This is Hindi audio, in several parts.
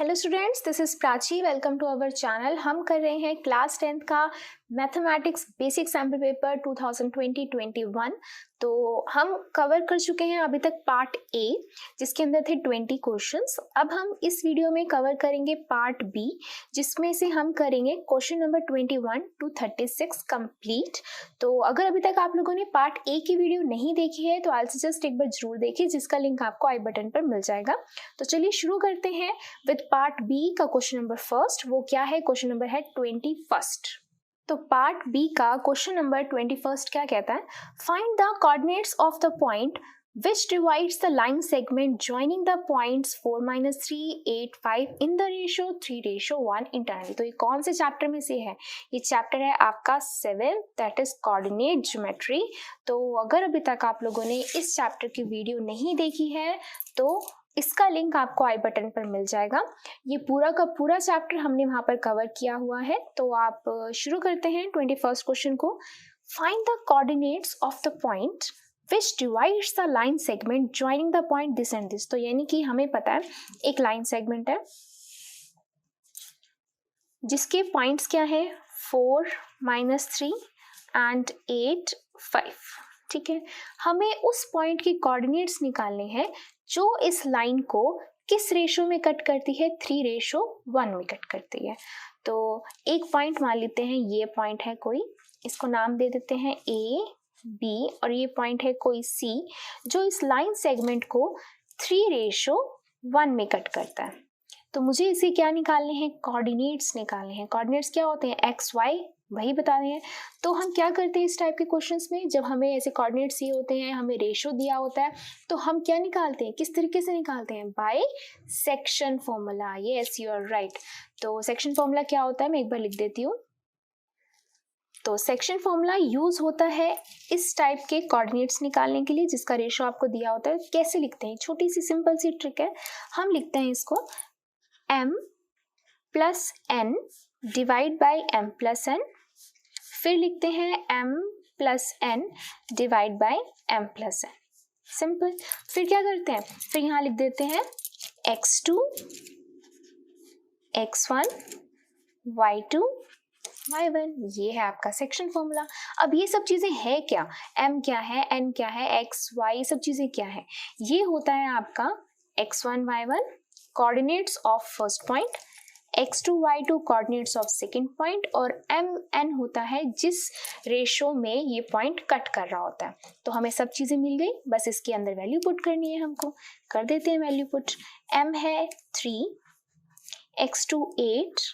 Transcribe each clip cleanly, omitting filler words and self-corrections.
Hello students, this is Prachi. Welcome to our channel. हम कर रहे हैं क्लास 10th का मैथमेटिक्स बेसिक सैम्पल पेपर 2020-21। तो हम कवर कर चुके हैं अभी तक पार्ट ए, जिसके अंदर थे 20 क्वेश्चंस। अब हम इस वीडियो में कवर करेंगे पार्ट बी, जिसमें से हम करेंगे क्वेश्चन नंबर 21 to 36 कंप्लीट। तो अगर अभी तक आप लोगों ने पार्ट ए की वीडियो नहीं देखी है तो आई जस्ट एक बार जरूर देखिए, जिसका लिंक आपको आई बटन पर मिल जाएगा। तो चलिए शुरू करते हैं विद पार्ट बी का क्वेश्चन नंबर फर्स्ट। वो क्या है? क्वेश्चन नंबर है 21। तो पार्ट बी का क्वेश्चन नंबर 21 क्या कहता है? Find the coordinates of the point which divides the line segment joining the points 4, -3, 8, 5 in the ratio 3:1 internally। तो ये कौन से चैप्टर में से है? ये चैप्टर है आपका 7, दैट इज कोऑर्डिनेट ज्योमेट्री। तो अगर अभी तक आप लोगों ने इस चैप्टर की वीडियो नहीं देखी है तो इसका लिंक आपको आई बटन पर मिल जाएगा। ये पूरा का पूरा चैप्टर हमने वहां पर कवर किया हुआ है। तो आप शुरू करते हैं 21 क्वेश्चन को। Find the coordinates of the point which divides the line segment joining the point this and this। तो यानी कि हमें पता है एक लाइन सेगमेंट है जिसके पॉइंट्स क्या है 4, -3 एंड 8, 5। ठीक है, हमें उस पॉइंट की कोऑर्डिनेट्स निकालने हैं जो इस लाइन को किस रेशो में कट करती है? 3:1 में कट करती है। तो एक पॉइंट मान लेते हैं, ये पॉइंट है कोई, इसको नाम दे देते हैं ए बी, और ये पॉइंट है कोई सी, जो इस लाइन सेगमेंट को 3:1 में कट करता है। तो मुझे इसे क्या निकालने हैं? कोऑर्डिनेट्स निकालने हैं। कोऑर्डिनेट्स क्या होते हैं? एक्स वाई, वही बता रहे हैं। तो हम क्या करते हैं इस टाइप के क्वेश्चंस में, जब हमें ऐसे कोऑर्डिनेट्स ये होते हैं, हमें रेशो दिया होता है, तो हम क्या निकालते हैं? किस तरीके से निकालते हैं? By section formula. Yes, you are right. तो सेक्शन फॉर्मूला क्या होता है मैं एक बार लिख देती हूँ। तो सेक्शन फॉर्मूला यूज होता है इस टाइप के कोऑर्डिनेट्स निकालने के लिए जिसका रेशो आपको दिया होता है। कैसे लिखते हैं? छोटी सी सिंपल सी ट्रिक है। हम लिखते हैं इसको m + n divide by m + n, फिर लिखते हैं m + n divide by m + n। Simple. फिर क्या करते हैं? फिर यहाँ लिख देते हैं x2, x1, y2, y1। ये है आपका सेक्शन फॉर्मूला। अब ये सब चीजें है क्या? m क्या है, n क्या है, x y, सब चीजें क्या है? ये होता है आपका x1 y1 coordinates of first point, x2 y2 coordinates of second point, और m n होता है जिस रेशो में ये पॉइंट कट कर रहा होता है। तो हमें सब चीजें मिल गई, बस इसके अंदर वैल्यू पुट करनी है हमको। कर देते हैं वैल्यू पुट। m है 3, x2 8,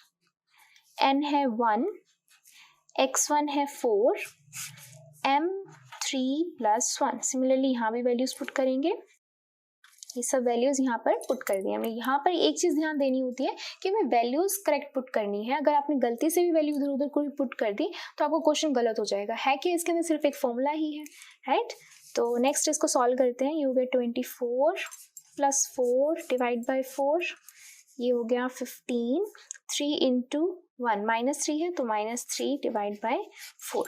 n है 1, x1 है 4, m 3 + 1। सिमिलरली यहाँ भी वैल्यूज पुट करेंगे। ये सब वैल्यूज यहाँ पर पुट कर दिए। हमें यहाँ पर एक चीज ध्यान देनी होती है कि हमें वैल्यूज करेक्ट पुट करनी है। अगर आपने गलती से भी वैल्यू इधर उधर कोई पुट कर दी तो आपको क्वेश्चन गलत हो जाएगा। है कि इसके अंदर सिर्फ एक फॉर्मूला ही है, राइट। तो नेक्स्ट इसको सॉल्व करते हैं। ये हो गया 24 + 4 डिवाइड बाय 4, ये हो गया 15, 3 × 1 -3 है तो -3 डिवाइड बाय 4।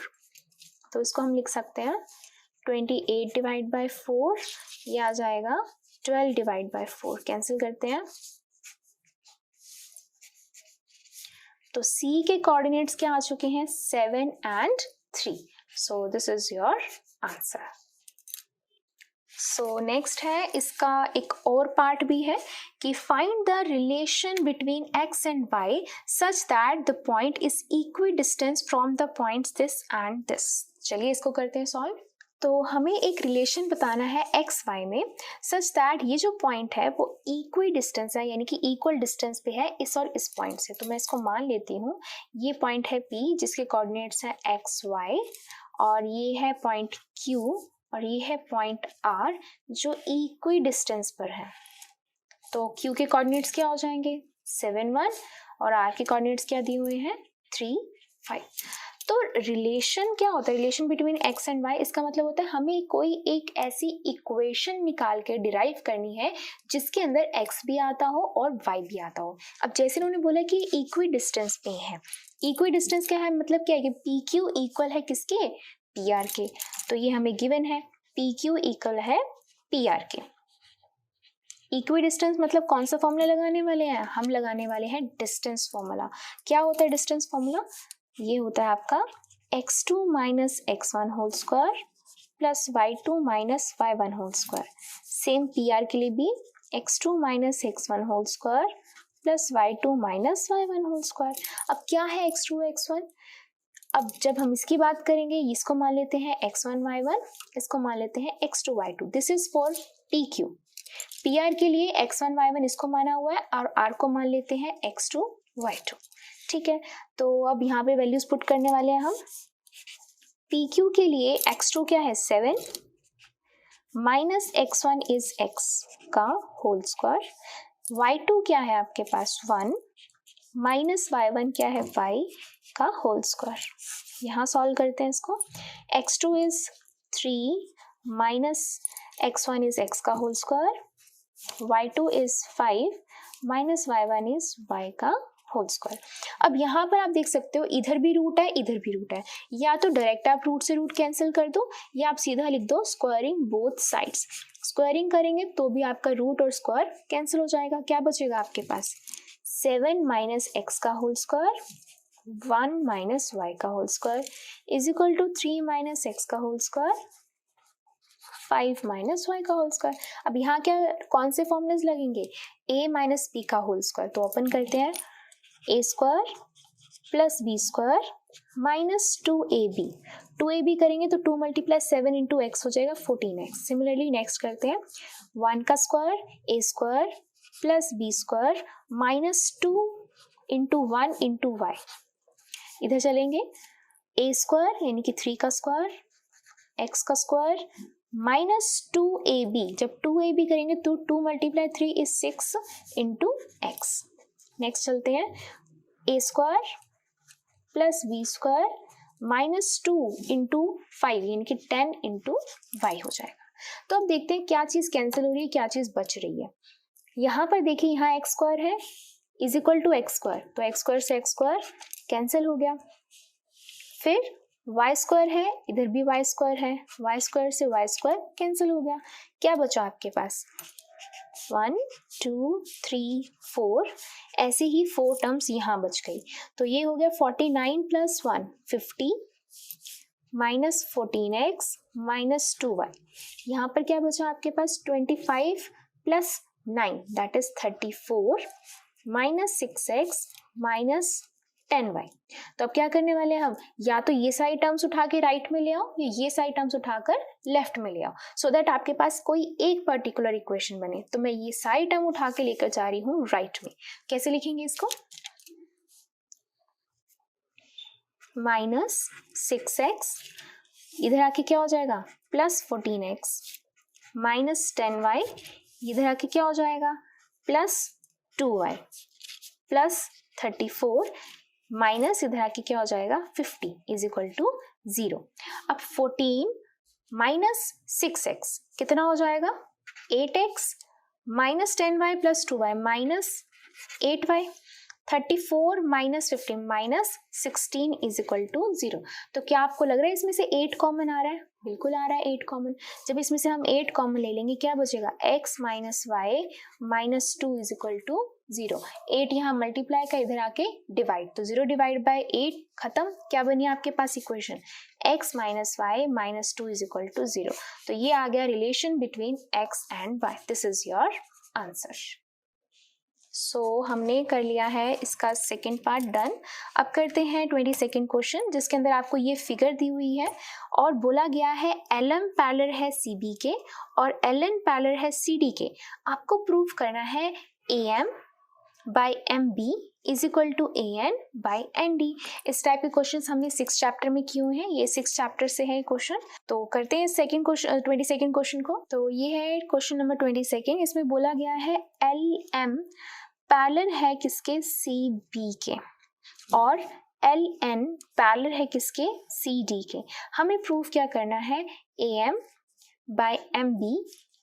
तो इसको हम लिख सकते हैं 28 डिवाइड बाय 4, ये आ जाएगा 12 डिवाइड बाय 4। कैंसिल करते हैं। तो C के कोऑर्डिनेट्स क्या आ चुके हैं? 7 and 3। So this is your answer. So next है, इसका एक और पार्ट भी है कि find the relation between x and y such that the point is equi distance from the points this and this. चलिए इसको करते हैं सॉल्व। तो हमें एक रिलेशन बताना है एक्स वाई में सच दैट ये जो पॉइंट है वो इक्वी डिस्टेंस है, यानी कि इक्वल डिस्टेंस पे है इस और इस पॉइंट से। तो मैं इसको मान लेती हूँ, ये पॉइंट है P जिसके कोऑर्डिनेट्स हैं एक्स वाई, और ये है पॉइंट Q, और ये है पॉइंट R जो इक्वी डिस्टेंस पर है। तो Q के कोऑर्डिनेट्स क्या हो जाएंगे? 7, 1, और R के कोऑर्डिनेट्स क्या दिए हुए हैं? 3, 5। तो रिलेशन क्या होता है? Relation between x and y, इसका मतलब होता है हमें कोई एक ऐसी इक्वेशन निकाल के डिराइव करनी है जिसके अंदर x भी आता हो और y भी आता हो। अब जैसे उन्होंने बोला कि इक्वी डिस्टेंस पे है, इक्वी डिस्टेंस क्या है? मतलब क्या है कि PQ इक्वल है किसके? PR के। तो ये हमें गिवन है PQ इक्वल है PR के। इक्वी डिस्टेंस मतलब कौन सा फॉर्मूला लगाने वाले हैं? हम लगाने वाले हैं डिस्टेंस फॉर्मूला। क्या होता है डिस्टेंस फॉर्मूला? ये होता है आपका x2 minus x1 whole square plus y2 minus y1 whole square. Same PR के लिए भी x2 minus x1 whole square plus y2 minus y1 whole square. अब क्या है x2 x1? अब जब हम इसकी बात करेंगे, इसको मान लेते हैं x1 y1, इसको मान लेते हैं x2 y2। This is for PQ। PR के लिए x1 y1 इसको माना हुआ है और R को मान लेते हैं x2 y2। ठीक है, तो अब यहाँ पे वैल्यूज पुट करने वाले हैं हम। PQ के लिए x2 क्या है 7 माइनस x1 इज x का होल स्क्वायर, y2 क्या है आपके पास 1 माइनस y1 क्या है y का होल स्क्वायर। यहाँ सॉल्व करते हैं इसको। x2 is 3 minus x1 is x का whole square, y2 is 5 minus y1 is y का होल स्क्वायर। अब यहाँ पर आप देख सकते हो इधर भी रूट है, इधर भी रूट है। या तो डायरेक्ट आप रूट से रूट कैंसिल कर दो, या आप सीधा लिख दो स्क्वायरिंग बोथ साइड्स। स्क्वायरिंग करेंगे तो भी आपका रूट और स्क्वायर कैंसिल हो जाएगा। क्या बचेगा आपके पास 7 माइनस x का होल स्क्वायर 1 माइनस y का whole square is equal to 3 minus x का होल स्क्वायर 5 माइनस y का होल स्क्वायर। अब यहाँ क्या कौन से फॉर्मूलाज लगेंगे? a माइनस b का होल स्क्वायर। तो ओपन करते हैं, a square plus b square minus 2ab। 2ab करेंगे तो 2 मल्टीप्लाई 7 इंटू एक्स हो जाएगा 14x। सिमिलरली नेक्स्ट करते हैं 1 का square a square plus b square minus 2 into 1 into y। इधर चलेंगे a स्क्वायर यानी कि 3 का स्क्वायर x का स्क्वायर माइनस 2ab। जब 2ab करेंगे तो 2 multiply 3 is 6 into x. Next चलते हैं a square plus b square minus 2 into 5 यानी कि 10 इंटू y हो जाएगा। तो अब देखते हैं क्या चीज कैंसिल हो रही है, क्या चीज बच रही है। यहाँ पर देखिए यहाँ x स्क्वायर है is equal to x square, तो एक्स स्क्वायर से एक्स स्क्वायर कैंसिल हो गया। फिर y स्क्वायर है, इधर भी y स्क्वायर है, y स्क्वायर से y स्क्वायर कैंसिल हो गया। क्या बचा आपके पास 1 2 3 4, ऐसे ही 4 टर्म्स यहाँ बच गई। तो ये हो गया 49 plus 1 50 minus 14x minus 2y। यहाँ पर क्या बचा आपके पास 25 plus 9 that is 34 minus 6x minus 10y। तो अब क्या करने वाले हैं हम, या तो ये सारी टर्म्स उठा के राइट में ले आओ या ये सारी टर्म्स उठाकर लेफ्ट में ले आओ, सो दैट आपके पास कोई एक पर्टिकुलर इक्वेशन बने। तो मैं ये सारी टर्म उठा के लेकर जा रही हूँ राइट में। कैसे लिखेंगे इसको, माइनस 6x इधर आके क्या हो जाएगा प्लस 14x माइनस 10y, इधर आके क्या हो जाएगा प्लस 2y प्लस 34 माइनस इधर आके क्या हो जाएगा 50 इज इक्वल टू 0। अब 14 माइनस 6x कितना हो जाएगा 8x minus 10y plus 2y minus 8y। 34 minus 15 minus 16 is equal to 0। तो क्या आपको लग रहा है इसमें से 8 कॉमन आ रहा है? बिल्कुल आ रहा है 8 कॉमन। जब इसमें से हम 8 कॉमन ले लेंगे क्या बचेगा x minus y minus 2 is equal to 0। 8 यहाँ मल्टीप्लाई का, इधर आके डिवाइड, तो 0 डिवाइड बाय 8 खत्म। क्या बनी आपके पास equation x minus y minus 2 is equal to 0। तो ये आ गया relation between x and y। This is your answer. So हमने कर लिया है इसका सेकेंड पार्ट डन। अब करते हैं 22nd क्वेश्चन, जिसके अंदर आपको ये फिगर दी हुई है और बोला गया है LM पैरेलल है CB के और LN पैरेलल है CD के। आपको प्रूव करना है AM by MB is equal to AN by ND। इस टाइप के क्वेश्चन हमने 6 चैप्टर में किए हुए हैं, ये 6 चैप्टर से है क्वेश्चन। तो करते हैं सेकंड क्वेश्चन 22nd क्वेश्चन को। तो ये है क्वेश्चन नंबर 22। इसमें बोला गया है LM पैरेलल है किसके CB के और LN पैरेलल है किसके CD के। हमें प्रूफ क्या करना है AM by MB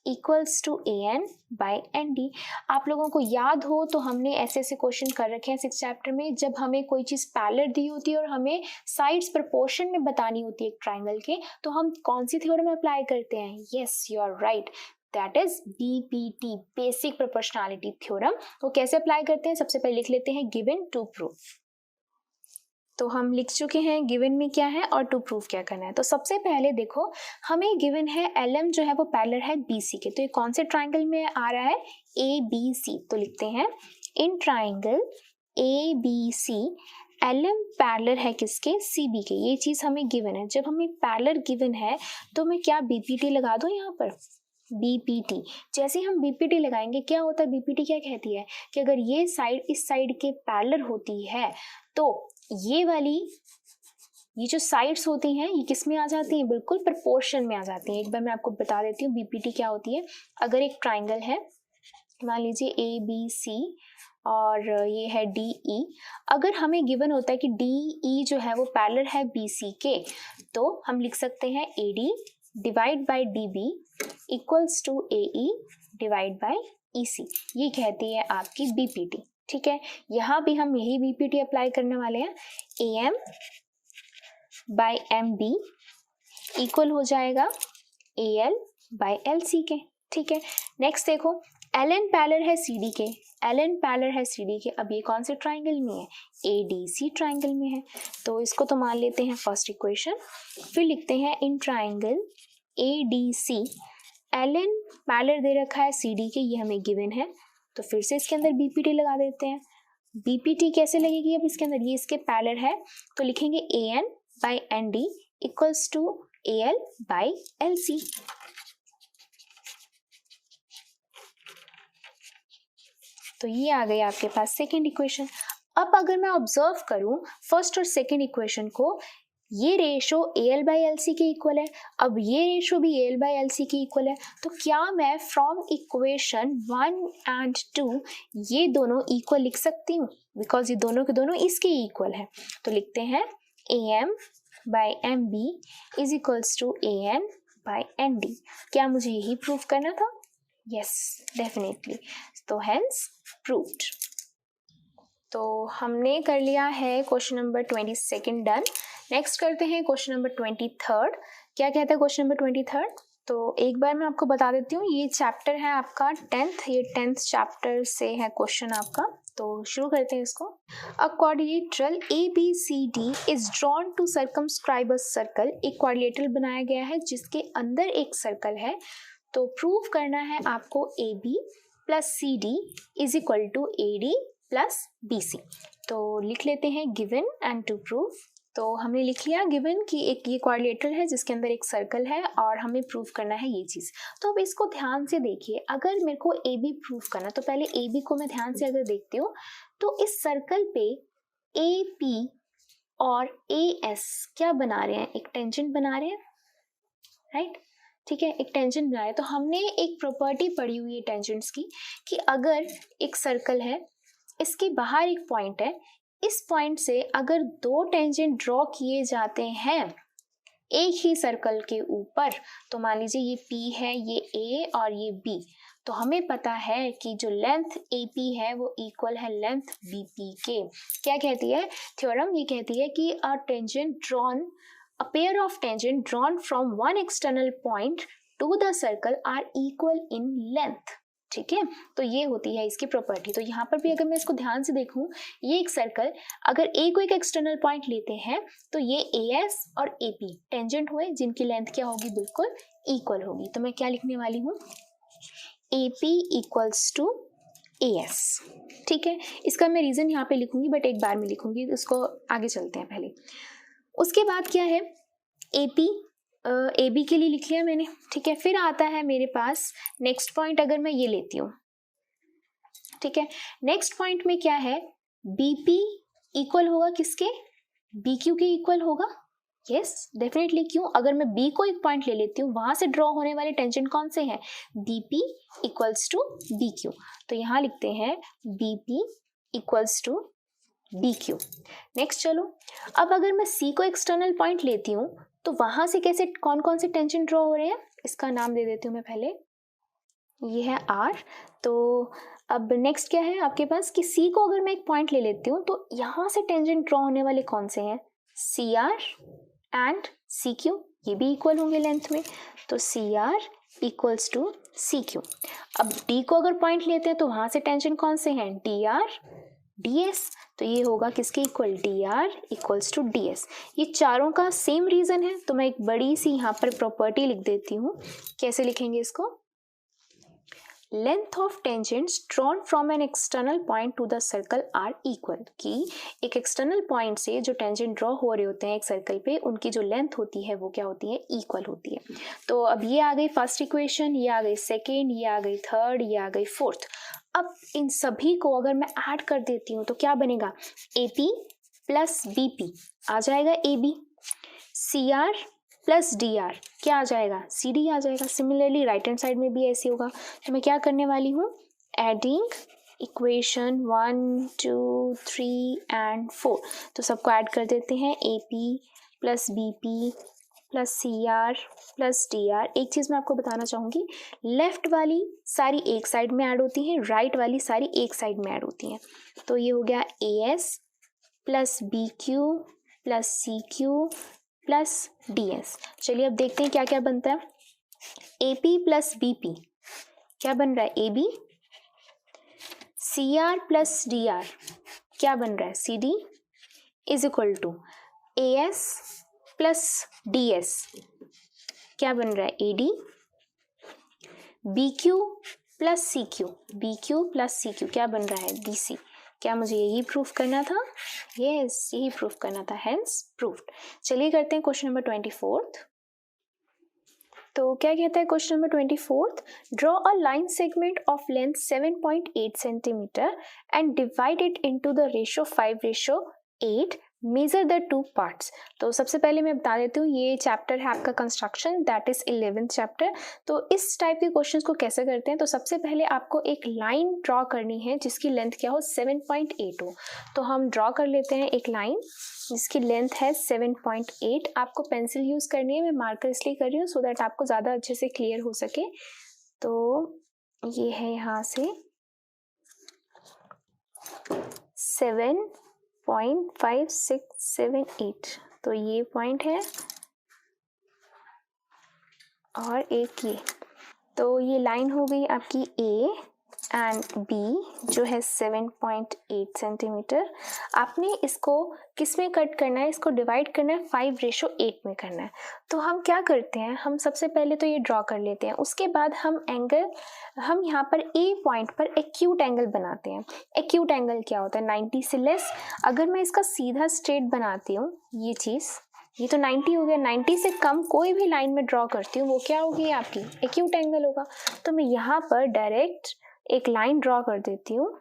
equals to AN by ND। आप लोगों को याद हो तो हमने ऐसे ऐसे क्वेश्चन कर रखे हैं 6 चैप्टर में, जब हमें कोई चीज़ पैरेलल दी होती है और हमें साइड्स प्रोपोर्शन में बतानी होती है एक ट्राइंगल के, तो हम कौन सी थ्योरम अप्लाई करते हैं? Yes, you are right, that is BPT, basic proportionality theorem. वो कैसे अप्लाई करते हैं, सबसे पहले लिख लेते हैं गिवन टू प्रूव। तो हम लिख चुके हैं गिवन में क्या है और टू प्रूव क्या करना है। तो सबसे पहले देखो, हमें गिवन है LM जो है वो पैरेलल है BC के। तो ये कौन से ट्राइंगल में आ रहा है, ABC। तो लिखते हैं in triangle ABC LM parallel है किसके, CB के। ये चीज हमें गिवन है। जब हमें पैरेलल गिवन है तो मैं क्या BPT लगा दूं यहाँ पर, BPT। जैसे हम BPT लगाएंगे क्या होता है, BPT क्या कहती है कि अगर ये साइड इस साइड के पैरेलल होती है तो ये वाली, ये जो साइड्स होती हैं ये किस में आ जाती हैं, बिल्कुल प्रोपोर्शन में आ जाती हैं। एक बार मैं आपको बता देती हूँ BPT क्या होती है। अगर एक ट्राइंगल है, मान लीजिए ABC और ये है DE, अगर हमें गिवन होता है कि DE जो है वो पैरेलल है BC के, तो हम लिख सकते हैं AD divide by DB equals to AE divide by EC। ये कहती है आपकी BPT। ठीक है, यहाँ भी हम यही BPT अप्लाई करने वाले हैं। AM बाय MB इक्वल हो जाएगा AL बाय LC के। ठीक है, नेक्स्ट देखो, LN पैरेलल है CD के, LN पैरेलल है CD के। अब ये कौन से ट्राइंगल में है, ADC ट्राइंगल में है। तो इसको तो मान लेते हैं फर्स्ट इक्वेशन। फिर लिखते हैं in triangle ADC LN parallel दे रखा है CD के, ये हमें गिवन है। तो फिर से इसके अंदर BPT लगा देते हैं। BPT कैसे लगेगी, अब इसके अंदर ये इसके पैरेलल है तो लिखेंगे AN by ND equals to AL by LC। तो ये आ गई आपके पास सेकेंड इक्वेशन। अब अगर मैं ऑब्जर्व करूं फर्स्ट और सेकेंड इक्वेशन को, ये रेशो AL बाई LC के इक्वल है, अब ये रेशो भी AL बाई LC के इक्वल है। तो क्या मैं फ्रॉम इक्वेशन 1 एंड 2 ये दोनों इक्वल लिख सकती हूँ, बिकॉज ये दोनों के दोनों इसके इक्वल है। तो लिखते हैं AM by MB is equals to AN by ND। क्या मुझे यही प्रूव करना था, यस डेफिनेटली। तो हेंस प्रूव्ड। तो हमने कर लिया है क्वेश्चन नंबर 22 डन। नेक्स्ट करते हैं क्वेश्चन नंबर 23। क्या कहता है क्वेश्चन नंबर 23? तो एक बार मैं आपको बता देती हूँ, ये चैप्टर है आपका 10th, ये 10th चैप्टर से है क्वेश्चन आपका। तो शुरू करते हैं इसको। A quadrilateral ABCD is drawn to circumscribe a circle. एक क्वाड्रिलेटरल बनाया गया है जिसके अंदर एक सर्कल है। तो प्रूव करना है आपको AB plus CD is equal to AD plus BC। तो लिख लेते हैं गिवन एंड टू प्रूव। तो हमने लिख लिया गिवन कि एक ये क्वाड्रिलेटरल है जिसके अंदर एक सर्कल है और हमें प्रूव करना है ये चीज़। तो अब इसको ध्यान से देखिए, अगर मेरे को AB प्रूव करना, तो पहले AB को मैं ध्यान से अगर देखती हूँ तो इस सर्कल पे AP और AS क्या बना रहे हैं, एक टेंजेंट बना रहे हैं, राइट। ठीक है, एक टेंजेंट बना रहे हैं। तो हमने एक प्रॉपर्टी पढ़ी हुई है टेंजेंट्स की कि अगर एक सर्कल है, इसके बाहर एक पॉइंट है, इस पॉइंट से अगर दो टेंजेंट ड्रॉ किए जाते हैं एक ही सर्कल के ऊपर, तो मान लीजिए ये P है, ये A और ये B, तो हमें पता है कि जो लेंथ AP है वो इक्वल है लेंथ BP के। क्या कहती है थ्योरम, ये कहती है कि a tangent drawn, a pair of tangent drawn from one external point to the circle are equal in length। ठीक है, तो ये होती है इसकी प्रॉपर्टी। तो यहाँ पर भी अगर मैं इसको ध्यान से देखूं, ये एक सर्कल, अगर A को एक एक्सटर्नल पॉइंट लेते हैं तो ये AS और AP टेंजेंट हुए जिनकी लेंथ क्या होगी, बिल्कुल इक्वल होगी। तो मैं क्या लिखने वाली हूँ, AP इक्वल्स टू AS। ठीक है, इसका मैं रीजन यहाँ पे लिखूंगी बट एक बार में लिखूंगी, उसको आगे चलते हैं पहले। उसके बाद क्या है, AB के लिए लिख लिया मैंने। ठीक है, फिर आता है मेरे पास नेक्स्ट पॉइंट, अगर मैं ये लेती हूँ, ठीक है, नेक्स्ट पॉइंट में क्या है, BP इक्वल होगा किसके, BQ के इक्वल होगा। यस डेफिनेटली, क्यों, अगर मैं B को एक पॉइंट ले लेती हूँ, वहां से ड्रॉ होने वाले टेंजेंट कौन से हैं, BP इक्वल्स टू BQ। तो यहाँ लिखते हैं BP equals to BQ। Next चलो, अब अगर मैं C को एक्सटर्नल पॉइंट लेती हूँ तो वहां से कैसे कौन कौन से टेंजेंट ड्रॉ हो रहे हैं, इसका नाम दे देती हूँ मैं पहले, ये है R। तो अब नेक्स्ट क्या है आपके पास कि C को अगर मैं एक पॉइंट ले लेती हूँ तो यहाँ से टेंजेंट ड्रॉ होने वाले कौन से हैं, CR एंड CQ, ये भी इक्वल होंगे लेंथ में। तो CR equals to C Q. अब डी को अगर पॉइंट लेते हैं तो वहां से टेंजेंट कौन से हैं, डी आर डी एस, तो ये होगा किसके equal, D R equals to D S. ये चारों का सेम रीजन है, तो मैं एक बड़ी सी यहाँ पर प्रॉपर्टी लिख देती हूँ। कैसे लिखेंगे इसको, length of tangents drawn from an external point to the circle are equal, कि एक एक्सटर्नल पॉइंट से जो टेंजेंट ड्रॉ हो रहे होते हैं एक सर्कल पे, उनकी जो लेंथ होती है वो क्या होती है, इक्वल होती है। तो अब ये आ गई फर्स्ट इक्वेशन, ये आ गई सेकेंड, ये आ गई थर्ड, ये आ गई फोर्थ। अब इन सभी को अगर मैं ऐड कर देती हूँ तो क्या बनेगा, A P plus B P आ जाएगा A B, C R plus D R क्या आ जाएगा, सी डी आ जाएगा। सिमिलरली राइट हैंड साइड में भी ऐसे होगा। तो मैं क्या करने वाली हूँ, एडिंग इक्वेशन 1 2 3 एंड 4, तो सबको ऐड कर देते हैं, A P plus B P plus C R plus D R. एक चीज़ मैं आपको बताना चाहूँगी, लेफ्ट वाली सारी एक साइड में ऐड होती हैं, राइट वाली सारी एक साइड में ऐड होती हैं। तो ये हो गया A S plus B Q plus C Q plus D S. चलिए अब देखते हैं क्या क्या बनता है। A P plus B P क्या बन रहा है, A B. C R plus D R क्या बन रहा है, C D is equal to A S plus D S क्या बन रहा है, A D. B Q plus C Q, B Q plus C Q क्या बन रहा है, बी सी। क्या मुझे यही प्रूफ करना था, यस यही प्रूफ करना था, हेंस प्रूफ्ड। चलिए करते हैं क्वेश्चन नंबर 24। तो क्या कहता है question number 24, draw a line segment of length 7.8 centimetre and divide it into the ratio 5:8, measure the two parts. तो सबसे पहले मैं बता देती हूँ, ये चैप्टर है आपका construction, that is 11th chapter. तो इस टाइप के क्वेश्चंस को कैसे करते हैं, तो सबसे पहले आपको एक लाइन ड्रॉ करनी है जिसकी लेंथ क्या हो, 7.8 हो। तो हम ड्रॉ कर लेते हैं एक लाइन जिसकी लेंथ है 7.8। आपको पेंसिल यूज करनी है, मैं मार्कर इसलिए कर रही हूँ सो दैट आपको ज़्यादा अच्छे से क्लियर हो सके। तो ये है यहाँ से 7.5678, तो ये पॉइंट है और एक ये, तो ये लाइन हो गई आपकी ए एंड बी जो है 7.8 सेंटीमीटर। आपने इसको किस में कट करना है, इसको डिवाइड करना है 5:8 में करना है। तो हम क्या करते हैं, हम सबसे पहले तो ये ड्रॉ कर लेते हैं, उसके बाद हम यहाँ पर ए पॉइंट पर एक्यूट एंगल बनाते हैं। एक्यूट एंगल क्या होता है, 90 से लेस। अगर मैं इसका सीधा स्ट्रेट बनाती हूँ, ये चीज़ ये तो 90 हो गया, 90 से कम कोई भी लाइन में ड्रॉ करती हूँ वो क्या होगी, आपकी एक्यूट एंगल होगा। तो मैं यहाँ पर डायरेक्ट एक लाइन ड्रॉ कर देती हूँ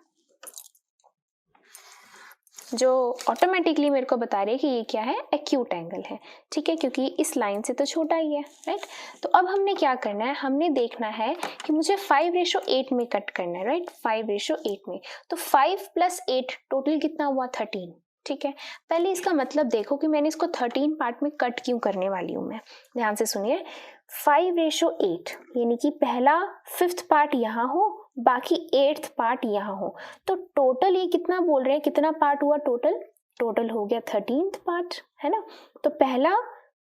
जो ऑटोमेटिकली मेरे को बता रही है कि ये क्या है, एक्यूट एंगल है, ठीक है, क्योंकि इस लाइन से तो छोटा ही है, राइट। तो अब हमने क्या करना है, हमने देखना है कि मुझे 5:8 में कट करना है, राइट, 5:8 में। तो 5 + 8 टोटल कितना हुआ, 13, ठीक है। पहले इसका मतलब देखो कि मैंने इसको 13 पार्ट में कट क्यों करने वाली हूँ मैं, ध्यान से सुनिए। 5:8 यानी कि पहला 5th पार्ट यहाँ हो, बाकी 8th पार्ट यहाँ हो, तो टोटल ये कितना बोल रहे हैं, कितना पार्ट हुआ टोटल हो गया 13th पार्ट, है ना। तो पहला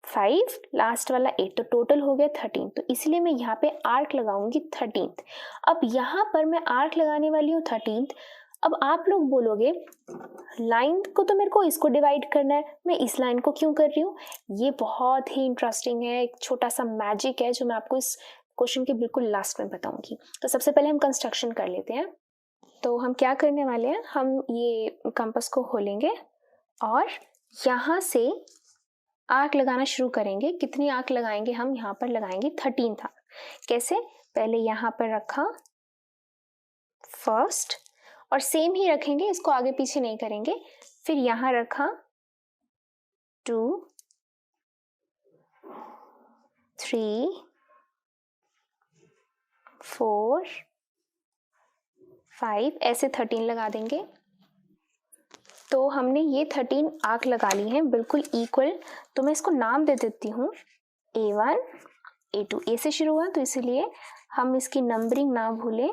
5 लास्ट वाला 8, तो टोटल हो गया 13। तो इसलिए मैं यहाँ पे आर्क लगाऊंगी 13th। अब यहाँ पर मैं आर्क लगाने वाली हूँ 13th। अब आप लोग बोलोगे लाइन को तो मेरे को इसको डिवाइड करना है, मैं इस लाइन को क्यों कर रही हूँ। ये बहुत ही इंटरेस्टिंग है, एक छोटा सा मैजिक है जो मैं आपको इस क्वेश्चन के बिल्कुल लास्ट में बताऊंगी। तो सबसे पहले हम कंस्ट्रक्शन कर लेते हैं। तो हम क्या करने वाले हैं, हम ये कंपास को खोलेंगे और यहाँ से आर्क लगाना शुरू करेंगे। कितनी आर्क लगाएंगे हम, यहाँ पर लगाएंगे 13 आर्क। कैसे, पहले यहाँ पर रखा फर्स्ट, और सेम ही रखेंगे, इसको आगे पीछे नहीं करेंगे। फिर यहाँ रखा 2 3 4 5, ऐसे 13 लगा देंगे। तो हमने ये 13 आर्क लगा ली हैं बिल्कुल इक्वल। तो मैं इसको नाम दे देती हूँ A1 A2, ए से शुरू हुआ तो इसीलिए हम इसकी नंबरिंग ना भूलें।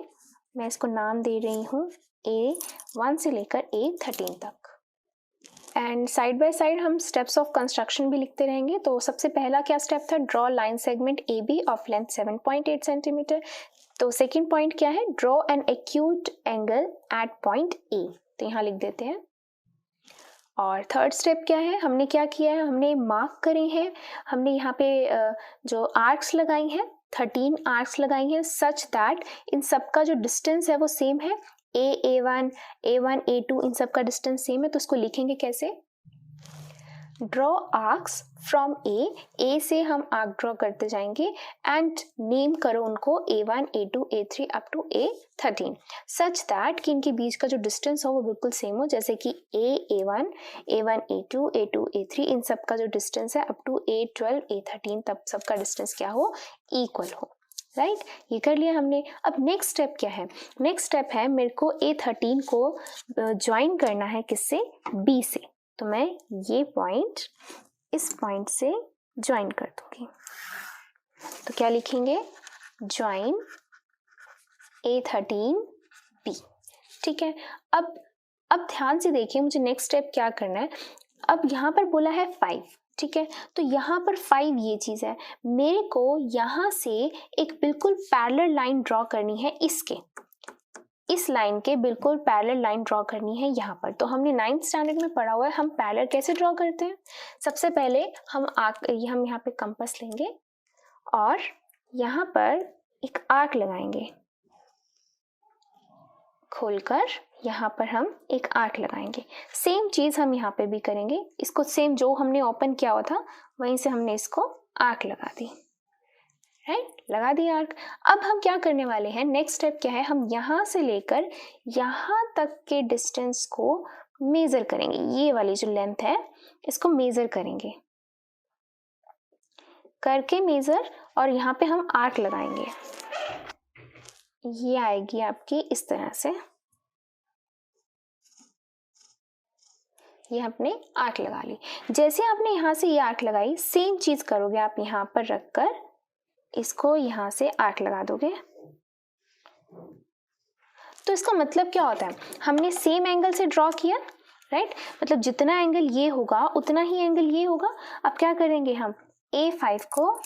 मैं इसको नाम दे रही हूँ A1 से लेकर A13 तक। एंड साइड बाय साइड हम स्टेप्स ऑफ कंस्ट्रक्शन भी लिखते रहेंगे। तो सबसे पहला क्या स्टेप था, draw line segment A B of length 7.8 centimetre. तो सेकेंड पॉइंट क्या है, draw an acute angle at point A, तो यहाँ लिख देते हैं। और थर्ड स्टेप क्या है, हमने क्या किया है, हमने मार्क करे हैं, हमने यहाँ पे जो आर्क्स लगाई हैं 13 आर्क्स लगाई हैं सच दैट इन सब का जो डिस्टेंस है वो सेम है, A1, A1, A2 इन सब का डिस्टेंस सेम है। तो उसको लिखेंगे कैसे, ड्रॉ आर्क्स फ्रॉम ए से हम आर्क ड्रॉ करते जाएंगे एंड नेम करो उनको A1, A2, A3 up to A13 such that कि इनके बीच का जो डिस्टेंस हो वो बिल्कुल सेम हो, जैसे कि A1, A1, A2, A2, A3 इन सब का जो डिस्टेंस है अप टू A12, A13 तब सबका डिस्टेंस क्या हो, इक्वल हो। राइट ये कर लिया हमने। अब नेक्स्ट स्टेप क्या है, नेक्स्ट स्टेप है मेरे को A13 को ज्वाइन करना है किससे, B से। तो मैं ये पॉइंट इस पॉइंट से ज्वाइन कर दूंगी। तो क्या लिखेंगे, ज्वाइन A13 B। ठीक है, अब ध्यान से देखिए मुझे नेक्स्ट स्टेप क्या करना है। अब यहाँ पर बोला है 5, ठीक है, तो यहाँ पर 5 ये चीज है, मेरे को यहाँ से एक बिल्कुल पैरेलल लाइन ड्रॉ करनी है, इस लाइन के बिल्कुल पैरेलल लाइन ड्रॉ करनी है यहाँ पर। तो हमने 9th स्टैंडर्ड में पढ़ा हुआ है हम पैरेलल कैसे ड्रॉ करते हैं। सबसे पहले हम यहाँ पे कंपास लेंगे और यहाँ पर एक आर्क लगाएंगे, खोलकर यहाँ पर हम एक आर्क लगाएंगे। सेम चीज हम यहाँ पे भी करेंगे, इसको सेम जो हमने ओपन किया हुआ था वहीं से हमने इसको आर्क लगा दी। राइट लगा दिया आर्क। अब हम क्या करने वाले हैं, नेक्स्ट स्टेप क्या है, हम यहाँ से लेकर यहाँ तक के डिस्टेंस को मेजर करेंगे। ये वाली जो लेंथ है इसको मेजर करेंगे, करके मेजर, और यहाँ पे हम आर्क लगाएंगे। ये आएगी आपकी इस तरह से, ये आपने आर्क लगा ली। जैसे आपने यहाँ से ये आर्क लगाई, सेम चीज करोगे आप यहाँ पर रखकर इसको यहाँ से आर्क लगा दोगे। तो इसका मतलब क्या होता है, हमने सेम एंगल से ड्रॉ किया, राइट, मतलब जितना एंगल ये होगा उतना ही एंगल ये होगा। अब क्या करेंगे, हम A5 को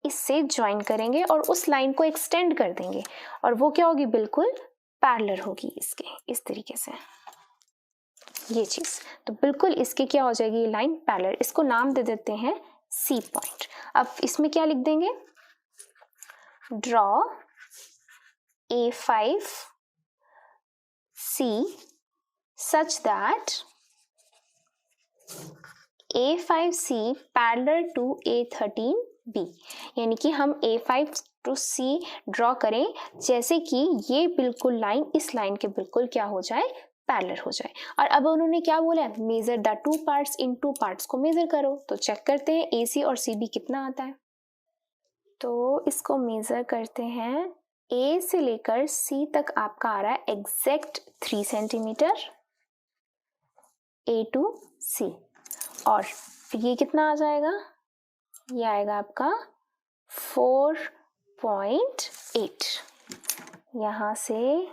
इससे ज्वाइन करेंगे और उस लाइन को एक्सटेंड कर देंगे और वो क्या होगी, बिल्कुल पैरेलल होगी इसके, इस तरीके से ये चीज। तो बिल्कुल इसके क्या हो जाएगी, ये लाइन पैरेलल। इसको नाम दे देते हैं C पॉइंट। अब इसमें क्या लिख देंगे, draw A5 C such that A5C parallel to A13 B, यानी कि हम A5 to C ड्रॉ करें जैसे कि ये बिल्कुल लाइन इस लाइन के बिल्कुल क्या हो जाए, पैरेलल हो जाए। और अब उन्होंने क्या बोला है, measure the 2 parts, in 2 parts को मेजर करो। तो चेक करते हैं AC और CB कितना आता है। तो इसको मेजर करते हैं, A से लेकर C तक आपका आ रहा है exact 3 centimetre A to C, और फिर ये कितना आ जाएगा, ये आएगा आपका 4.8, यहाँ से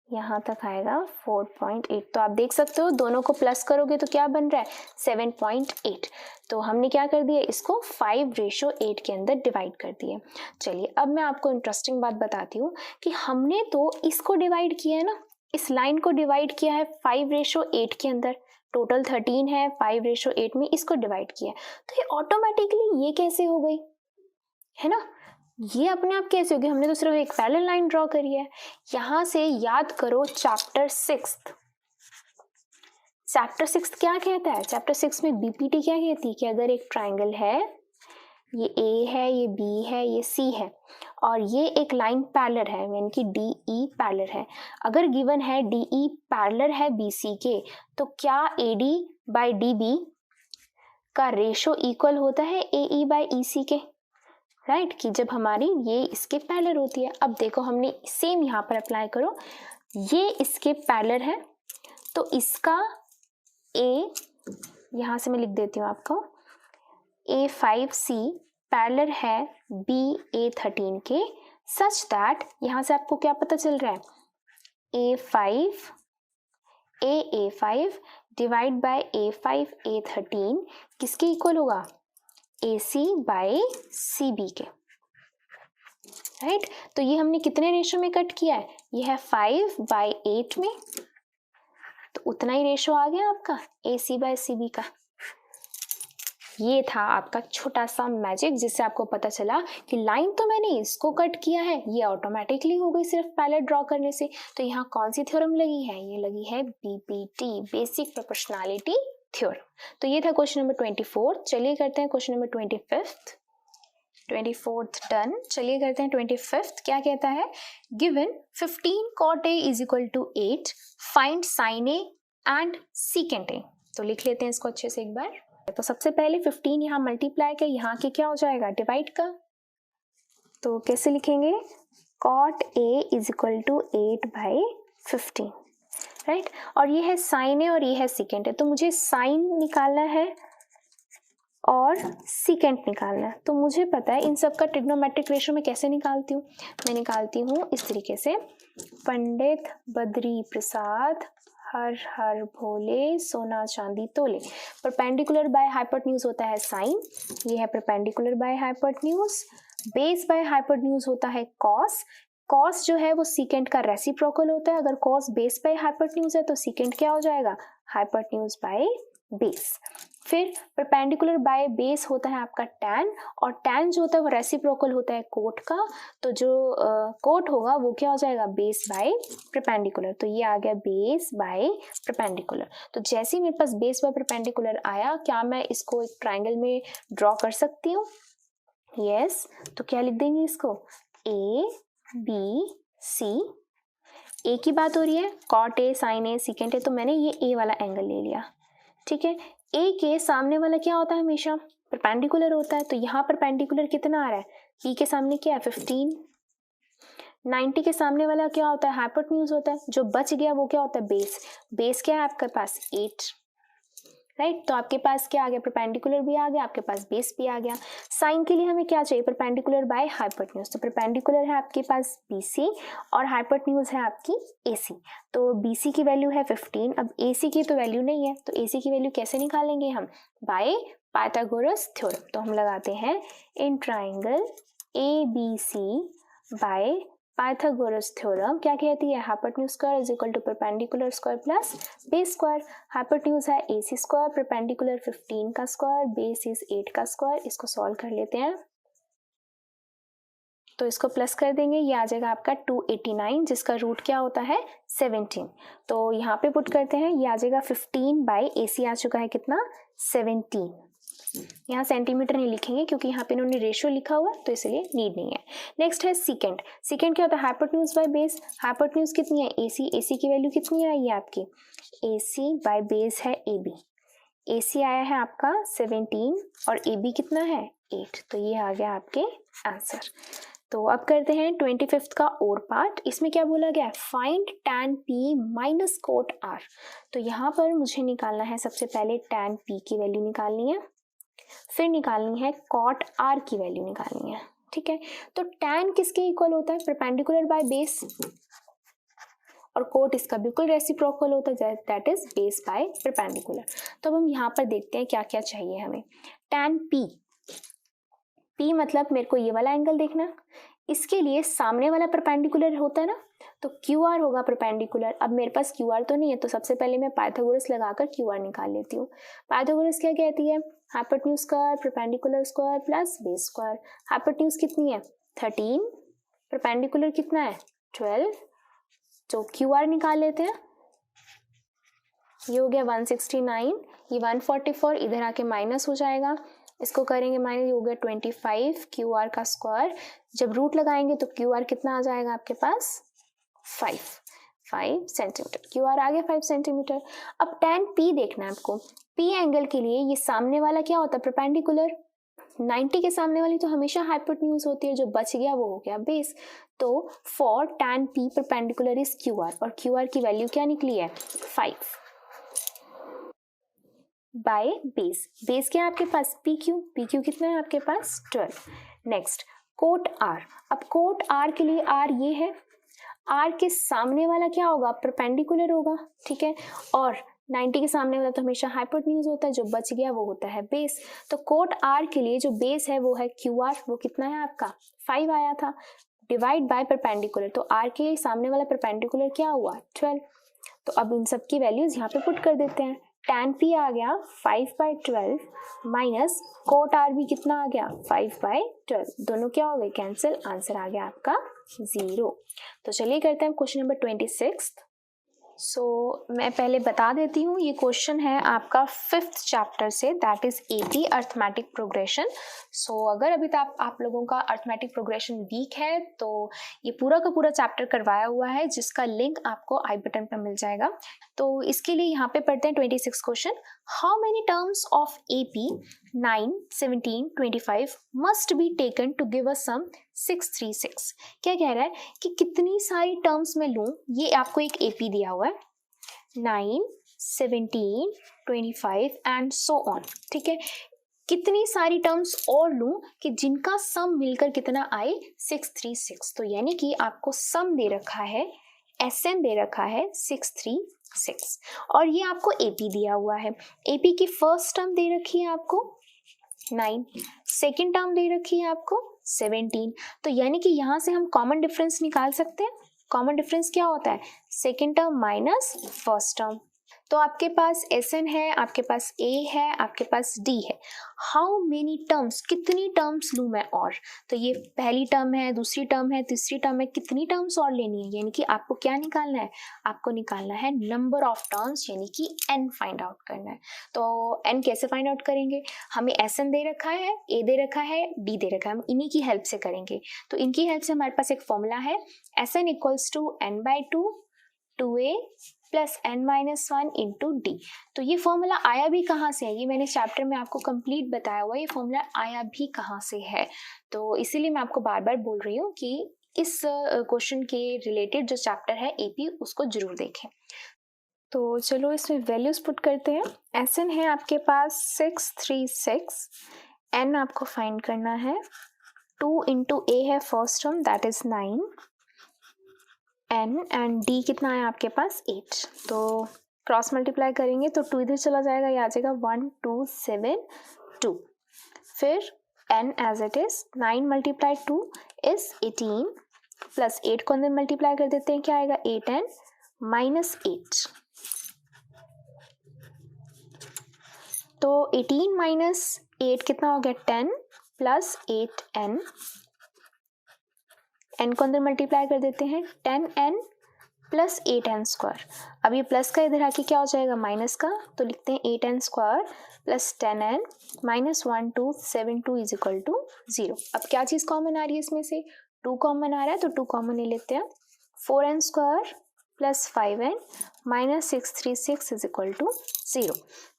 यहाँ तक आएगा 4.8। तो आप देख सकते हो दोनों को प्लस करोगे तो क्या बन रहा है, 7.8। तो हमने क्या कर दिया, इसको 5:8 के अंदर डिवाइड कर दिया। चलिए अब मैं आपको इंटरेस्टिंग बात बताती हूँ कि हमने तो इसको डिवाइड किया है ना, इस लाइन को डिवाइड किया है 5:8 के अंदर, टोटल 13 है, 5:8 में इसको डिवाइड किया है। तो ये ऑटोमेटिकली ये कैसे हो गई, है ना, ये अपने आप कैसे होगी, हमने तो सिर्फ एक पैरेलल लाइन ड्रॉ करी है। यहां से याद करो चैप्टर 6 क्या कहता है, चैप्टर 6 में बीपीटी क्या कहती है कि अगर एक ट्राइंगल है, ये A है, ये B है, ये C है, और ये एक लाइन पैरेलल है यानी कि DE पैरेलल है, अगर गिवन है DE पैरेलल है BC के, तो क्या AD बाई DB का रेशो इक्वल होता है AE बाई EC के, राइट, कि जब हमारी ये इसके पैरेलल होती है। अब देखो हमने सेम यहाँ पर अप्लाई करो, ये इसके पैरेलल है तो इसका A, यहाँ से मैं लिख देती हूँ आपको, A5C पैरेलल है BA13 के, सच दैट यहाँ से आपको क्या पता चल रहा है, A5 divide by A5 A13 किसके इक्वल होगा? AC बाय CB के, राइट। तो ये हमने कितने रेशो में कट किया है? ये है 5/8 में, तो उतना ही रेशो आ गया आपका AC बाय CB का। ये था आपका छोटा सा मैजिक, जिससे आपको पता चला कि लाइन तो मैंने इसको कट किया है, ये ऑटोमेटिकली हो गई सिर्फ पैलेट ड्रॉ करने से। तो यहाँ कौन सी थ्योरम लगी है? ये लगी है BPT, बेसिक प्रोपोर्शनैलिटी थ्योरम। तो ये था क्वेश्चन नंबर 24। चलिए करते हैं क्वेश्चन नंबर 24th डन। चलिए करते हैं 25th। क्या कहता है? Given 15 cot A is equal to 8, find sin A and secant A। तो लिख लेते हैं इसको अच्छे से एक बार। तो सबसे पहले 15 यहाँ मल्टीप्लाई का, यहाँ के क्या हो जाएगा? डिवाइड का। तो कैसे लिखेंगे? cot A is equal to 8/15, right. और ये है sin A और ये है secant A। तो मुझे sin निकालना है और secant निकालना है। तो मुझे पता है इन सब का ट्रिग्नोमेट्रिक रेशो में कैसे निकालती हूँ? मैं निकालती हूँ इस तरीके से, पंडित बद्री प्रसाद हर हर भोले सोना चांदी तोले। परपेंडिकुलर बाय हाइपोटेन्यूज होता है साइन, ये है perpendicular by hypotenuse. Base by hypotenuse होता है कॉस। कॉस जो है वो सीकेंट का रेसिप्रोकल होता है। अगर कॉस बेस बाय हाइपोटेन्यूज है तो सीकेंट क्या हो जाएगा? Hypotenuse by base. फिर परपेंडिकुलर बाय बेस होता है आपका टैन, और टैन जो होता है वो रेसिप्रोकल होता है कोट का। तो जो कोट होगा वो क्या हो जाएगा? Base by perpendicular. तो ये आ गया बेस बाय परपेंडिकुलर। तो जैसे ही मेरे पास बेस बाय परपेंडिकुलर आया, क्या मैं इसको एक ट्राइंगल में ड्रॉ कर सकती हूँ? यस। तो क्या लिख देंगे इसको? ABC। ए की बात हो रही है, cot A sine A secant A, तो मैंने ये ए वाला एंगल ले लिया, ठीक है। ए के सामने वाला क्या होता है? हमेशा परपेंडिकुलर होता है। तो यहाँ परपेंडिकुलर कितना आ रहा है? बी के सामने क्या है? 15। 90 के सामने वाला क्या होता है? हाइपोटेन्यूज होता है। जो बच गया वो क्या होता है? बेस। बेस क्या है आपके पास? 8, राइट। तो आपके पास क्या आ गया? परपेंडिकुलर भी आ गया, आपके पास बेस भी आ गया। साइन के लिए हमें क्या चाहिए? Perpendicular by hypotenuse. तो परपेंडिकुलर है आपके पास BC और हाइपोटेन्यूज है आपकी AC। तो BC की वैल्यू है 15, अब AC की तो वैल्यू नहीं है, तो AC की वैल्यू कैसे निकालेंगे हम? By Pythagoras theorem. तो हम लगाते हैं in triangle ABC by Pythagoras theorem क्या कहती है? Hypotenuse square is equal to perpendicular square plus base square. Hypotenuse है AC स्क्वायर, परपेंडिकुलर 15 का स्क्वायर, बेस इज 8 का स्क्वायर। इसको सॉल्व कर लेते हैं, तो इसको प्लस कर देंगे, ये आ जाएगा आपका 289, जिसका रूट क्या होता है? 17। तो यहाँ पे पुट करते हैं, ये आ जाएगा 15/AC आ चुका है कितना? 17। यहाँ सेंटीमीटर नहीं लिखेंगे क्योंकि यहाँ पे इन्होंने रेशियो लिखा हुआ है, तो इसलिए नीड नहीं है। नेक्स्ट है सीकेंट। सीकेंट क्या होता है? Hypotenuse by base. हाइपोटेन्यूज कितनी है? AC। AC की वैल्यू कितनी आई है आपकी? AC बाय बेस है AB। AC आया है आपका 17 और AB कितना है? 8। तो ये आ गया आपके आंसर। तो अब करते हैं 25th का और पार्ट। इसमें क्या बोला गया? Find tan P minus cot R। तो यहाँ पर मुझे निकालना है सबसे पहले tan P की वैल्यू निकालनी है, फिर निकालनी है कॉट R की वैल्यू निकालनी है, ठीक है। तो tan किसके इक्वल होता है? परपेंडिकुलर बाय बेस, और कोट इसका बिल्कुल रेसिप्रोकल होता है, that is base by perpendicular. तो अब हम यहाँ पर देखते हैं क्या क्या चाहिए हमें। tan P मतलब मेरे को ये वाला एंगल देखना, इसके लिए सामने वाला परपेंडिकुलर होता है ना, तो QR होगा परपेंडिकुलर। अब मेरे पास QR तो नहीं है, तो सबसे पहले मैं पाइथागोरस लगाकर QR निकाल लेती हूँ। पाइथागोरस क्या कहती है? Hypotenuse square perpendicular square plus base square. Hypotenuse कितनी है? 13, परपेंडिकुलर कितना है? 12। तो QR निकाल लेते हैं, ये हो गया 169, ये 144, इधर आके माइनस हो जाएगा, इसको करेंगे माइनस, हो गया 25 QR का स्क्वायर। जब रूट लगाएंगे तो QR कितना आ जाएगा आपके पास? 5 सेंटीमीटर। QR आ गया 5 सेंटीमीटर। अब tan P देखना है आपको। P एंगल के लिए ये सामने वाला क्या होता है? परपेंडिकुलर। 90 के सामने वाली तो हमेशा हाइपोटेन्यूज होती है, जो बच गया वो हो गया बेस। तो for tan P perpendicular is QR, और QR की वैल्यू क्या निकली है? 5 बाय बेस। बेस क्या है आपके पास? PQ कितना है आपके पास? 12। Next cot R। अब कोट R के लिए R ये है, R के सामने वाला क्या होगा? परपेंडिकुलर होगा, ठीक है। और 90 के सामने वाला तो हमेशा हाइपोटेन्यूज होता है, जो बच गया वो होता है बेस। तो कोट आर के लिए जो बेस है वो है क्यू आर, वो कितना है आपका 5 आया था, डिवाइड बाय परपेंडिकुलर, तो आर के सामने वाला परपेंडिकुलर क्या हुआ 12। तो अब इन सब की वैल्यूज यहाँ पे पुट कर देते हैं। tan p आ गया 5/12 माइनस कोट आर भी कितना आ गया 5/12, दोनों क्या हो गए कैंसिल, आंसर आ गया आपका 0। तो चलिए करते हैं क्वेश्चन नंबर 26। मैं पहले बता देती हूँ, ये क्वेश्चन है आपका 5th चैप्टर से, that is AP arithmetic progression. अगर अभी तक आप लोगों का अर्थमेटिक प्रोग्रेशन वीक है तो ये पूरा का पूरा चैप्टर करवाया हुआ है, जिसका लिंक आपको आई बटन पर मिल जाएगा। तो इसके लिए यहाँ पे पढ़ते हैं 26 question. How many terms of AP 9, 17, 25 must be taken to give us sum 636। क्या कह रहा है कि कितनी सारी टर्म्स में लूं, ये आपको एक एपी दिया हुआ है 9, 17, 25 एंड सो ऑन, ठीक है। कितनी सारी टर्म्स और लूं कि जिनका सम मिलकर कितना आए 636। तो यानी कि आपको सम दे रखा है, एसएन दे रखा है 636 और ये आपको एपी दिया हुआ है। एपी की फर्स्ट टर्म दे रखी है आपको 9, सेकेंड टर्म दे रखी है आपको 17। तो यानी कि यहाँ से हम कॉमन डिफरेंस निकाल सकते हैं। कॉमन डिफरेंस क्या होता है, second term minus first term. तो आपके पास एसएन है, आपके पास ए है, आपके पास डी है। हाउ मेनी टर्म्स, कितनी टर्म्स लूँ मैं और, तो ये पहली टर्म है, दूसरी टर्म है, तीसरी टर्म है, कितनी टर्म्स और लेनी है, यानी कि आपको क्या निकालना है, आपको निकालना है नंबर ऑफ टर्म्स, यानी कि एन फाइंड आउट करना है। तो एन कैसे फाइंड आउट करेंगे, हमें एसएन दे रखा है, ए दे रखा है, डी दे रखा है, हम इन्हीं की हेल्प से करेंगे। तो इनकी हेल्प से हमारे पास एक फॉर्मूला है, S N equals to n/2 2a plus n-1 into D. तो ये फॉर्मूला आया भी कहाँ से है, ये मैंने चैप्टर में आपको कंप्लीट बताया हुआ है, ये फॉर्मूला आया भी कहाँ से है। तो इसीलिए मैं आपको बार बार बोल रही हूँ कि इस क्वेश्चन के रिलेटेड जो चैप्टर है एपी उसको जरूर देखें। तो चलो इसमें वैल्यूज पुट करते हैं। एसएन है आपके पास 636, एन आपको फाइंड करना है, 2 इंटू ए है first term that is 9, N and D कितना है आपके पास 8। तो क्रॉस मल्टीप्लाई करेंगे तो 2 इधर चला जाएगा, ये आ जाएगा 1 2 7 2। फिर N as it is 9 multiply 2 is 18 plus 8 को अंदर मल्टीप्लाई कर देते हैं, क्या आएगा 8n माइनस 8। तो 18 माइनस 8 कितना हो गया 10 प्लस 8n, n को अंदर मल्टीप्लाई कर देते हैं 10n प्लस 8n स्क्वायर। अब ये प्लस का इधर आके क्या हो जाएगा माइनस का, तो लिखते हैं 8n square plus 10n minus 1 2 7 2 is equal to 0। अब क्या चीज़ कॉमन आ रही है इसमें से, 2 कॉमन आ रहा है तो 2 कॉमन ले लेते हैं, 4n square plus 5n minus 636 is equal to 0।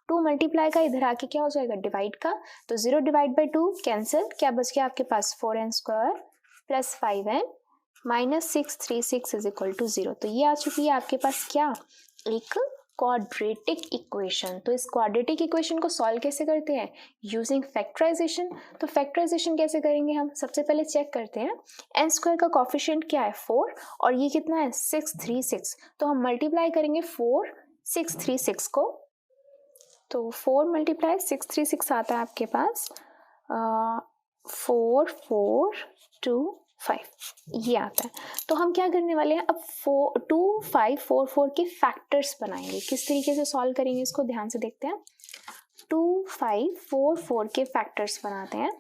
2 multiply का इधर आके क्या हो जाएगा डिवाइड का, तो 0 डिवाइड बाई 2 कैंसिल, क्या बच गया आपके पास 4n square plus 5n minus 636 is equal to 0। तो ये आ चुकी है आपके पास क्या, एक क्वाड्रेटिक इक्वेशन। तो इस क्वाड्रेटिक इक्वेशन को सॉल्व कैसे करते हैं, यूजिंग फैक्टराइजेशन। तो फैक्टराइजेशन कैसे करेंगे हम, सबसे पहले चेक करते हैं एन स्क्वायर का कॉफिशिएंट क्या है 4 और ये कितना है 636। तो हम मल्टीप्लाई करेंगे 4 636 को, तो 4 मल्टीप्लाई 636 आता है आपके पास 4 4 2 5, ये आता है। तो हम क्या करने वाले हैं, अब 2 5 4 4 के फैक्टर्स बनाएंगे। किस तरीके से सॉल्व करेंगे इसको ध्यान से देखते हैं। 2 5 4 4 के फैक्टर्स बनाते हैं,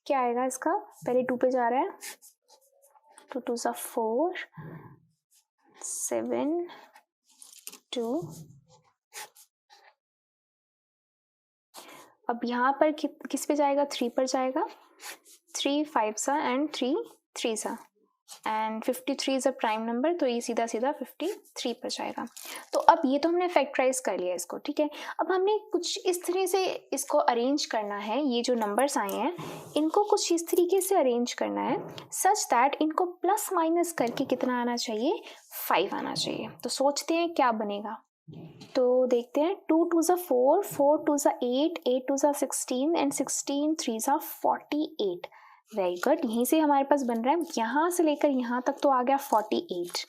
क्या आएगा इसका, पहले 2 पे जा रहा है, 2 2 सा 4 7 2। अब यहाँ पर किस पे जाएगा, 3 पर जाएगा, 3 5 सा एंड 3 3 सा and 53 is a prime number, तो ये सीधा सीधा 53 पर जाएगा। तो अब ये तो हमने फैक्टराइज कर लिया इसको, ठीक है। अब हमने कुछ इस तरह से इसको अरेंज करना है, ये जो नंबर्स आए हैं इनको कुछ इस तरीके से अरेंज करना है सच दैट इनको प्लस माइनस करके कितना आना चाहिए 5 आना चाहिए। तो सोचते हैं क्या बनेगा, तो देखते हैं 2 2 सा 4 4 2 सा 8 8 2 सा 16 एंड 16 3 सा 48। वेरी गुड, यहीं से हमारे पास बन रहा है, यहाँ से लेकर यहाँ तक तो आ गया 48।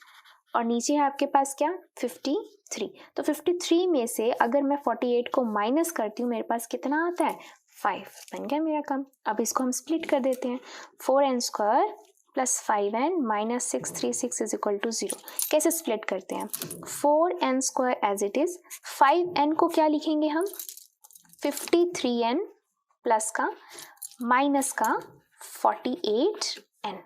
और नीचे है आपके पास क्या 53। तो 53 में से अगर मैं 48 को माइनस करती हूँ मेरे पास कितना आता है 5। बन गया मेरा काम। अब इसको हम स्प्लिट कर देते हैं 4n² plus 5n minus 636 is equal to 0। कैसे स्प्लिट करते हैं 4n² as it is, 5n को क्या लिखेंगे हम 53n प्लस का माइनस का 48n,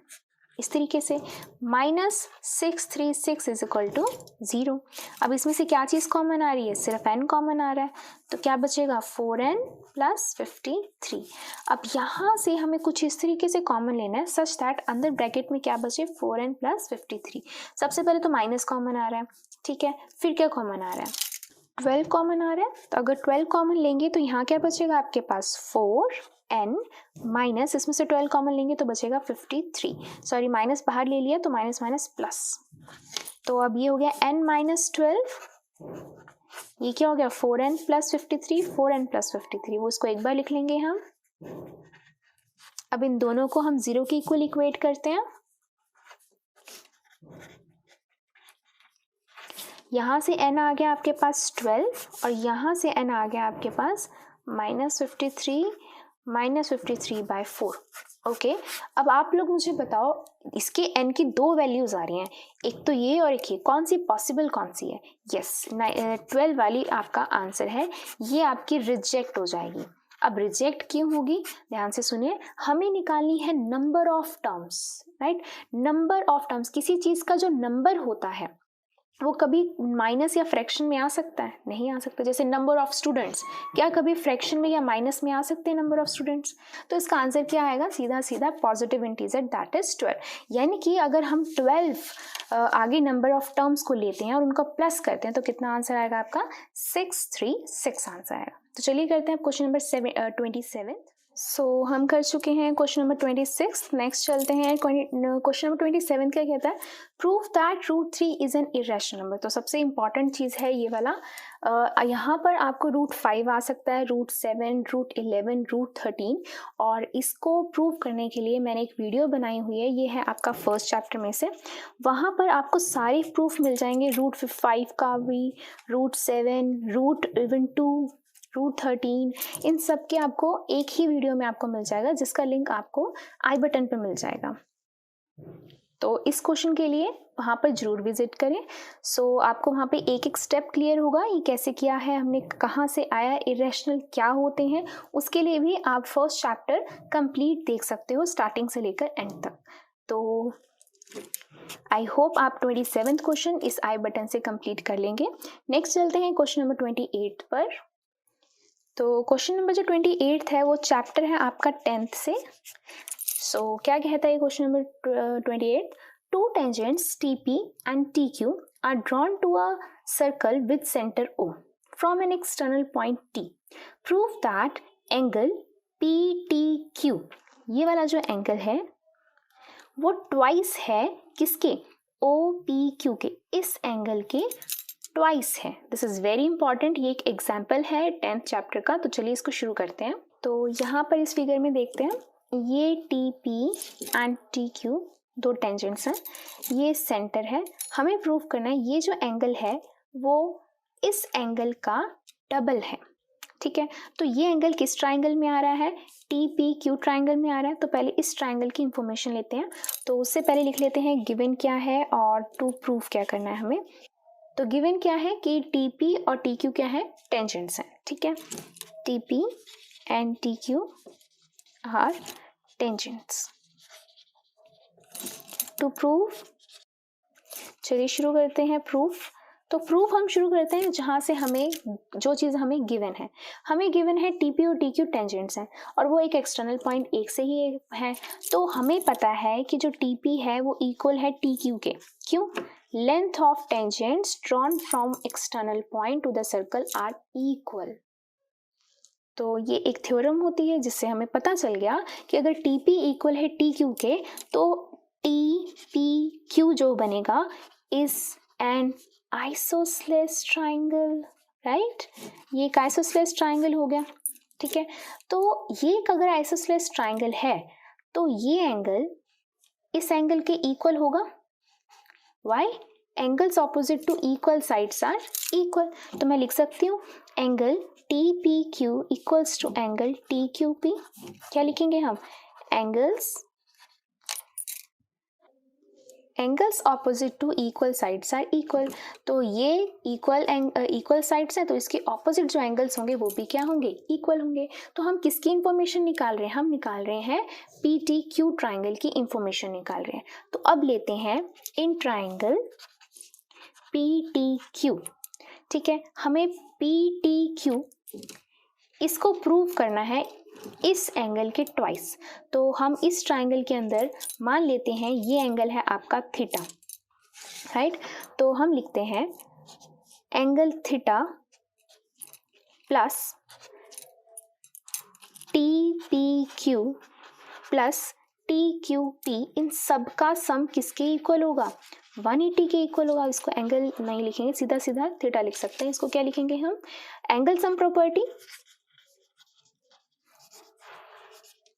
इस तरीके से माइनस 636 इज इक्वल टू 0। अब इसमें से क्या चीज़ कॉमन आ रही है, सिर्फ n कॉमन आ रहा है, तो क्या बचेगा 4n प्लस 53। अब यहाँ से हमें कुछ इस तरीके से कॉमन लेना है सच दैट अंदर ब्रैकेट में क्या बचे 4n प्लस 53। सबसे पहले तो माइनस कॉमन आ रहा है, ठीक है, फिर क्या कॉमन आ रहा है 12 कॉमन आ रहा है। तो अगर 12 कॉमन लेंगे तो यहाँ क्या बचेगा आपके पास 4n माइनस, इसमें से 12 कॉमन लेंगे तो बचेगा 53, सॉरी माइनस बाहर ले लिया तो माइनस माइनस प्लस। तो अब ये हो गया n माइनस 12, ये क्या हो गया 4n प्लस 53, 4n प्लस 53, वो इसको एक बार लिख लेंगे हम। अब इन दोनों को हम 0 के इक्वल इक्वेट करते हैं, यहाँ से n आ गया आपके पास 12 और यहाँ से n आ गया आपके पास माइनस 53 माइनस 53/4। ओके, अब आप लोग मुझे बताओ इसके n की दो वैल्यूज आ रही हैं, एक तो ये और एक ये, कौन सी पॉसिबल कौन सी है, यस 12 वाली आपका आंसर है, ये आपकी रिजेक्ट हो जाएगी। अब रिजेक्ट क्यों होगी, ध्यान से सुनिए, हमें निकालनी है number of terms, right. Number of terms, किसी चीज का जो नंबर होता है वो कभी माइनस या फ्रैक्शन में आ सकता है, नहीं आ सकता। जैसे नंबर ऑफ स्टूडेंट्स, क्या कभी फ्रैक्शन में या माइनस में आ सकते हैं नंबर ऑफ स्टूडेंट्स, तो इसका आंसर क्या आएगा, सीधा सीधा पॉजिटिव इंटीजर दैट इज 12। यानी कि अगर हम 12 आगे नंबर ऑफ टर्म्स को लेते हैं और उनका प्लस करते हैं तो कितना आंसर आएगा आपका 636 आंसर आएगा। तो चलिए करते हैं क्वेश्चन नंबर 27। सो हम कर चुके हैं क्वेश्चन नंबर 26। नेक्स्ट चलते हैं क्वेश्चन नंबर 27 क्या कहता है, prove that √3 is an irrational number. तो सबसे इंपॉर्टेंट चीज़ है ये वाला, यहाँ पर आपको √5 आ सकता है, √7, √11, √13, और इसको प्रूव करने के लिए मैंने एक वीडियो बनाई हुई है, ये है आपका फर्स्ट चैप्टर में से, वहाँ पर आपको सारे प्रूफ मिल जाएंगे, √5 का भी, √7, √2, √13, इन सब के आपको एक ही वीडियो में आपको मिल जाएगा, जिसका लिंक आपको आई बटन पे मिल जाएगा। तो इस क्वेश्चन के लिए वहाँ पर जरूर विजिट करें। सो आपको वहाँ पे एक एक स्टेप क्लियर होगा, ये कैसे किया है हमने, कहाँ से आया, इरेशनल क्या होते हैं, उसके लिए भी आप फर्स्ट चैप्टर कंप्लीट देख सकते हो स्टार्टिंग से लेकर एंड तक। तो आई होप आप 27th क्वेश्चन इस आई बटन से कंप्लीट कर लेंगे। नेक्स्ट चलते हैं क्वेश्चन नंबर 28 पर। तो क्वेश्चन नंबर जो 28 है वो चैप्टर है आपका 10th से। सो क्या कहता है question number 28, to tangents TP and TQ are drawn to a circle with center O from an external point T. Prove that angle PTQ, ये वाला जो एंगल है वो ट्वाइस है किसके, OPQ के, इस एंगल के ट्वाइस है। दिस इज वेरी इंपॉर्टेंट, ये एक एग्जाम्पल है 10th चैप्टर का। तो चलिए इसको शुरू करते हैं। तो यहाँ पर इस फिगर में देखते हैं, ये TP एंड TQ दो टेंजेंट्स हैं, ये सेंटर है, हमें प्रूव करना है ये जो एंगल है वो इस एंगल का डबल है, ठीक है। तो ये एंगल किस ट्राइंगल में आ रहा है, TPQ ट्राइंगल में आ रहा है। तो पहले इस ट्राइंगल की इंफॉर्मेशन लेते हैं। तो उससे पहले लिख लेते हैं गिवन क्या है और टू प्रूफ क्या करना है हमें। तो गिवन क्या है कि TP और TQ क्या है, टेंजेंट्स हैं, ठीक है। TP and TQ are tangents. To prove, चलिए शुरू करते हैं प्रूफ। तो प्रूफ हम शुरू करते हैं जहाँ से हमें जो चीज़ हमें गिवन है, हमें गिवन है TP और TQ टेंजेंट्स हैं और वो एक एक्सटर्नल पॉइंट एक से ही है। तो हमें पता है कि जो TP है वो इक्वल है TQ के, क्यों, length of tangents drawn from external point to the circle are equal. तो ये एक थ्योरम होती है जिससे हमें पता चल गया कि अगर TP इक्वल है TQ के तो TPQ जो बनेगा is an isosceles triangle, right. ये एक आइसोसेलेस ट्राइंगल हो गया, ठीक है। तो ये एक अगर आइसोसेलेस ट्राइंगल है तो ये एंगल इस एंगल के इक्वल होगा। Why, angles opposite to equal sides are equal. तो मैं लिख सकती हूँ angle T P Q equals to angle T Q P. क्या लिखेंगे हम? Angles opposite to equal sides are equal. तो ये इक्वल साइड्स हैं, तो इसके ऑपोजिट जो एंगल्स होंगे वो भी क्या होंगे? इक्वल होंगे। तो हम किसकी इंफॉर्मेशन निकाल रहे हैं? हम निकाल रहे हैं पी टी क्यू ट्राइंगल की इंफॉर्मेशन निकाल रहे हैं। तो अब लेते हैं in triangle P T Q. ठीक है, हमें पी टी क्यू इसको प्रूव करना है इस एंगल के ट्वाइस। तो हम इस ट्राइंगल के अंदर मान लेते हैं ये एंगल है आपका थीटा, राइट। तो हम लिखते हैं angle theta plus T P Q plus T Q P, इन सब का सम किसके इक्वल होगा? 180 के इक्वल होगा। इसको एंगल नहीं लिखेंगे, सीधा सीधा थीटा लिख सकते हैं। इसको क्या लिखेंगे हम? Angle sum property.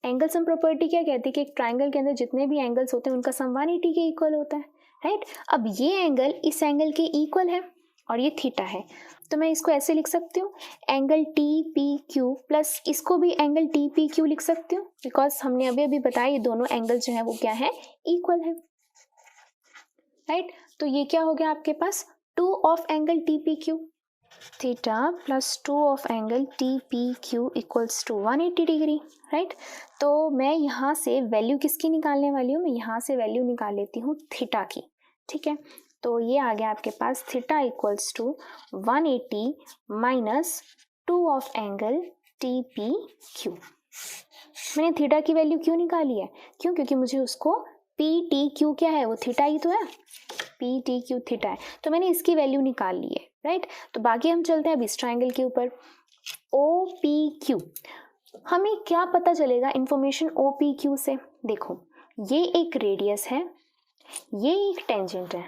Angle sum property क्या कहती है कि एक ट्राइंगल के अंदर जितने भी एंगल्स होते हैं उनका सम 180 के इक्वल होता है, राइट। अब ये एंगल इस एंगल के इक्वल है और ये थीटा है, तो मैं इसको ऐसे लिख सकती हूँ angle T P Q plus इसको भी एंगल टी पी क्यू लिख सकती हूँ, बिकॉज हमने अभी अभी बताया ये दोनों एंगल जो है वो क्या है? इक्वल है, राइट। तो ये क्या हो गया आपके पास? 2 of angle T P Q, theta plus 2 of angle T P Q equals to 180 degree, right. तो मैं यहाँ से वैल्यू किसकी निकालने वाली हूँ? मैं यहाँ से वैल्यू निकाल लेती हूँ थीटा की, ठीक है। तो ये आ गया आपके पास theta equals to 180 minus 2 of angle T P Q. मैंने थीटा की वैल्यू क्यों निकाली है? क्यों? क्योंकि मुझे उसको पी टी क्यू क्या है? वो थीटा ही तो है, पी टी क्यू थीटा है, तो मैंने इसकी वैल्यू निकाल ली है, राइट। तो बाकी हम चलते हैं अब इस ट्राइंगल के ऊपर। ओ पी क्यू, हमें क्या पता चलेगा इंफॉर्मेशन ओ पी क्यू से? देखो, ये एक रेडियस है, ये एक टेंजेंट है,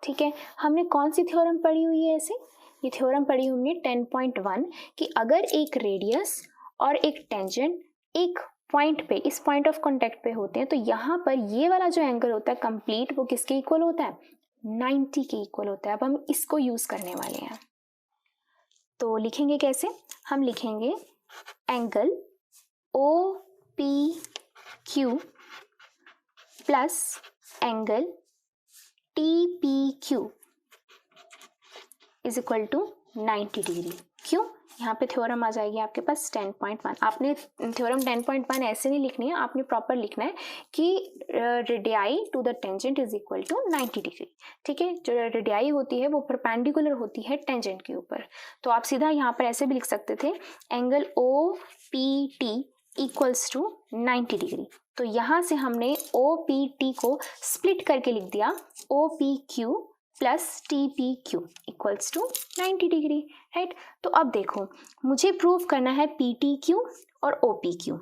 ठीक है। हमने कौन सी थ्योरम पढ़ी हुई है ऐसे? ये थ्योरम पढ़ी हमने 10.1 कि अगर एक रेडियस और एक टेंजेंट एक पॉइंट पे, इस पॉइंट ऑफ कांटेक्ट पे होते हैं, तो यहाँ पर ये वाला जो एंगल होता है कंप्लीट, वो किसके इक्वल होता है? 90 के इक्वल होता है। अब हम इसको यूज करने वाले हैं, तो लिखेंगे कैसे? हम लिखेंगे angle O P Q plus angle T P Q is equal to 90 degree. क्यों? यहाँ पे थ्योरम आ जाएगी आपके पास 10.1। आपने थ्योरम 10.1 ऐसे नहीं लिखनी है, आपने प्रॉपर लिखना है कि radii to the tangent is equal to 90 degree, ठीक है। जो रेडियाई होती है वो परपेंडिकुलर होती है टेंजेंट के ऊपर। तो आप सीधा यहाँ पर ऐसे भी लिख सकते थे angle O P T equals to 90 degree. तो यहाँ से हमने ओ पी टी को स्प्लिट करके लिख दिया O P Q plus T P Q equals to 90 degree, right. तो अब देखो, मुझे प्रूव करना है पी टी क्यू और ओ पी क्यू,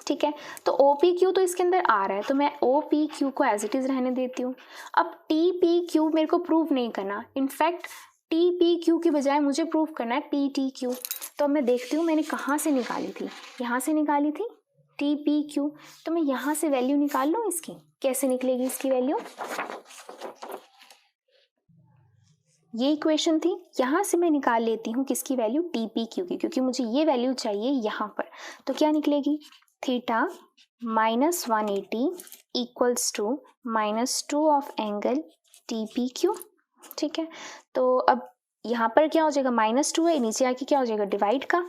ठीक है। तो ओ पी क्यू तो इसके अंदर आ रहा है, तो मैं ओ पी क्यू को एज इट इज रहने देती हूँ। अब टी पी क्यू मेरे को प्रूव नहीं करना, इनफैक्ट टी पी क्यू की बजाय मुझे प्रूव करना है पी टी क्यू। तो अब मैं देखती हूँ मैंने कहाँ से निकाली थी, यहाँ से निकाली थी टी पी क्यू। तो मैं यहाँ से वैल्यू निकाल लूँ इसकी। कैसे निकलेगी इसकी वैल्यू? ये इक्वेशन थी, यहाँ से मैं निकाल लेती हूँ किसकी वैल्यू? टी पी क्यू की, क्योंकि मुझे ये वैल्यू चाहिए यहाँ पर। तो क्या निकलेगी? Theta minus 180 equals to minus 2 of angle T P Q, ठीक है। तो अब यहाँ पर क्या हो जाएगा? -2 है, नीचे आके क्या हो जाएगा? डिवाइड का,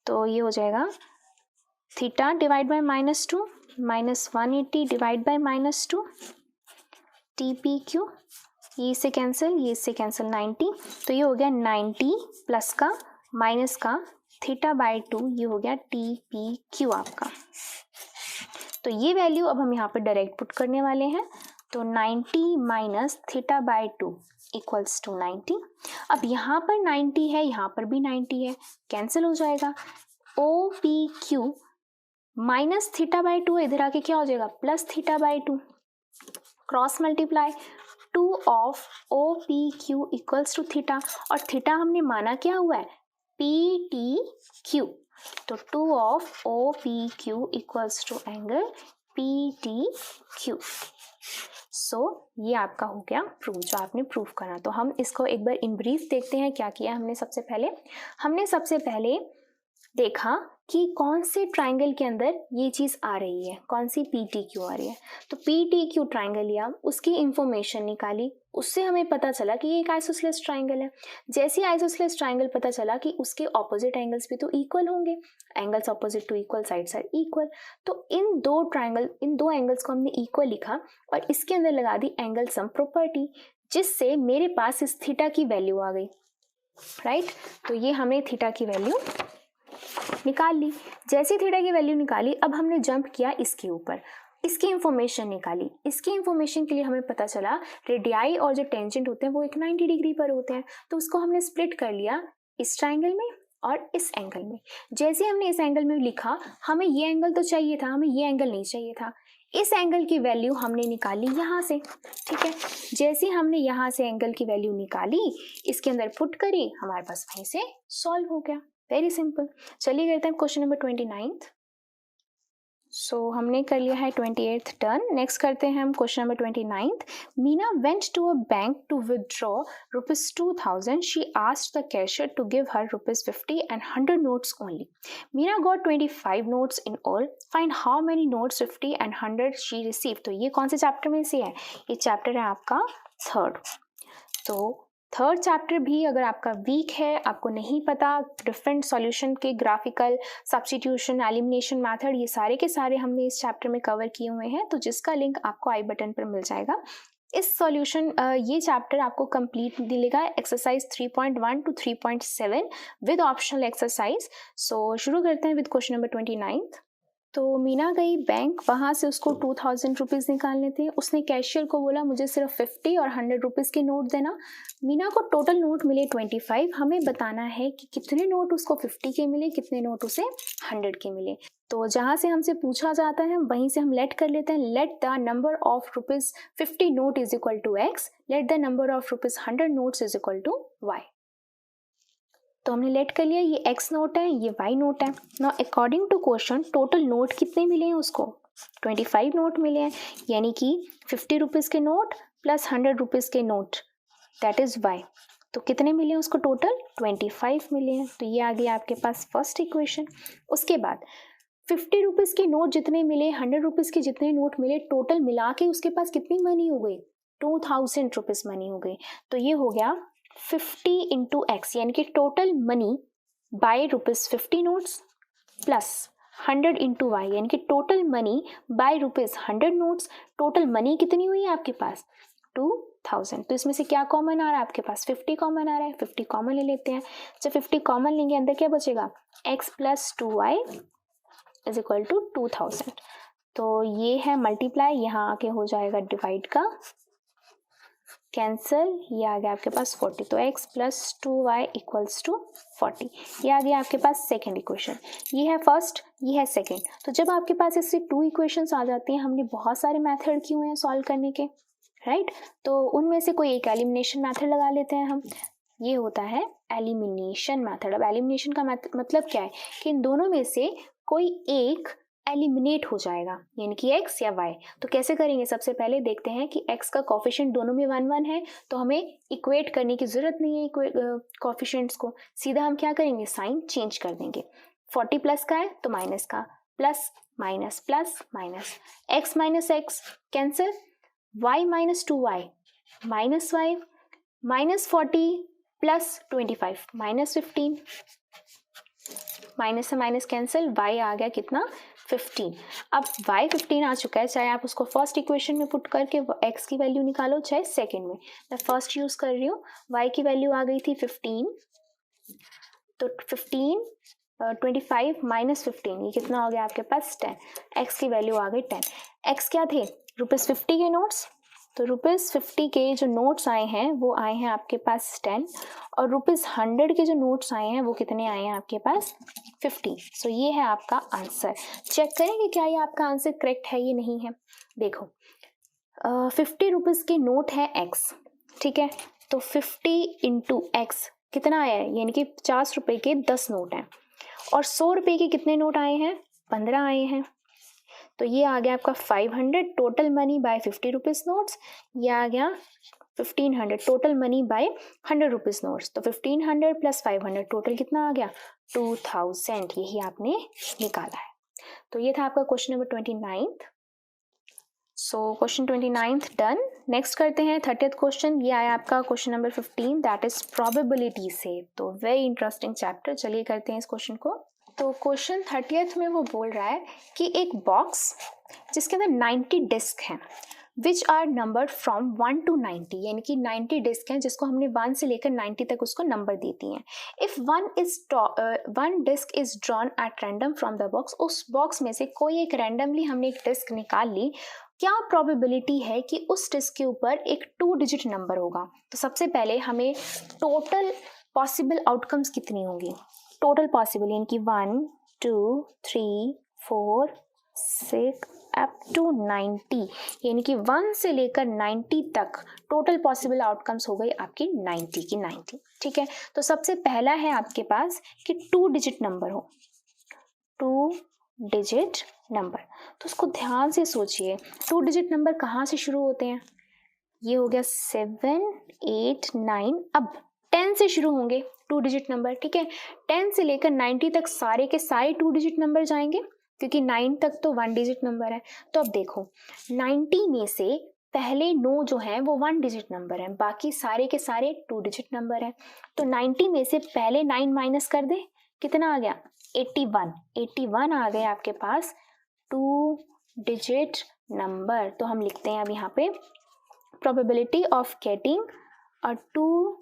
तो ये हो जाएगा theta divide by -2 minus 180 divide by -2 T P Q. ये इससे कैंसिल, ये इससे कैंसिल 90, तो ये हो गया 90 प्लस का माइनस का थीटा बाय 2, ये हो गया टी पी क्यू आपका। तो ये वैल्यू अब हम यहाँ पर डायरेक्ट पुट करने वाले हैं, तो 90 minus theta by 2 equals to 90। अब यहाँ पर 90 है, यहाँ पर भी 90 है, कैंसिल हो जाएगा। O P Q minus theta by 2 इधर आके क्या हो जाएगा? Plus theta by 2, cross multiply 2 of O P Q equals to theta, और थीटा हमने माना क्या हुआ है? P T Q. तो 2 of O P Q equals to angle PTQ। So ये आपका हो गया प्रूफ, जो आपने प्रूफ करना। तो हम इसको एक बार इन ब्रीफ देखते हैं क्या किया हमने। हमने सबसे पहले देखा कि कौन से ट्राइंगल के अंदर ये चीज़ आ रही है, कौन सी PTQ आ रही है। तो PTQ ट्राइंगल लिया, उसकी इंफॉर्मेशन निकाली, उससे हमें पता चला कि ये एक आइसोसेलेस ट्राइंगल है। जैसे आइसोसेलेस ट्राइंगल पता चला कि उसके ऑपोजिट एंगल्स भी तो इक्वल होंगे, angles opposite to equal, sides are equal. तो इन दो एंगल्स को हमने इक्वल लिखा और इसके अंदर लगा दी एंगल सम प्रॉपर्टी, जिससे मेरे पास इस थीटा की वैल्यू आ गई, राइट। तो ये हमने थीटा की वैल्यू निकाल ली। जैसे थीटा की वैल्यू निकाली, अब हमने जंप किया इसके ऊपर, इसकी इंफॉर्मेशन निकाली। इसकी इंफॉर्मेशन के लिए हमें पता चला रेडियाई और जो टेंजेंट होते हैं वो एक 90 डिग्री पर होते हैं। तो उसको हमने स्प्लिट कर लिया इस ट्राइंगल में और इस एंगल में। जैसे हमने इस एंगल में लिखा, हमें ये एंगल तो चाहिए था, हमें ये एंगल नहीं चाहिए था। इस एंगल की वैल्यू हमने निकाली यहाँ से, ठीक है। जैसे हमने यहाँ से एंगल की वैल्यू निकाली, इसके अंदर पुट करी, हमारे पास वहीं से सॉल्व हो गया। Very simple. चलिए करते हैं क्वेश्चन नंबर 29। सो हमने कर लिया है 28th टर्न। नेक्स्ट करते हैं हम question number 29। Meena went to a bank to withdraw ₹2000. She asked the cashier to give her ₹50 and 100 notes only. Meena got 25 notes in all. Find how many notes 50 and 100 she received. तो ये कौन से चैप्टर में से है? ये चैप्टर है आपका थर्ड। तो थर्ड चैप्टर भी अगर आपका वीक है, आपको नहीं पता डिफरेंट सॉल्यूशन के ग्राफिकल, सब्स्टिट्यूशन, एलिमिनेशन मेथड, ये सारे के सारे हमने इस चैप्टर में कवर किए हुए हैं। तो जिसका लिंक आपको आई बटन पर मिल जाएगा। इस सॉल्यूशन ये चैप्टर आपको कंप्लीट मिलेगा exercise 3.1 to 3.7 with optional exercise. So शुरू करते हैं विद क्वेश्चन नंबर 29। तो मीना गई बैंक, वहाँ से उसको 2000 रुपीज़ निकालने थे। उसने कैशियर को बोला मुझे सिर्फ 50 और 100 रुपीज़ के नोट देना। मीना को टोटल नोट मिले 25। हमें बताना है कि कितने नोट उसको 50 के मिले, कितने नोट उसे 100 के मिले। तो जहाँ से हमसे पूछा जाता है वहीं से हम लेट कर लेते हैं। Let the number of ₹50 note is equal to X, let the number of ₹100 notes is equal to Y। तो हमने लेट कर लिया, ये X नोट है, ये Y नोट है। Now according to question total note कितने मिले हैं उसको? 25 नोट मिले हैं, यानी कि 50 रुपीज़ के नोट प्लस 100 रुपीज़ के नोट, दैट इज़ Y। तो कितने मिले हैं उसको? टोटल 25 मिले हैं। तो ये आ गया आपके पास फर्स्ट इक्वेशन। उसके बाद 50 रुपीज़ के नोट जितने मिले, 100 रुपीज़ के जितने नोट मिले, टोटल मिला के उसके पास कितनी मनी हो गई? 2000 रुपीज़ मनी हो गई। तो ये हो गया 50 इंटू X, यानी कि total money by ₹50 notes plus 100 into Y, यानी कि total money by ₹100 notes. Total money कितनी हुई है आपके पास? 2000। तो इसमें से क्या कॉमन आ रहा है आपके पास? 50 कॉमन आ रहा है। 50 कॉमन ले लेते हैं। जब 50 कॉमन लेंगे अंदर क्या बचेगा? X plus 2Y is equal to 2000। तो ये है मल्टीप्लाई, यहाँ आके हो जाएगा डिवाइड का, कैंसल, ये आ गया आपके पास 40। तो x plus 2y equals to 40। ये आ गया आपके पास सेकेंड इक्वेशन। ये है फर्स्ट, ये है सेकेंड। तो जब आपके पास इससे 2 इक्वेशंस आ जाती हैं, हमने बहुत सारे मेथड किए हुए हैं सॉल्व करने के, राइट। तो उनमें से कोई एक एलिमिनेशन मेथड लगा लेते हैं हम। ये होता है एलिमिनेशन मेथड। अब एलिमिनेशन का मतलब क्या है कि इन दोनों में से कोई एक एलिमिनेट हो जाएगा, यानी कि x या y। तो कैसे करेंगे? सबसे पहले देखते हैं कि x का कोफिशिएंट दोनों में 1 है, तो हमें इक्वेट करने की जरूरत नहीं है कोफिशिएंट्स को। सीधा हम क्या करेंगे? साइन चेंज कर देंगे। 40 प्लस का है तो माइनस का, plus minus plus minus, x minus x cancel, y minus 2y minus 5, minus 40 plus 25 minus 15, minus से माइनस कैंसिल, y आ गया कितना? 15। अब y 15 आ चुका है, चाहे आप उसको फर्स्ट इक्वेशन में पुट करके x की वैल्यू निकालो, चाहे सेकंड में। मैं फर्स्ट यूज कर रही हूँ। y की वैल्यू आ गई थी 15, तो 15 25 माइनस 15, ये कितना हो गया आपके पास? 10। x की वैल्यू आ गई 10। x क्या थे? ₹50 के नोट्स। तो ₹50 के जो नोट्स आए हैं वो आए हैं आपके पास 10, और ₹100 के जो नोट्स आए हैं वो कितने आए हैं आपके पास? 50। सो ये है आपका आंसर। चेक करेंगे क्या ये आपका आंसर करेक्ट है, ये नहीं है। देखो 50 रुपीज़ के नोट है x, ठीक है। तो 50 इंटू एक्स कितना आया है? यानी कि 50 रुपये के 10 नोट हैं। और 100 रुपये के कितने नोट आए हैं? 15 आए हैं। तो ये आ गया आपका 500 total money by 50 rupees notes, ये आ गया 1500 total money by 100 rupees notes. तो 1500 प्लस 500 टोटल कितना आ गया 2000, यही आपने निकाला है। तो ये था आपका question number 29। So question 29 done. Next करते हैं 30th क्वेश्चन। ये आया आपका question number 15, that is probability से। तो वेरी इंटरेस्टिंग चैप्टर, चलिए करते हैं इस क्वेश्चन को। तो क्वेश्चन 30th में वो बोल रहा है कि एक बॉक्स जिसके अंदर 90 डिस्क हैं which are number from 1 to 90, यानी कि 90 डिस्क हैं जिसको हमने 1 से लेकर 90 तक उसको नंबर देती हैं। If one disc is drawn at random from the box, उस बॉक्स में से कोई एक रैंडमली हमने एक डिस्क निकाल ली, क्या प्रोबेबिलिटी है कि उस डिस्क के ऊपर एक 2 डिजिट नंबर होगा। तो सबसे पहले हमें टोटल पॉसिबल आउटकम्स कितनी होंगी, टोटल पॉसिबल यानी कि 1 2 3 4 6 अप टू 90, यानी कि 1 से लेकर 90 तक टोटल पॉसिबल आउटकम्स हो गई आपकी 90 की 90। ठीक है, तो सबसे पहला है आपके पास कि 2 डिजिट नंबर हो, 2 डिजिट नंबर। तो उसको ध्यान से सोचिए, 2 डिजिट नंबर कहाँ से शुरू होते हैं, ये हो गया 7 8 9, अब 10 से शुरू होंगे 2 डिजिट नंबर। ठीक है, 10 से लेकर 90 तक सारे के सारे 2 डिजिट नंबर जाएंगे, क्योंकि 9 तक तो 1 डिजिट नंबर है। तो अब देखो 90 में से पहले 9 जो हैं वो 1 डिजिट नंबर हैं, बाकी सारे के सारे 2 डिजिट नंबर हैं। तो 90 में से पहले 9 माइनस कर दे, कितना आ गया 81, 81 आ गए आपके पास 2 डिजिट नंबर। तो हम लिखते हैं अब यहाँ पे probability of getting a 2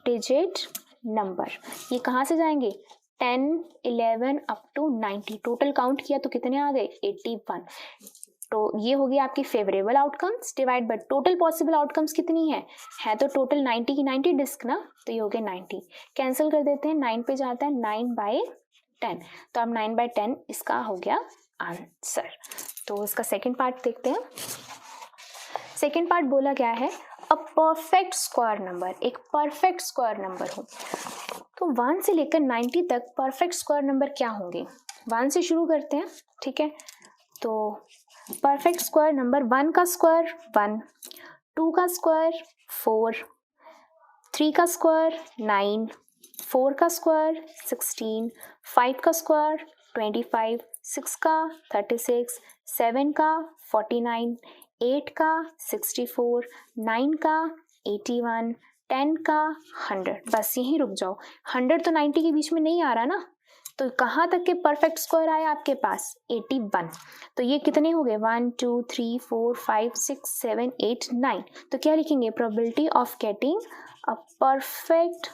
digit number, ये कहाँ से जाएंगे 10 11 अप टू 90, टोटल काउंट किया तो कितने आ गए 81। तो ये हो गई आपकी favourable outcomes divide by total possible outcomes कितनी है तो टोटल 90 की 90 डिस्क ना, तो ये हो गए 90, कैंसिल कर देते हैं, 9 पे जाता है 9/10, तो अब 9/10 इसका हो गया आंसर। तो इसका सेकेंड पार्ट देखते हैं। सेकेंड पार्ट बोला क्या है, अ परफेक्ट स्क्वायर नंबर, एक परफेक्ट स्क्वायर नंबर हो। तो 1 से लेकर 90 तक परफेक्ट स्क्वायर नंबर क्या होंगे, 1 से शुरू करते हैं। ठीक है, तो परफेक्ट स्क्वायर नंबर 1 का स्क्वायर 1, 2 का स्क्वायर 4, 3 का स्क्वायर 9, 4 का स्क्वायर 16, 5 का स्क्वायर 25, 6 का 36, 7 का 49, 8 का 64, 9 का 81, 10 का 100। बस यहीं रुक जाओ, 100 तो 90 के बीच में नहीं आ रहा ना, तो कहाँ तक के परफेक्ट स्क्वायर आया आपके पास 81। तो ये कितने हो गए 1 2 3 4 5 6 7 8 9। तो क्या लिखेंगे, probability of getting a perfect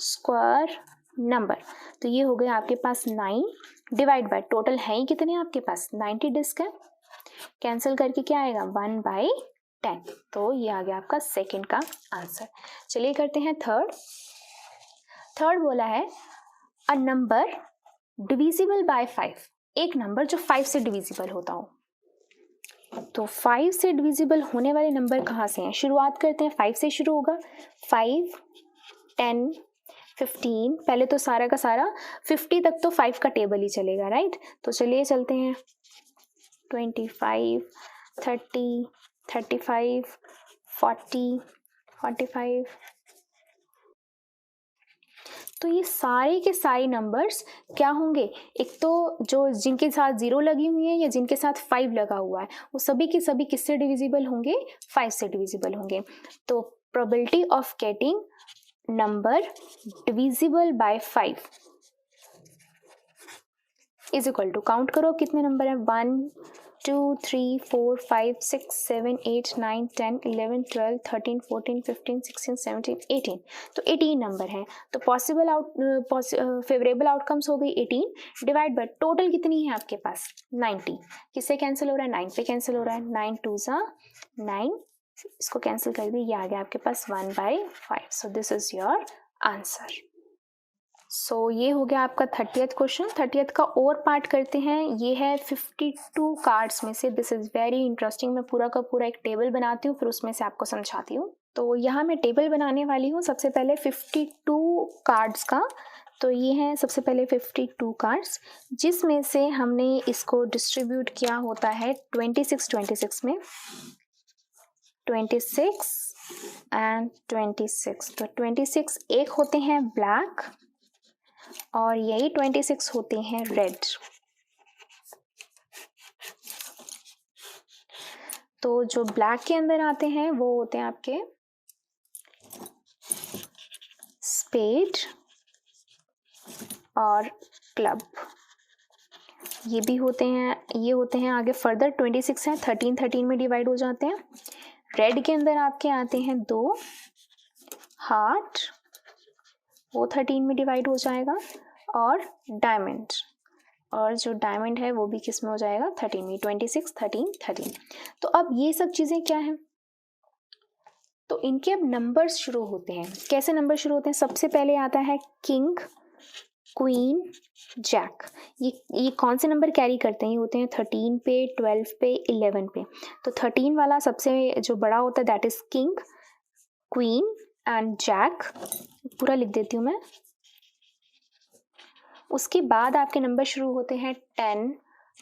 square number. तो ये हो गया आपके पास 9 डिवाइड बाय टोटल है ही कितने आपके पास 90 डिस्क है, कैंसिल करके क्या आएगा 1/10। तो ये आ गया आपका सेकंड का आंसर। चलिए करते हैं थर्ड बोला है अ नंबर डिविजिबल बाय 5, एक नंबर जो 5 से डिविजिबल होता हो। तो 5 से डिविजिबल होने वाले नंबर कहाँ से हैं, शुरुआत करते हैं 5 से शुरू होगा, 5 10 15, पहले तो सारा का सारा 50 तक तो 5 का टेबल ही चलेगा, राइट। तो चलिए चलते हैं 25 30 35 40 45। तो ये सारे के सारे नंबर्स क्या होंगे, एक तो जो जिनके साथ 0 लगी हुई है या जिनके साथ 5 लगा हुआ है वो सभी के सभी किससे डिविजिबल होंगे 5 से डिविजिबल होंगे। तो probability of getting number divisible by 5 is equal to, count करो कितने नंबर है 1 2 3 4 5 6 7 8 9 10 11 12 13 14 15 16 17 18, तो 18 नंबर है। तो पॉसिबल फेवरेबल आउटकम्स हो गई 18 डिवाइड बाय टोटल कितनी है आपके पास 90, किससे कैंसिल हो रहा है 9 पे कैंसिल हो रहा है, 9 2 9, इसको कैंसिल कर दी, ये आ गया आपके पास 1/5। So this is your answer. So ये हो गया आपका 30th क्वेश्चन। 30th का और पार्ट करते हैं, ये है 52 कार्ड्स में से, दिस इज़ वेरी इंटरेस्टिंग। मैं पूरा का पूरा एक टेबल बनाती हूँ फिर उसमें से आपको समझाती हूँ। तो यहाँ मैं टेबल बनाने वाली हूँ सबसे पहले 52 कार्ड्स का। तो ये हैं सबसे पहले 52 कार्ड्स, जिसमें से हमने इसको डिस्ट्रीब्यूट किया होता है 26 में, 26 एंड 26। तो 26 एक होते हैं ब्लैक और यही 26 होते हैं रेड। तो जो ब्लैक के अंदर आते हैं वो होते हैं आपके स्पेड और क्लब, ये भी होते हैं, ये होते हैं आगे फर्दर 26 है, 13 में डिवाइड हो जाते हैं। रेड के अंदर आपके आते हैं 2 हार्ट, वो 13 में डिवाइड हो जाएगा, और डायमंड, और जो डायमंड है वो भी किस में हो जाएगा 13 में, 26 13। तो अब ये सब चीज़ें क्या हैं, तो इनके अब नंबर्स शुरू होते हैं। कैसे नंबर शुरू होते हैं, सबसे पहले आता है किंग, क्वीन, जैक। ये कौन से नंबर कैरी करते हैं, ये होते हैं 13 पे, 12 पे, 11 पे। तो 13 वाला सबसे जो बड़ा होता है that is king, queen and jack, पूरा लिख देती हूँ मैं। उसके बाद आपके नंबर शुरू होते हैं 10,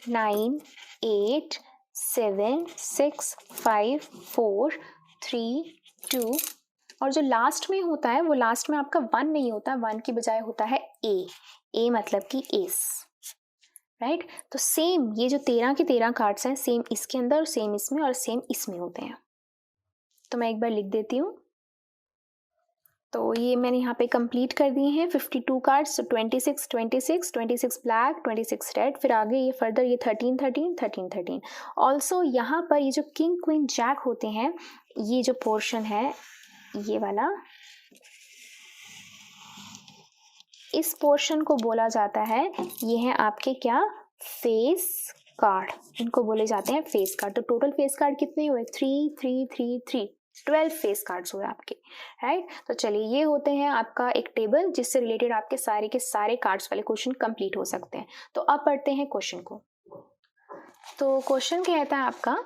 9, 8, 7, 6, 5, 4, 3, 2, और जो लास्ट में होता है वो लास्ट में आपका 1 नहीं होता, 1 की बजाय होता है ए मतलब कि एस, राइट। तो सेम ये जो 13 के 13 कार्ड्स हैं, सेम इसके अंदर, सेम इसमें और सेम इसमें होते हैं। तो मैं एक बार लिख देती हूँ। तो ये मैंने यहाँ पे कंप्लीट कर दिए हैं 52 कार्ड्स। तो 26 ब्लैक, 26 रेड, फिर आगे ये फर्दर ये 13। ऑल्सो यहाँ पर ये जो किंग, क्वीन, जैक होते हैं, ये जो पोर्शन है ये वाला, इस पोर्शन को बोला जाता है, ये है आपके क्या, फेस कार्ड, इनको बोले जाते हैं फेस कार्ड। तो टोटल फेस कार्ड कितने हुए, 3 12 फेस कार्ड्स हुए आपके, राइट। तो चलिए ये होते हैं आपका एक टेबल जिससे रिलेटेड आपके सारे के सारे कार्ड्स वाले क्वेश्चन कंप्लीट हो सकते हैं। तो अब पढ़ते हैं क्वेश्चन को। तो क्वेश्चन कहता है आपका,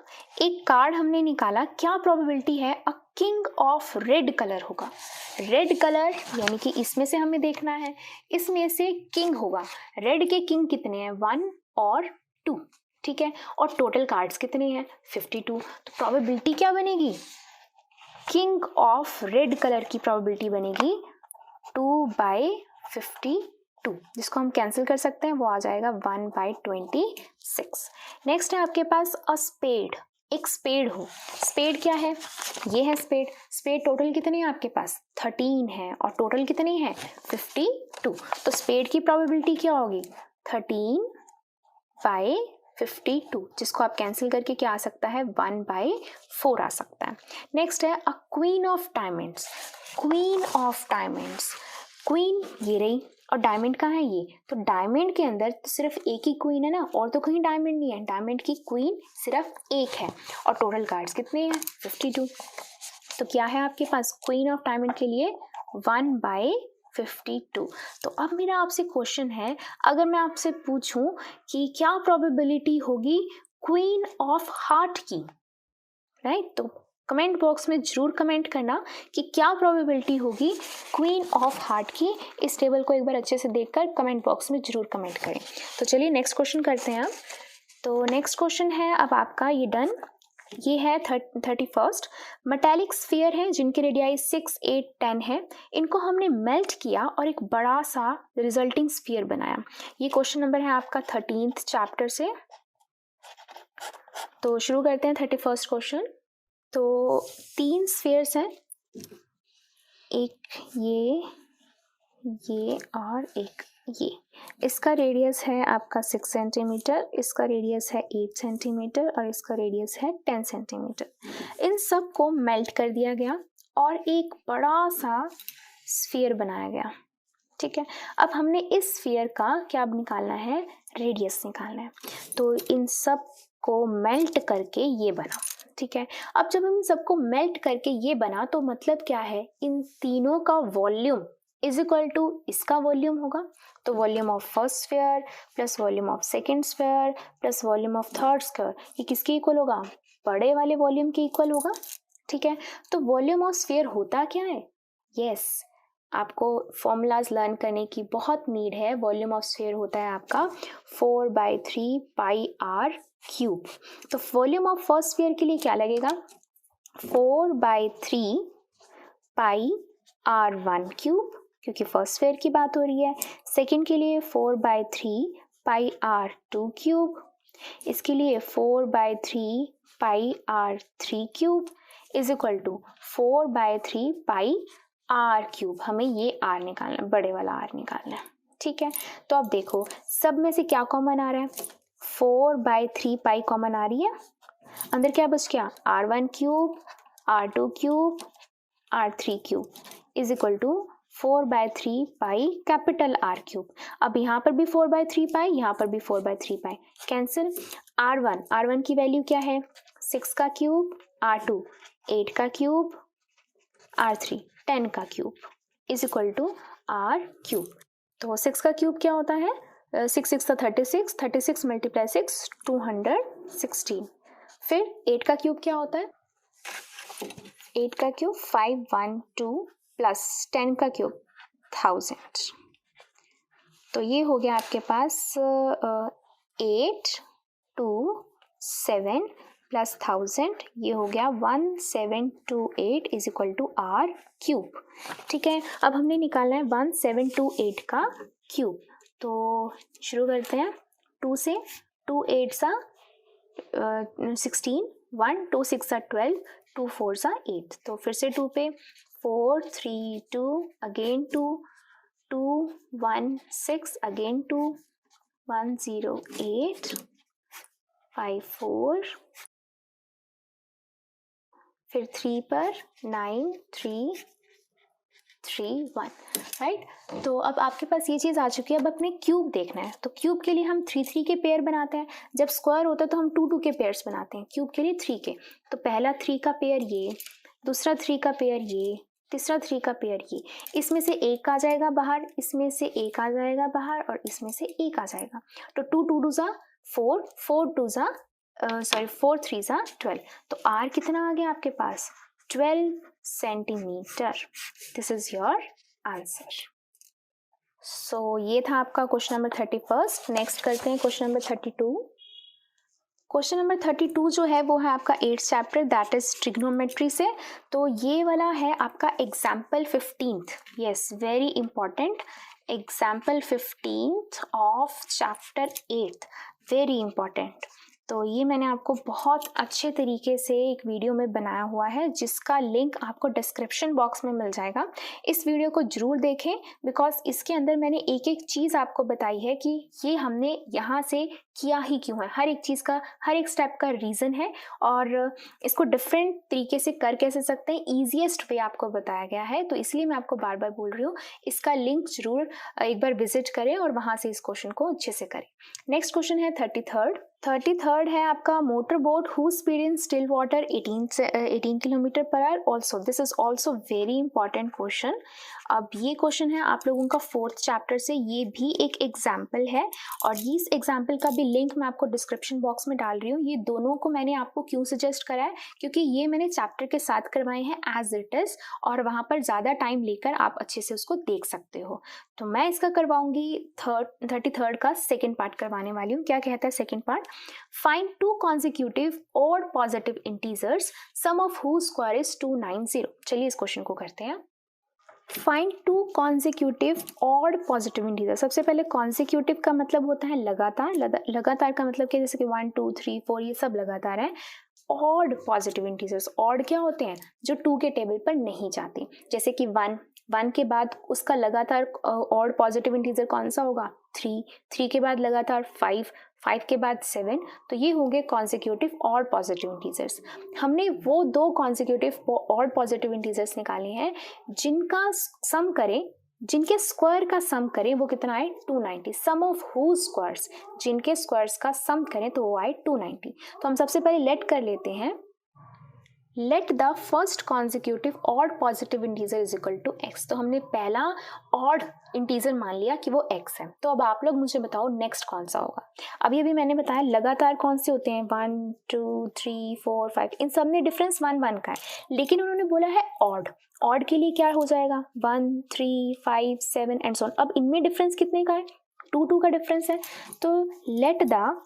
एक कार्ड हमने निकाला, क्या प्रोबेबिलिटी है a king of red colour होगा। रेड कलर यानी कि इसमें से हमें देखना है, इसमें से किंग होगा। रेड के किंग कितने हैं, 1 और 2, ठीक है। और टोटल कार्ड्स कितने हैं, 52। तो प्रोबेबिलिटी क्या बनेगी, किंग ऑफ रेड कलर की प्रोबेबिलिटी बनेगी 2/52, जिसको हम कैंसिल कर सकते हैं, वो आ जाएगा 1/26। नेक्स्ट है आपके पास अ स्पेड, एक स्पेड हो। स्पेड क्या है, ये है स्पेड। स्पेड टोटल कितने हैं आपके पास, 13 है, और टोटल कितने हैं 52। तो स्पेड की प्रोबेबिलिटी क्या होगी, 13/52, जिसको आप कैंसिल करके क्या आ सकता है, 1/4 आ सकता है। नेक्स्ट है a queen of diamonds. Queen of diamonds, queen ये रही और डायमंड कहाँ है ये, तो डायमंड के अंदर तो सिर्फ एक ही क्वीन है ना, और तो कहीं डायमंड नहीं है, डायमंड की क्वीन सिर्फ एक है, और टोटल कार्ड्स कितने हैं 52। तो क्या है आपके पास, क्वीन ऑफ डायमंड के लिए 1/52। तो अब मेरा आपसे क्वेश्चन है, अगर मैं आपसे पूछूं कि क्या प्रोबेबिलिटी होगी क्वीन ऑफ हार्ट की, राइट। तो कमेंट बॉक्स में जरूर कमेंट करना कि क्या प्रोबेबिलिटी होगी क्वीन ऑफ हार्ट की। इस टेबल को एक बार अच्छे से देखकर कमेंट बॉक्स में जरूर कमेंट करें। तो चलिए नेक्स्ट क्वेश्चन करते हैं। तो नेक्स्ट क्वेश्चन है अब आपका, ये डन, ये है 31st। मेटालिक स्फीयर है जिनके रेडियाई 6, 8, 10 है। इनको हमने मेल्ट किया और एक बड़ा सा रिजल्टिंग स्फीयर बनाया। ये क्वेश्चन नंबर है आपका 13th चैप्टर से। तो शुरू करते हैं 31st क्वेश्चन। तो 3 स्फीयर्स हैं, एक ये और एक ये। इसका रेडियस है आपका 6 सेंटीमीटर, इसका रेडियस है 8 सेंटीमीटर और इसका रेडियस है 10 सेंटीमीटर। इन सब को मेल्ट कर दिया गया और एक बड़ा सा स्फीयर बनाया गया, ठीक है। अब हमने इस स्फीयर का क्या निकालना है, रेडियस निकालना है। तो इन सब को मेल्ट करके ये बना, ठीक है। अब जब हम सबको मेल्ट करके ये बना तो मतलब क्या है, इन तीनों का वॉल्यूम इज इक्वल टू इसका वॉल्यूम होगा। तो volume of first sphere plus volume of second sphere plus volume of third sphere, ये किसके इक्वल होगा, बड़े वाले वॉल्यूम के इक्वल होगा, ठीक है। तो वॉल्यूम ऑफ स्फीयर होता क्या है, यस आपको फॉर्मूलाज लर्न करने की बहुत नीड है। वॉल्यूम ऑफ स्फीयर होता है आपका 4/3 पाई आर क्यूब। तो वॉल्यूम ऑफ फर्स्ट स्फीयर के लिए क्या लगेगा, 4/3 पाई R1 क्यूब, क्योंकि फर्स्ट स्फीयर की बात हो रही है। सेकंड के लिए 4/3 पाई R2 क्यूब, इसके लिए 4/3 pi R3 cube is equal to 4/3 pi R cube. हमें ये R निकालना है, बड़े वाला R निकालना है, ठीक है। तो अब देखो सब में से क्या कॉमन आ रहा है, 4/3 पाई कॉमन आ रही है, अंदर क्या बच गया, R1 cube, R2 cube, R3 cube is equal to 4/3 pi capital R cube. अब यहाँ पर भी 4/3 पाई, यहाँ पर भी 4/3 पाई, कैंसिल। R1 की वैल्यू क्या है, 6 का क्यूब, R2 8 का क्यूब, R3 10 का cube is equal to R cube. तो 6 का क्यूब क्या होता है, 6 6 36, 36 मल्टीप्लाई 6 216। फिर 8 का क्यूब क्या होता है, 8 का क्यूब 512 प्लस 10 का क्यूब 1000। तो ये हो गया आपके पास 8 2 7 प्लस 1000, ये हो गया 1728 is equal to R cube, ठीक है। अब हमने निकालना है 1728 का क्यूब। तो शुरू करते हैं 2 से, 2 8 सा 16, 1 2 6 सा 12, 2 4 सा 8। तो फिर से 2 पे 4 3 2 अगेन 2 2 1 6 अगेन 2 1 0 8 5 4, फिर 3 पर 9 3 3 1, राइट। तो अब आपके पास ये चीज़ आ चुकी है। अब अपने क्यूब देखना है, तो क्यूब के लिए हम 3 3 के पेयर बनाते हैं, जब स्क्वायर होता है तो हम 2 2 के पेयर्स बनाते हैं, क्यूब के लिए 3 के। तो पहला 3 का पेयर ये, दूसरा 3 का पेयर ये, तीसरा 3 का पेयर ये। इसमें से एक आ जाएगा बाहर, इसमें से एक आ जाएगा बाहर, और इसमें से एक आ जाएगा। तो 2 2 2 4 4 2 4 3 12। तो R कितना आ गया आपके पास, 12 centimetre. This is your answer. So ये था आपका क्वेश्चन नंबर 31। नेक्स्ट करते हैं क्वेश्चन नंबर 32। क्वेश्चन नंबर 32 जो है वो है आपका 8th chapter, that is trigonometry से। तो ये वाला है आपका example 15th, yes very important, example 15th of chapter 8, very important. तो ये मैंने आपको बहुत अच्छे तरीके से एक वीडियो में बनाया हुआ है, जिसका लिंक आपको डिस्क्रिप्शन बॉक्स में मिल जाएगा। इस वीडियो को जरूर देखें, बिकॉज इसके अंदर मैंने एक एक चीज़ आपको बताई है कि ये हमने यहाँ से किया ही क्यों है, हर एक चीज़ का, हर एक स्टेप का रीज़न है, और इसको डिफरेंट तरीके से कर कैसे सकते हैं, ईजीएस्ट वे आपको बताया गया है। तो इसलिए मैं आपको बार बार बोल रही हूँ, इसका लिंक जरूर एक बार विजिट करें और वहाँ से इस क्वेश्चन को अच्छे से करें। नेक्स्ट क्वेश्चन है 33rd है आपका, motor boat who speed in still water 18 kilometre per hour. Also this is also very important question. अब ये क्वेश्चन है आप लोगों का 4th चैप्टर से, ये भी एक एग्जाम्पल है, और इस एग्जाम्पल का भी लिंक मैं आपको डिस्क्रिप्शन बॉक्स में डाल रही हूँ। ये दोनों को मैंने आपको क्यों सजेस्ट करा है, क्योंकि ये मैंने चैप्टर के साथ करवाए हैं एज इट इज, और वहाँ पर ज़्यादा टाइम लेकर आप अच्छे से उसको देख सकते हो। तो मैं इसका करवाऊंगी 33rd का सेकेंड पार्ट करवाने वाली हूँ। क्या कहता है second part, find 2 consecutive odd positive integers sum of whose square is 290। चलिए इस क्वेश्चन को करते हैं। Find 2 consecutive odd positive integers। सबसे पहले consecutive का मतलब होता है लगातार, लगातार का मतलब क्या, जैसे कि 1 2 3 4 ये सब लगातार है। ऑड पॉजिटिव इंटीजर्स, ऑड क्या होते हैं, जो 2 के टेबल पर नहीं जाते, जैसे कि 1 के बाद उसका लगातार ऑड पॉजिटिव इंटीजर कौन सा होगा, 3 के बाद लगातार 5 के बाद 7। तो ये होंगे कॉन्सिक्यूटिव ऑड पॉजिटिव इंटीजर्स। हमने वो 2 कॉन्सिक्यूटिव ऑड पॉजिटिव इंटीजर्स निकाले हैं जिनका सम करें, जिनके स्क्वायर का सम करें वो कितना आए, 290। सम ऑफ हूज स्क्वायर्स, जिनके स्क्वायर्स का सम करें तो वो आए 290। तो हम सबसे पहले लेट कर लेते हैं let the first consecutive odd positive integer is equal to X. तो हमने पहला ऑड इंटीजर मान लिया कि वो एक्स है। तो अब आप लोग मुझे बताओ नेक्स्ट कौन सा होगा। अभी अभी मैंने बताया लगातार कौन से होते हैं 1 2 3 4 5, इन सब में डिफरेंस 1 1 का है, लेकिन उन्होंने बोला है ऑड। ऑड के लिए क्या हो जाएगा 1 3 5 7 एंड सो ऑन। अब इनमें डिफरेंस कितने का है 2 2 का डिफरेंस है। तो let the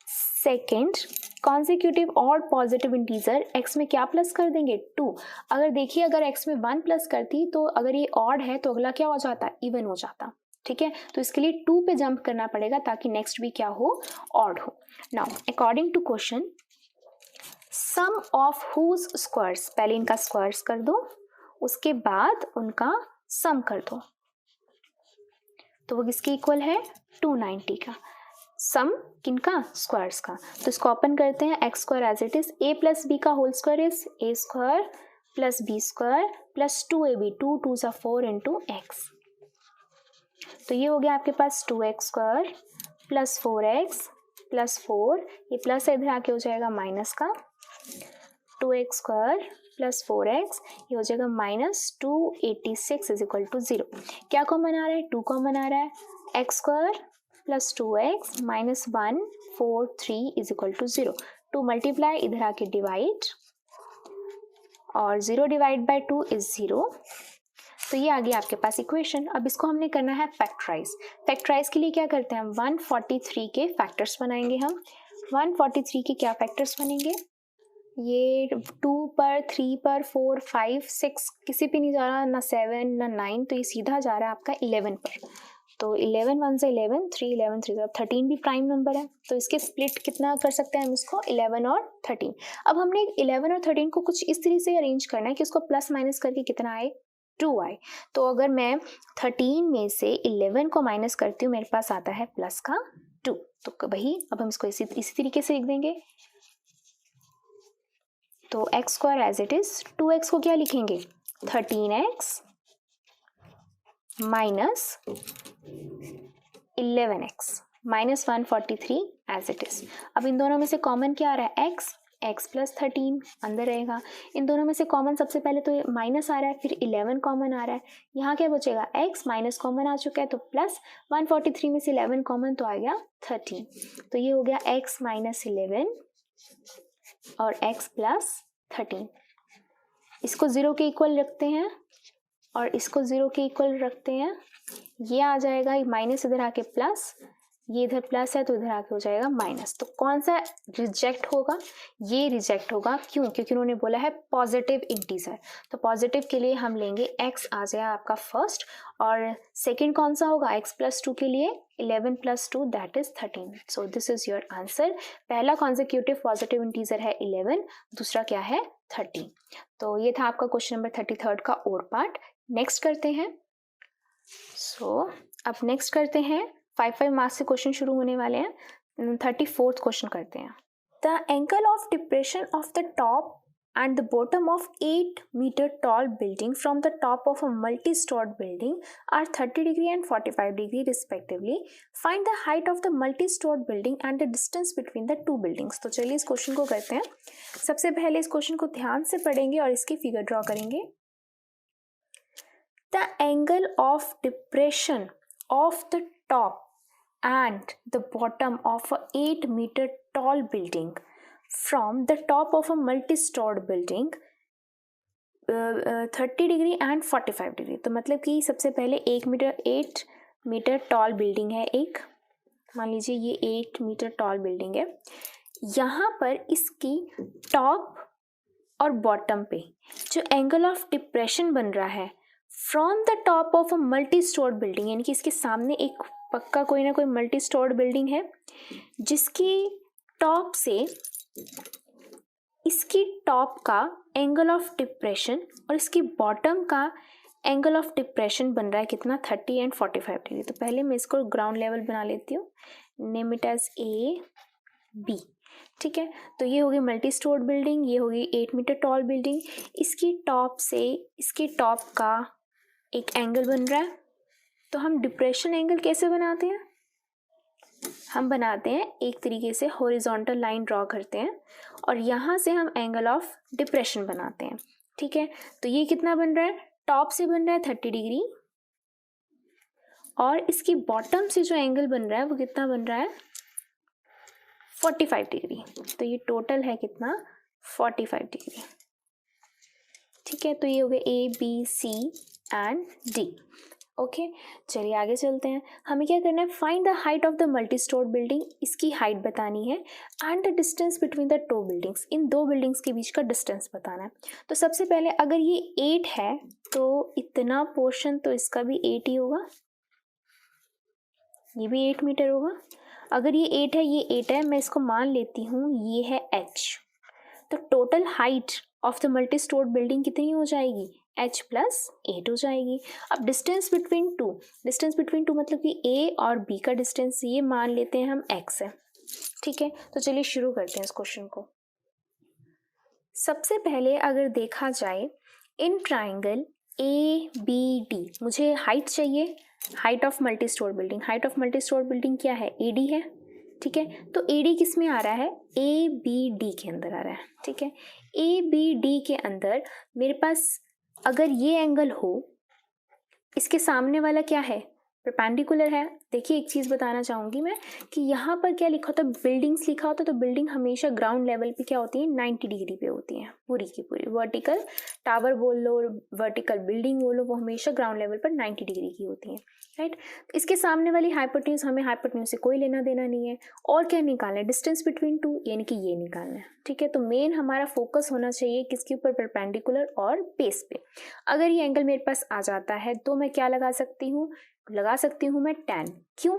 second consecutive odd positive integer x में क्या प्लस कर देंगे 2। अगर देखिए अगर x में 1 प्लस करती तो अगर ये ऑड है तो अगला क्या हो जाता इवन हो जाता। ठीक है, तो इसके लिए 2 पे जंप करना पड़ेगा ताकि नेक्स्ट भी क्या हो ऑड हो। Now according to question sum of whose squares, पहले इनका स्क्वायर्स कर दो उसके बाद उनका सम कर दो। तो वो किसके इक्वल है 290 का। सम किनका स्क्वायर्स का। तो इसको ओपन करते हैं x square as it is A plus B का whole square is A square plus B square plus 2ab 2 2 सा 4 इंटू एक्स। तो ये हो गया आपके पास 2x square plus 4x plus 4, ये प्लस इधर आके हो जाएगा माइनस का 2x स्क्वायर प्लस 4x, ये हो जाएगा माइनस 286 इज इक्वल टू 0। क्या कॉमन आ रहा है 2 कॉमन आ रहा है X square plus 2x minus 1 4 3 is equal to 0। 2 multiply इधर आके डिवाइड और 0 डिवाइड बाय 2 इज 0। तो ये आ गया आपके पास इक्वेशन। अब इसको हमने करना है फैक्टराइज। फैक्टराइज के लिए क्या करते हैं हम 143 के फैक्टर्स बनाएंगे। हम 143 के क्या फैक्टर्स बनेंगे, ये 2 पर 3 पर 4 5 6 किसी पे नहीं जा रहा, ना 7 ना 9, तो ये सीधा जा रहा है आपका 11 पर। तो 11 1 से 11 3 11 3 13 भी प्राइम नंबर है। तो इसके स्प्लिट कितना कर सकते हैं हम इसको 11 और 13। अब हमने 11 और 13 को कुछ इस तरीके से अरेंज करना है कि उसको प्लस माइनस करके कितना आए 2 आए। तो अगर मैं 13 में से 11 को माइनस करती हूँ मेरे पास आता है प्लस का 2। तो वही अब हम इसको इसी तरीके से लिख देंगे। तो x square as it is 2x को क्या लिखेंगे 13x minus 11x minus 143 as it is. अब इन दोनों में से कॉमन क्या आ रहा है x प्लस 13 अंदर रहेगा। इन दोनों में से कॉमन सबसे पहले तो माइनस आ रहा है, फिर 11 कॉमन आ रहा है, यहाँ क्या बचेगा x माइनस कॉमन आ चुका है तो प्लस 143 में से 11 कॉमन तो आ गया 13। तो ये हो गया x माइनस 11 और x प्लस 13। इसको 0 के इक्वल रखते हैं और इसको 0 के इक्वल रखते हैं, ये आ जाएगा माइनस इधर आके प्लस, ये इधर प्लस है तो इधर आके हो जाएगा माइनस। तो कौन सा रिजेक्ट होगा, ये रिजेक्ट होगा। क्यों, क्योंकि उन्होंने बोला है पॉजिटिव इंटीजर। तो पॉजिटिव के लिए हम लेंगे x आ जाएगा आपका फर्स्ट, और सेकंड कौन सा होगा x प्लस 2 के लिए 11 plus 2 that is 13। So this is your answer. पहला कॉन्जिक्यूटिव पॉजिटिव इंटीजर है 11, दूसरा क्या है 13। तो ये था आपका क्वेश्चन नंबर 33 का और पार्ट। नेक्स्ट करते हैं। अब नेक्स्ट करते हैं 5 मार्क्स से क्वेश्चन शुरू होने वाले हैं। 34th क्वेश्चन करते हैं। The angle of depression of the top and the bottom of 8-meter tall building from the top of a multi-stored building are 30 degree and 45 degree respectively. Find the height of the multi-stored building and the distance between the two buildings. तो चलिए इस क्वेश्चन को करते हैं। सबसे पहले इस क्वेश्चन को ध्यान से पढ़ेंगे और इसकी फिगर ड्रॉ करेंगे। The angle of depression of the top and the bottom of a 8-meter tall building from the top of a multi-stored building 30 degree and 45 degree. तो मतलब कि सबसे पहले 8 मीटर टॉल बिल्डिंग है एक, मान लीजिए ये 8 मीटर टॉल बिल्डिंग है। यहाँ पर इसकी टॉप और बॉटम पे जो एंगल ऑफ डिप्रेशन बन रहा है from the top of a multi storeyed building, यानी कि इसके सामने एक पक्का कोई ना कोई मल्टी स्टोर्ड बिल्डिंग है जिसकी टॉप से इसकी टॉप का एंगल ऑफ डिप्रेशन और इसकी बॉटम का एंगल ऑफ डिप्रेशन बन रहा है कितना 30 एंड 45 डिग्री। तो पहले मैं इसको ग्राउंड लेवल बना लेती हूँ, name it as A B. ठीक है, तो ये होगी मल्टी स्टोर्ड बिल्डिंग, ये होगी 8 मीटर टॉल बिल्डिंग। इसकी टॉप से इसकी टॉप का एक एंगल बन रहा है। तो हम डिप्रेशन एंगल कैसे बनाते हैं, हम बनाते हैं एक तरीके से हॉरिजॉन्टल लाइन ड्रॉ करते हैं और यहाँ से हम एंगल ऑफ डिप्रेशन बनाते हैं। ठीक है, तो ये कितना बन रहा है, टॉप से बन रहा है 30 डिग्री और इसकी बॉटम से जो एंगल बन रहा है वो कितना बन रहा है 45 डिग्री। तो ये टोटल है कितना 45 डिग्री। ठीक है, तो ये हो गए A B C and D. Okay, चलिए आगे चलते हैं। हमें क्या करना है, find the height of the multi storey building, इसकी हाइट बतानी है, and the distance between the two buildings, इन दो बिल्डिंग्स के बीच का डिस्टेंस बताना है। तो सबसे पहले अगर ये 8 है तो इतना पोर्शन तो इसका भी 8 ही होगा, ये भी 8 मीटर होगा। अगर ये 8 है, ये 8 है, मैं इसको मान लेती हूँ ये है h। तो total height of the multi storeyed building कितनी हो जाएगी, h प्लस 8 हो जाएगी। अब डिस्टेंस बिटवीन टू मतलब कि a और b का डिस्टेंस ये मान लेते हैं हम x है। ठीक है, तो चलिए शुरू करते हैं इस क्वेश्चन को। सबसे पहले अगर देखा जाए इन ट्राइंगल ABD, मुझे हाइट चाहिए, height of multi storey building. Height of multi storey building क्या है, AD है। ठीक है, तो AD किस में आ रहा है, ABD के अंदर आ रहा है। ठीक है, ABD के अंदर मेरे पास अगर ये एंगल हो, इसके सामने वाला क्या है, परपेंडिकुलर है। देखिए एक चीज़ बताना चाहूँगी मैं कि यहाँ पर क्या लिखा होता है, बिल्डिंग्स लिखा होता है, तो बिल्डिंग हमेशा ग्राउंड लेवल पे क्या होती है, 90 डिग्री पे होती हैं पूरी की पूरी। वर्टिकल टावर बोल लो, वर्टिकल बिल्डिंग बोलो, वो हमेशा ग्राउंड लेवल पर 90 डिग्री की होती हैं। राइट, इसके सामने वाली हाइपोटेन्यूज, हमें हाइपोटेन्यूज से कोई लेना देना नहीं है। और क्या निकालना है, डिस्टेंस बिटवीन टू, यानी कि ये निकालना है। ठीक है, तो मेन हमारा फोकस होना चाहिए किसके ऊपर, परपेंडिकुलर और बेस पे। अगर ये एंगल मेरे पास आ जाता है तो मैं क्या लगा सकती हूँ मैं tan। क्यों,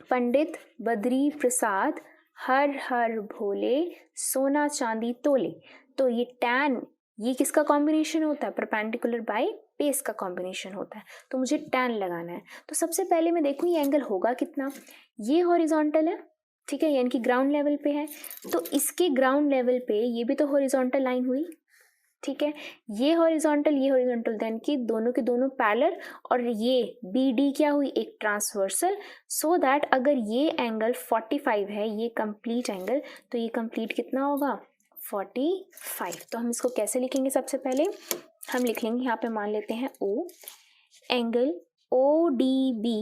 पंडित बद्री प्रसाद हर हर भोले सोना चांदी तोले। तो ये tan, ये किसका कॉम्बिनेशन होता है, परपेंडिकुलर बाय बेस का कॉम्बिनेशन होता है। तो मुझे tan लगाना है। तो सबसे पहले मैं देखूँ ये एंगल होगा कितना, ये हॉरिजॉन्टल है। ठीक है, यानी कि ग्राउंड लेवल पे है, तो इसके ग्राउंड लेवल पे ये भी तो हॉरिजॉन्टल लाइन हुई। ठीक है, ये हॉरिजॉन्टल देन की दोनों के दोनों पैरेलल, और ये BD क्या हुई, एक ट्रांसवर्सल। सो दैट अगर ये एंगल 45 है, ये कंप्लीट एंगल, तो ये कंप्लीट कितना होगा 45। तो हम इसको कैसे लिखेंगे, सबसे पहले हम लिख लेंगे, यहाँ पे मान लेते हैं O, angle ODB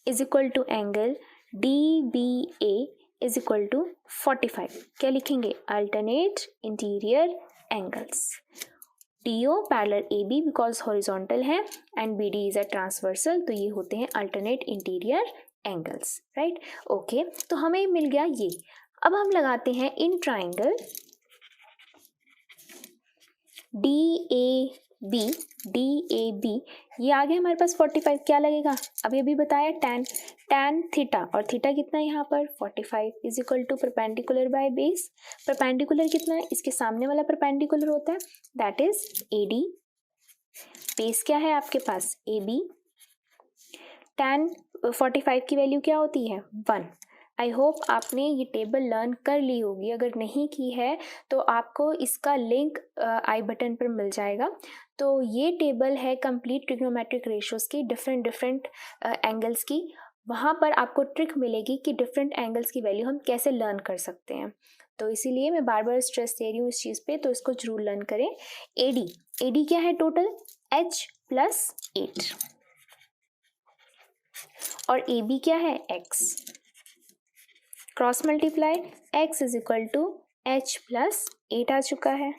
is equal to angle DBA is equal to 45। क्या लिखेंगे, alternate interior angles. DO parallel AB because horizontal है, and BD is a transversal, तो ये होते हैं alternate interior angles. Right, okay, तो हमें मिल गया ये। अब हम लगाते हैं इन ट्राइंगल DAB, ये आ गया हमारे पास 45। क्या लगेगा, अभी बताया tan थीटा, और थीटा कितना है यहाँ पर 45 is equal to perpendicular by base. Perpendicular कितना है, इसके सामने वाला परपेंडिकुलर होता है, दैट इज AD। बेस क्या है आपके पास, AB। tan 45 की वैल्यू क्या होती है 1। आई होप आपने ये टेबल लर्न कर ली होगी, अगर नहीं की है तो आपको इसका लिंक आई बटन पर मिल जाएगा। तो ये टेबल है कंप्लीट ट्रिग्नोमेट्रिक रेशियोज की, डिफरेंट एंगल्स की। वहाँ पर आपको ट्रिक मिलेगी कि डिफरेंट एंगल्स की वैल्यू हम कैसे लर्न कर सकते हैं। तो इसीलिए मैं बार बार स्ट्रेस दे रही हूँ इस चीज़ पे, तो इसको जरूर लर्न करें। AD क्या है, टोटल H प्लस 8, और AB क्या है X, cross multiply x is equal to H plus 8 आ चुका है।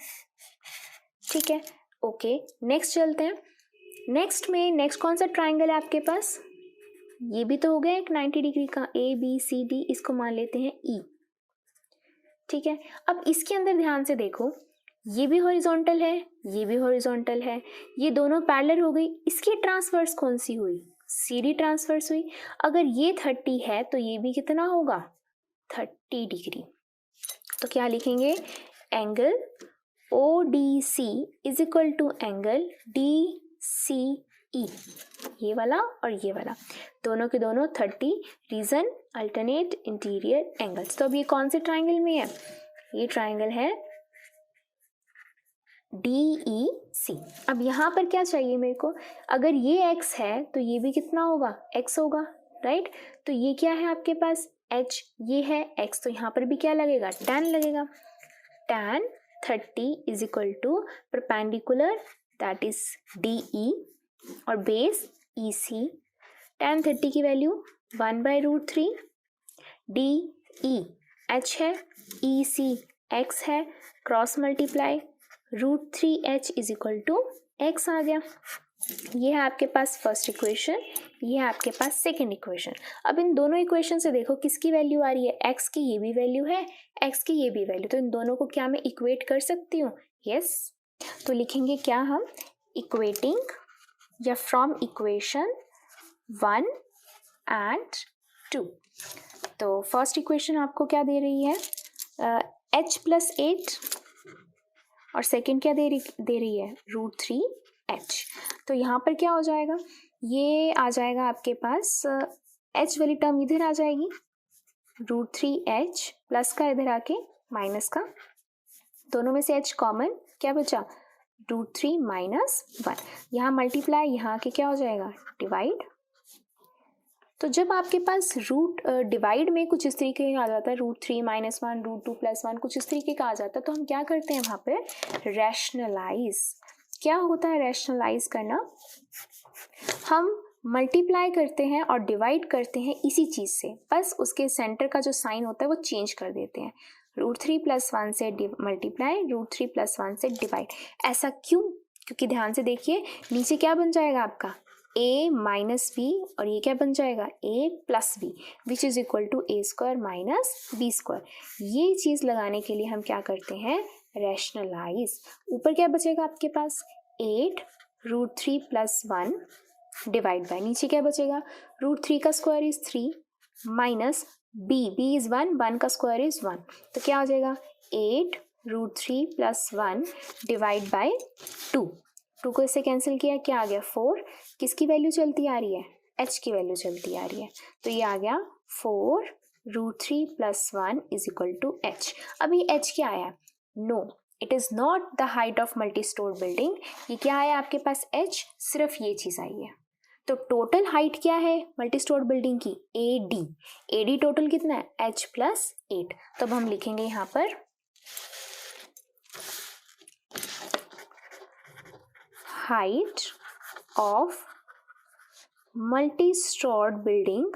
ठीक है, ओके, नेक्स्ट चलते हैं। नेक्स्ट कौन सा ट्राइंगल है आपके पास, ये भी तो हो गया एक 90 डिग्री का, ABCD, इसको मान लेते हैं E। ठीक है, अब इसके अंदर ध्यान से देखो, ये भी हॉरिजॉन्टल है, ये भी हॉरिजॉन्टल है, ये दोनों पैरेलल हो गई। इसकी ट्रांसवर्स कौन सी हुई, CD ट्रांसवर्स हुई। अगर ये 30 है तो ये भी कितना होगा 30 डिग्री। तो क्या लिखेंगे, angle ODC is equal to angle DCE, ये वाला और ये वाला, दोनों के दोनों 30, रीजन अल्टरनेट इंटीरियर एंगल्स। तो अब ये कौन से ट्राइंगल में है, ये ट्राइंगल है DEC। अब यहाँ पर क्या चाहिए मेरे को, अगर ये x है तो ये भी कितना होगा x होगा। राइट, तो ये क्या है आपके पास h ये है x, तो यहाँ पर भी क्या लगेगा, tan लगेगा। tan 30 is equal to perpendicular that is DE और बेस EC। tan 30 की वैल्यू 1/√3, DE h है, EC x है, cross multiply √3h is equal to x आ गया। ये है आपके पास फर्स्ट इक्वेशन, ये है आपके पास सेकंड इक्वेशन। अब इन दोनों इक्वेशन से देखो किसकी वैल्यू आ रही है, x की ये भी वैल्यू है, x की ये भी वैल्यू, तो इन दोनों को क्या मैं इक्वेट कर सकती हूँ, यस। तो लिखेंगे क्या हम, इक्वेटिंग या फ्रॉम इक्वेशन 1 एंड 2। तो फर्स्ट इक्वेशन आपको क्या दे रही है, h + 8 और सेकंड क्या दे रही है, √3h। तो यहाँ पर क्या हो जाएगा, ये आ जाएगा आपके पास h वाली टर्म इधर आ जाएगी, √3h प्लस का इधर आके माइनस का, दोनों में से h कॉमन, क्या बचा, √3 - 1। यहाँ मल्टीप्लाई, यहाँ आके क्या हो जाएगा, डिवाइड। तो जब आपके पास रूट डिवाइड में कुछ इस तरीके का आ जाता है, √3 - 1, √2 + 1, कुछ इस तरीके का आ जाता है, तो हम क्या करते हैं वहाँ पे, रैशनलाइज। क्या होता है रैशनलाइज करना, हम मल्टीप्लाई करते हैं और डिवाइड करते हैं इसी चीज़ से, बस उसके सेंटर का जो साइन होता है वो चेंज कर देते हैं, √3 + 1 से मल्टीप्लाई, √3 + 1 से डिवाइड। ऐसा क्यों, क्योंकि ध्यान से देखिए नीचे क्या बन जाएगा आपका, a - b और ये क्या बन जाएगा, a + b which is equal to a² - b²। ये चीज़ लगाने के लिए हम क्या करते हैं, रैशनलाइज। ऊपर क्या बचेगा आपके पास, 8 √3 + 1 डिवाइड बाय, नीचे क्या बचेगा, √3 का square is 3 minus b is 1 का स्क्वायर इज 1, तो क्या हो जाएगा, 8 √3 + 1 डिवाइड बाय 2 को इससे कैंसिल किया, क्या आ गया, 4। किसकी वैल्यू चलती आ रही है, h की वैल्यू चलती आ रही है, तो ये आ गया 4 √3 + 1 इज इक्वल टू h। अब ये h क्या आया, no it is not the height of multi storey building. ये क्या आया आपके पास, h, सिर्फ ये चीज़ आई है। तो टोटल हाइट क्या है मल्टी स्टोर बिल्डिंग की, AD टोटल कितना है, h + 8। तो अब हम लिखेंगे यहाँ पर height of multi storeyed building,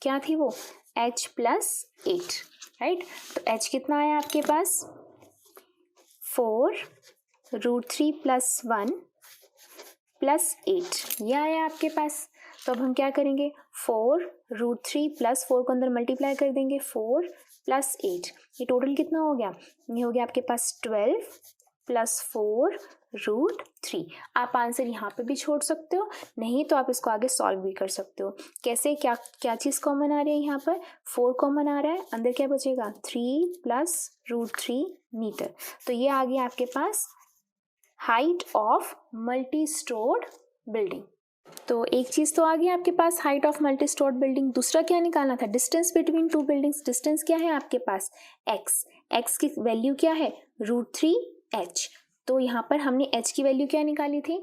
क्या थी वो, h + 8, राइट। तो h कितना आया आपके पास, 4 √3 + 1 + 8, ये आया आपके पास। तो अब हम क्या करेंगे, 4 √3 + 4 को अंदर मल्टीप्लाई कर देंगे, 4 + 8, ये टोटल कितना हो गया, ये हो गया आपके पास 12 + 4 √3। आप आंसर यहाँ पे भी छोड़ सकते हो, नहीं तो आप इसको आगे सॉल्व भी कर सकते हो। कैसे, क्या चीज़ कॉमन आ रही है, यहाँ पर 4 कॉमन आ रहा है, अंदर क्या बचेगा, 3 + √3 मीटर। तो ये आ गया आपके पास height of multi storeyed building. तो एक चीज़ तो आ गई आपके पास, height of multi storeyed building. दूसरा क्या निकालना था, distance between two buildings. Distance क्या है आपके पास, x की वैल्यू क्या है, √3h। तो यहाँ पर हमने h की वैल्यू क्या निकाली थी,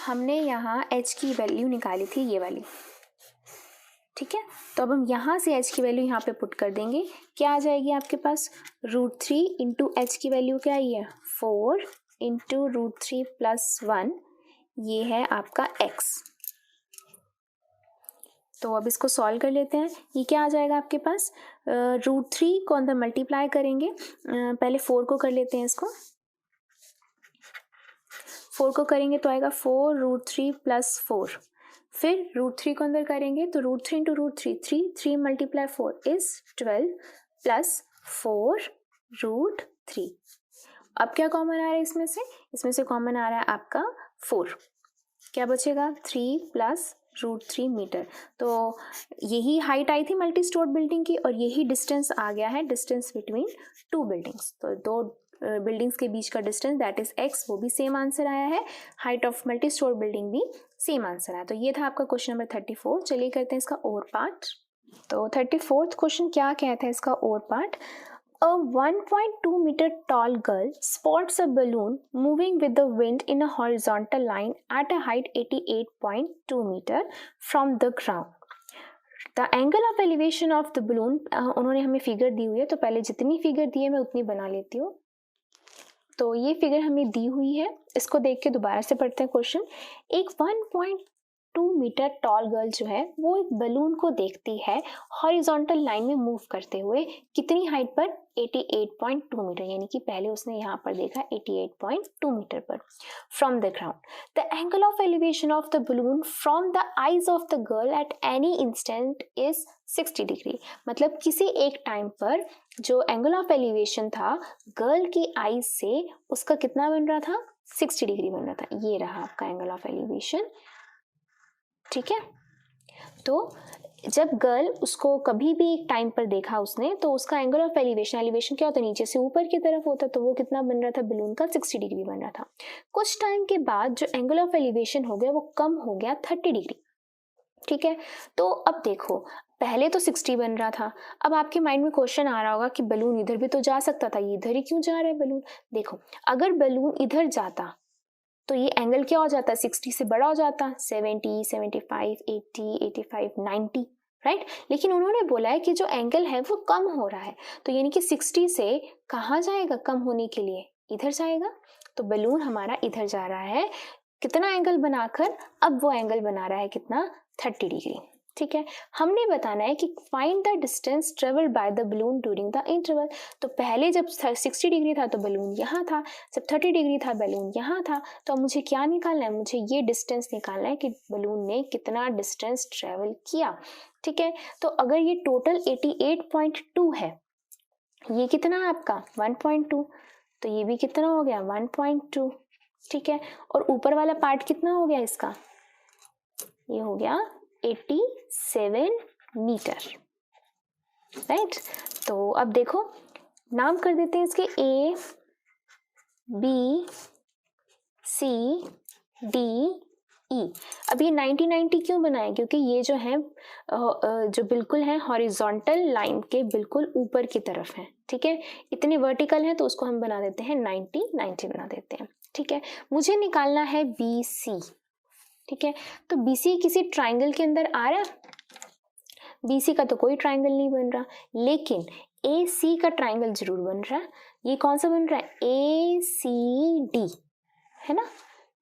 हमने यहाँ h की वैल्यू निकाली थी ये वाली, ठीक है। तो अब हम यहाँ से h की वैल्यू यहाँ पे पुट कर देंगे, क्या आ जाएगी आपके पास, √3 × h की वैल्यू क्या आई है, 4 × √3 + 1, ये है आपका x। तो अब इसको सॉल्व कर लेते हैं, ये क्या आ जाएगा आपके पास, √3 को अंदर मल्टीप्लाई करेंगे, पहले 4 को कर लेते हैं, इसको 4 को करेंगे तो आएगा 4 √3 + 4, फिर √3 को अंदर करेंगे तो √3 × √3 3 × 4 इज 12 + 4 √3। अब क्या कॉमन आ रहा है इसमें से कॉमन आ रहा है आपका 4, क्या बचेगा, 3 + √3 मीटर। तो यही हाइट आई थी मल्टी स्टोर्ड बिल्डिंग की, और यही डिस्टेंस आ गया है, डिस्टेंस बिटवीन टू बिल्डिंग्स। तो दो बिल्डिंग्स के बीच का डिस्टेंस दैट इज x, वो भी सेम आंसर आया है, height of multi storey building भी सेम आंसर आया। तो ये था आपका क्वेश्चन नंबर 34। चलिए करते हैं इसका और पार्ट। तो 34th क्वेश्चन क्या कहता है इसका और part, A 1.2 meter tall girl spots a balloon moving with the wind in a horizontal line at a height 88.2 meter from the ground. The angle of elevation of the balloon, उन्होंने हमें फिगर दी हुई है, तो पहले जितनी फिगर दी है मैं उतनी बना लेती हूँ। तो ये फिगर हमें दी हुई है, इसको देख के दोबारा से पढ़ते हैं क्वेश्चन। एक 1.2 मीटर टॉल गर्ल जो है वो एक बलून को देखती है हॉरिजॉन्टल लाइन में मूव करते हुए, कितनी हाइट पर? 88.2 मीटर, यानी कि पहले उसने यहाँ पर देखा 88.2 मीटर पर, from the ground. The angle of elevation of the balloon from the eyes of the girl at any instant is 60 degree. मतलब किसी एक टाइम पर जो एंगल ऑफ एलिवेशन था गर्ल की आईज से, उसका कितना बन रहा था? 60 डिग्री बन रहा था। ये रहा आपका एंगल ऑफ एलिवेशन, ठीक है। तो जब गर्ल उसको कभी भी एक टाइम पर देखा उसने, तो उसका एंगल ऑफ एलिवेशन, एलिवेशन क्या होता है? नीचे से ऊपर की तरफ होता है, तो वो कितना बन रहा था बलून का? 60 डिग्री बन रहा था। कुछ टाइम के बाद जो एंगल ऑफ एलिवेशन हो गया वो कम हो गया 30 डिग्री, ठीक है। तो अब देखो, पहले तो 60 बन रहा था, अब आपके माइंड में क्वेश्चन आ रहा होगा कि बलून इधर भी तो जा सकता था, ये इधर ही क्यों जा रहा है बलून? देखो, अगर बलून इधर जाता तो ये एंगल क्या हो जाता? 60 से बड़ा हो जाता, 70, 75, 80, 85, 90, राइट। लेकिन उन्होंने बोला है कि जो एंगल है वो कम हो रहा है, तो यानी कि 60 से कहाँ जाएगा कम होने के लिए? इधर जाएगा। तो बलून हमारा इधर जा रहा है, कितना एंगल बनाकर? अब वो एंगल बना रहा है कितना? 30 डिग्री, ठीक है। हमने बताना है कि find the distance travelled by the balloon during the interval. तो पहले जब 60 डिग्री था तो बलून यहाँ था, जब 30 डिग्री था बलून यहाँ था, तो अब मुझे क्या निकालना है? मुझे ये डिस्टेंस निकालना है कि बलून ने कितना डिस्टेंस ट्रेवल किया, ठीक है। तो अगर ये टोटल 88.2 है, ये कितना है आपका? 1.2, तो ये भी कितना हो गया? 1.2, ठीक है। और ऊपर वाला पार्ट कितना हो गया इसका? ये हो गया 87 मीटर, राइट। तो अब देखो, नाम कर देते हैं इसके A, B, C, D, E। अब ये 90-90 क्यों बनाए? क्योंकि ये जो है जो बिल्कुल है हॉरिजॉन्टल लाइन के बिल्कुल ऊपर की तरफ है, ठीक है। इतने वर्टिकल है तो उसको हम बना देते हैं 90-90 बना देते हैं, ठीक है। मुझे निकालना है BC, ठीक है। तो BC किसी ट्राइंगल के अंदर आ रहा है? BC का तो कोई ट्राइंगल नहीं बन रहा, लेकिन AC का ट्राइंगल जरूर बन रहा है। ये कौन सा बन रहा है? ACD, है ना,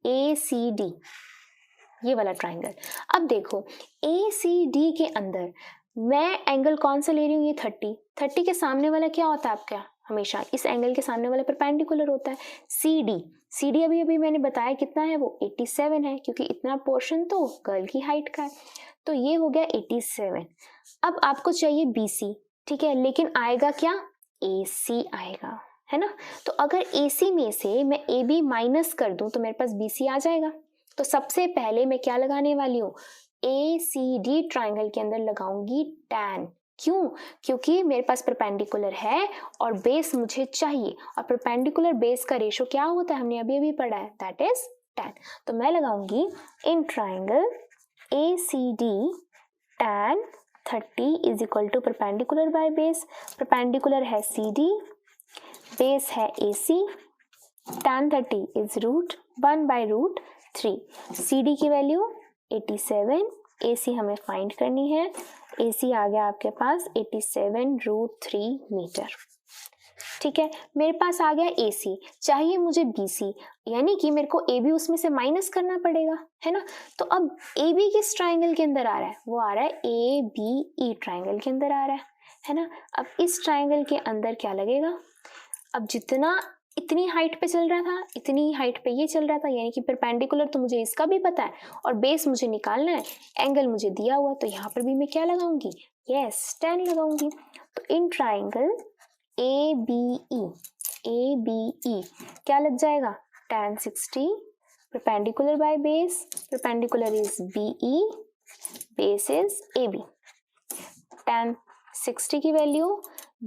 ACD, ये वाला ट्राइंगल। अब देखो, ACD के अंदर मैं एंगल कौन सा ले रही हूँ? ये 30 के सामने वाला क्या होता है आपका? हमेशा इस एंगल के सामने वाला परपेंडिकुलर होता है। CD अभी मैंने बताया कितना है? वो 87 है, क्योंकि इतना पोर्शन तो गर्ल की हाइट का है, तो ये हो गया 87। अब आपको चाहिए BC, ठीक है, लेकिन आएगा क्या? AC आएगा, है ना। तो अगर AC में से मैं AB माइनस कर दूं तो मेरे पास BC आ जाएगा। तो सबसे पहले मैं क्या लगाने वाली हूँ? ACD ट्राइंगल के अंदर लगाऊंगी tan। क्यों? क्योंकि मेरे पास परपेंडिकुलर है और बेस मुझे चाहिए, और परपेंडिकुलर बेस का रेशो क्या होता है? हमने अभी पढ़ा है, दैट इज tan। तो मैं लगाऊंगी in triangle ACD tan 30 is equal to perpendicular by base. Perpendicular है CD, बेस है AC, tan 30 इज √1/√3। CD की वैल्यू 87, AC हमें फाइंड करनी है। AC आ गया आपके पास 87√3 मीटर, ठीक है। मेरे पास आ गया AC, चाहिए मुझे BC, यानी कि मेरे को AB उसमें से माइनस करना पड़ेगा, है ना। तो अब AB किस ट्राइंगल के अंदर आ रहा है? वो आ रहा है ABE ट्राइंगल के अंदर आ रहा है ना। अब इस ट्राइंगल के अंदर क्या लगेगा? अब जितना इतनी हाइट पे चल रहा था, इतनी हाइट पे ये चल रहा था, यानी कि परपेंडिकुलर तो मुझे इसका भी पता है और बेस मुझे निकालना है, एंगल मुझे दिया हुआ, तो यहाँ पर भी मैं क्या लगाऊंगी? यस, tan लगाऊंगी। तो इन ट्राइंगल ABE क्या लग जाएगा? tan 60, perpendicular by base, perpendicular is BE, base is AB। tan 60 की वैल्यू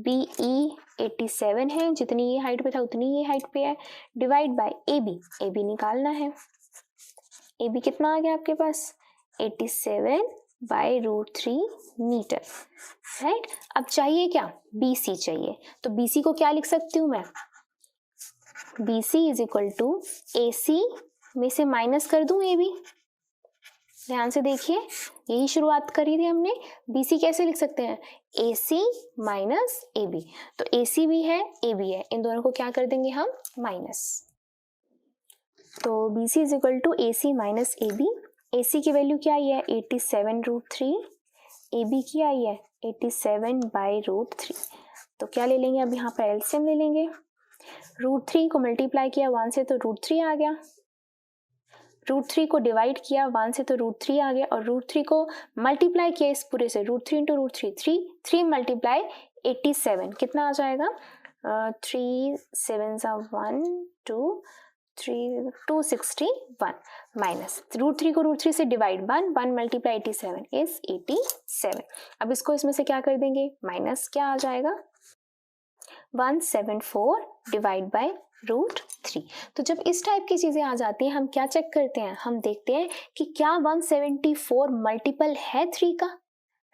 BE 87 है, जितनी ये हाइट पे था उतनी ये हाइट पे है, डिवाइड बाय AB निकालना है। AB कितना आ गया आपके पास? 87 बाय √3 मीटर, राइट। अब चाहिए क्या, BC चाहिए, तो BC को क्या लिख सकती हूँ मैं, BC is equal to AC में से माइनस कर दूं AB। ध्यान से देखिए, यही शुरुआत करी थी हमने। BC कैसे लिख सकते हैं, AC माइनस AB, तो AC भी है AB है, इन दोनों को क्या कर देंगे हम, माइनस। तो BC is equal to AC minus AB। AC की वैल्यू क्या आई है, 87√3, AB की आई है 87/√3। तो क्या ले लेंगे, अब यहाँ पर एलसीएम ले लेंगे। √3 को मल्टीप्लाई किया 1 से तो √3 आ गया, √3 को डिवाइड किया 1 से तो √3 आ गया, और √3 को मल्टीप्लाई किया इस पूरे से, √3 इंटू √3 3 मल्टीप्लाई 87, कितना आ जाएगा, 3 7 1 2 3 261 माइनस √3 को √3 से डिवाइड 1 मल्टीप्लाई 87 इज 87। अब इसको इसमें से क्या कर देंगे, माइनस, क्या आ जाएगा 174 डिवाइड बाय √3। तो जब इस टाइप की चीजें आ जाती हैं, हम क्या चेक करते हैं, हम देखते हैं कि क्या 174 मल्टीपल है 3 का,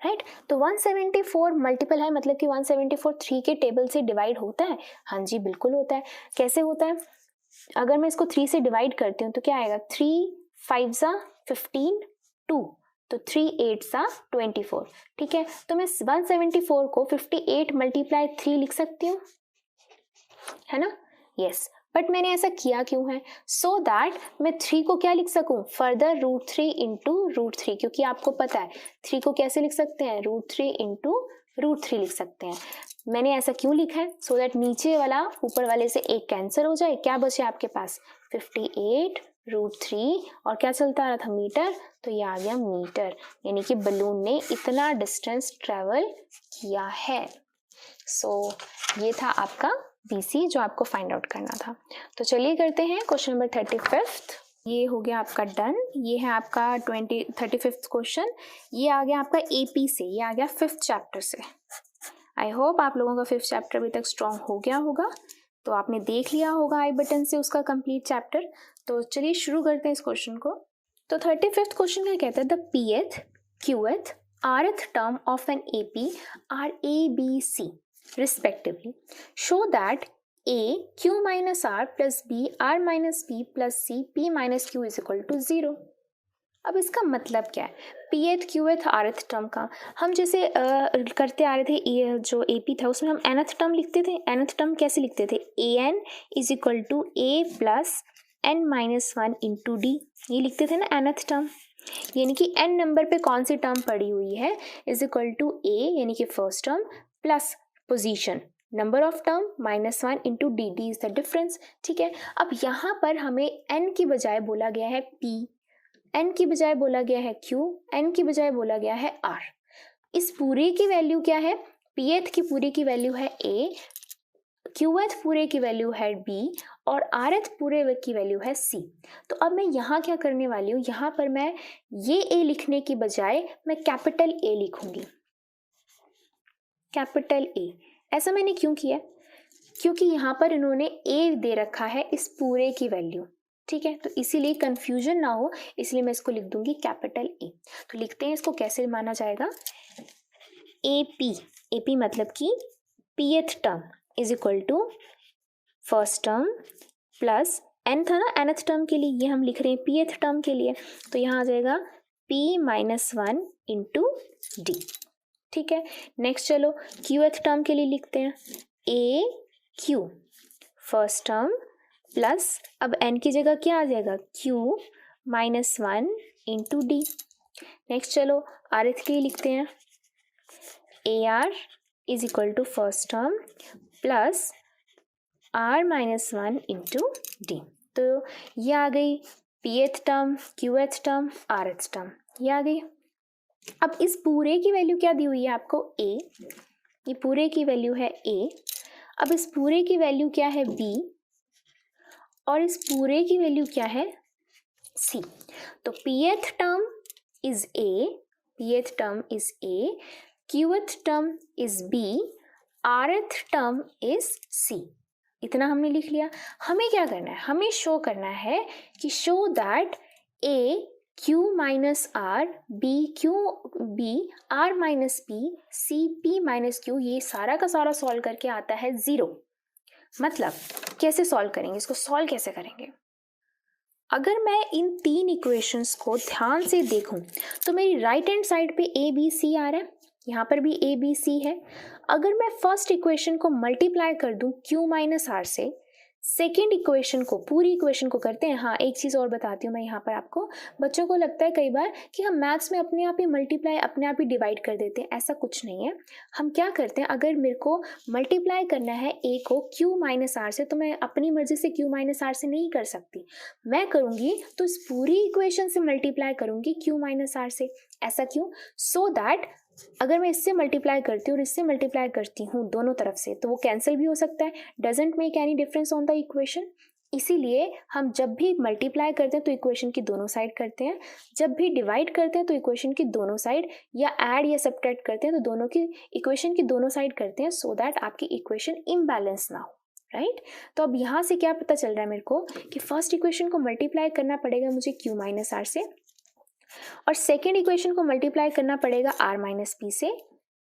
राइट। तो 174 मल्टीपल है, मतलब कि 174 3 के टेबल से डिवाइड होता है, हाँ जी बिल्कुल होता है। कैसे होता है, अगर मैं इसको 3 से डिवाइड करती हूँ तो क्या आएगा, 3 5 15 2, तो 3 8 24, ठीक है। तो मैं 174 को 58 मल्टीप्लाई 3 लिख सकती हूँ, है ना, यस। बट मैंने ऐसा किया क्यों है, सो दैट मैं 3 को क्या लिख सकूं, फर्दर √3 इंटू √3, क्योंकि आपको पता है 3 को कैसे लिख सकते हैं, √3 इंटू √3 लिख सकते हैं। मैंने ऐसा क्यों लिखा है, सो दैट नीचे वाला ऊपर वाले से एक कैंसिल हो जाए, क्या बचे आपके पास 58 √3, और क्या चलता आ रहा था, मीटर, तो ये आ गया मीटर, यानी कि बलून ने इतना डिस्टेंस ट्रेवल किया है। सो ये था आपका BC जो आपको फाइंड आउट करना था। तो चलिए करते हैं क्वेश्चन नंबर 35। ये हो गया आपका डन। ये है आपका 35th क्वेश्चन। ये आ गया आपका AP से, ये आ गया 5th चैप्टर से। आई होप आप लोगों का 5th चैप्टर अभी तक स्ट्रॉन्ग हो गया होगा, तो आपने देख लिया होगा आई बटन से उसका कंप्लीट चैप्टर। तो चलिए शुरू करते हैं इस क्वेश्चन को। तो 35th क्वेश्चन क्या कहता है, the Pth, Qth, Rth term of an AP are ABC respectively. Show that A Q minus R plus B R minus P plus C P minus Q is equal to 0. अब इसका मतलब क्या है, Pth Qth Rth टर्म का हम जैसे करते आ रहे थे, ये जो AP था उसमें हम nth टर्म लिखते थे। nth टर्म कैसे लिखते थे, An is equal to A plus n minus 1 into D, ये लिखते थे ना nth टर्म, यानी कि n नंबर पे कौन सी टर्म पड़ी हुई है, इज इक्वल टू A यानी कि first term plus position number of term minus 1 into D is the difference, ठीक है। अब यहाँ पर हमें n की बजाय बोला गया है P, n की बजाय बोला गया है Q, n की बजाय बोला गया है R। इस पूरे की वैल्यू क्या है, Pth की पूरे की वैल्यू है A, Qth पूरे की वैल्यू है B और Rth पूरे की वैल्यू है C। तो अब मैं यहाँ क्या करने वाली हूँ, यहाँ पर मैं ये A लिखने की बजाय मैं कैपिटल A लिखूंगी, कैपिटल A। ऐसा मैंने क्यों किया, क्योंकि यहाँ पर इन्होंने A दे रखा है इस पूरे की वैल्यू, ठीक है। तो इसीलिए कंफ्यूजन ना हो, इसलिए मैं इसको लिख दूंगी कैपिटल A। तो लिखते हैं इसको कैसे माना जाएगा, AP मतलब कि Pth term is equal to first term plus n था ना, nth टर्म के लिए ये हम लिख रहे हैं Pth टर्म के लिए, तो यहाँ आ जाएगा P माइनस 1 इंटू D, ठीक है। नेक्स्ट चलो Qth टर्म के लिए लिखते हैं A Q first term plus, अब n की जगह क्या आ जाएगा Q minus 1 into D। Next चलो Rth के लिए लिखते हैं AR is equal to first term plus R minus 1 into D। तो ये आ गई Pth term, Qth term, Rth term, ये आ गई। अब इस पूरे की वैल्यू क्या दी हुई है आपको A, ये पूरे की वैल्यू है A। अब इस पूरे की वैल्यू क्या है B और इस पूरे की वैल्यू क्या है C। तो Pth term is A, Pth term is A, Qth term is B, Rth term is C। इतना हमने लिख लिया। हमें क्या करना है, हमें शो करना है कि show that A Q minus R, B Q B, are minus P, C P minus Q, ये सारा का सारा सॉल्व करके आता है 0। मतलब कैसे सॉल्व करेंगे इसको, सॉल्व कैसे करेंगे? अगर मैं इन 3 इक्वेशंस को ध्यान से देखूं तो मेरी राइट हैंड साइड पे ए बी सी आ रहा है, यहाँ पर भी ए बी सी है। अगर मैं फर्स्ट इक्वेशन को मल्टीप्लाई कर दूं क्यू माइनस आर से, सेकेंड इक्वेशन को, पूरी इक्वेशन को करते हैं। हाँ, एक चीज़ और बताती हूँ मैं यहाँ पर आपको। बच्चों को लगता है कई बार कि हम मैथ्स में अपने आप ही मल्टीप्लाई, अपने आप ही डिवाइड कर देते हैं। ऐसा कुछ नहीं है। हम क्या करते हैं, अगर मेरे को मल्टीप्लाई करना है ए को क्यू माइनस आर से, तो मैं अपनी मर्जी से क्यू माइनस आर से नहीं कर सकती। मैं करूँगी तो इस पूरी इक्वेशन से मल्टीप्लाई करूँगी क्यू माइनस आर से। ऐसा क्यों? सो दैट अगर मैं इससे मल्टीप्लाई करती हूँ और इससे मल्टीप्लाई करती हूँ दोनों तरफ से, तो वो कैंसिल भी हो सकता है। Doesn't make any difference on the equation. इसीलिए हम जब भी मल्टीप्लाई करते हैं तो इक्वेशन की दोनों साइड करते हैं, जब भी डिवाइड करते हैं तो इक्वेशन की दोनों साइड, या ऐड या सब्ट्रैक्ट करते हैं तो दोनों की इक्वेशन की दोनों साइड करते हैं, सो दैट आपकी इक्वेशन इम्बैलेंस ना हो। राइट? तो अब यहाँ से क्या पता चल रहा है मेरे को कि फर्स्ट इक्वेशन को मल्टीप्लाई करना पड़ेगा मुझे क्यू माइनस आर से, और सेकेंड इक्वेशन को मल्टीप्लाई करना पड़ेगा आर माइनस पी से,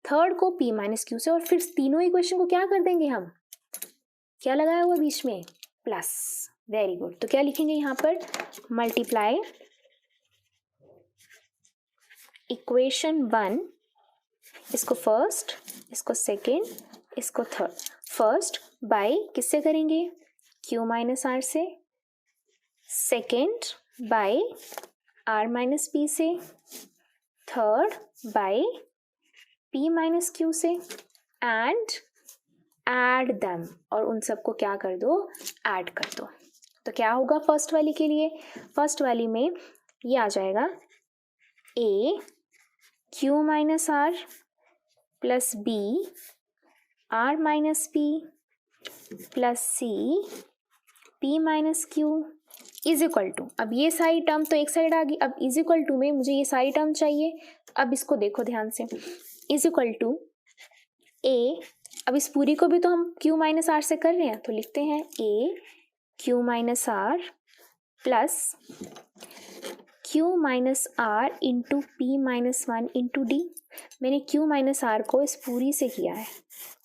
थर्ड को पी माइनस क्यू से, और फिर तीनों इक्वेशन को क्या कर देंगे हम, क्या लगाया हुआ बीच में, प्लस। Very good. तो क्या लिखेंगे यहाँ पर, मल्टीप्लाई इक्वेशन 1, इसको फर्स्ट, इसको सेकेंड, इसको थर्ड। फर्स्ट बाय किससे करेंगे, क्यू माइनस आर से, second by R minus P से, third by P minus Q से, एंड ऐड देम, और उन सबको क्या कर दो, ऐड कर दो। तो क्या होगा फर्स्ट वाली के लिए, फर्स्ट वाली में ये आ जाएगा a q minus r plus b are minus P plus c P minus q is equal to, अब ये सारी टर्म तो एक साइड आ गई, अब इज इक्वल टू में मुझे ये सारी टर्म चाहिए। अब इसको देखो ध्यान से, इज इक्वल टू ए, अब इस पूरी को भी तो हम क्यू माइनस आर से कर रहे हैं, तो लिखते हैं a q minus r plus q minus are into p minus 1 into d. मैंने क्यू माइनस आर को इस पूरी से किया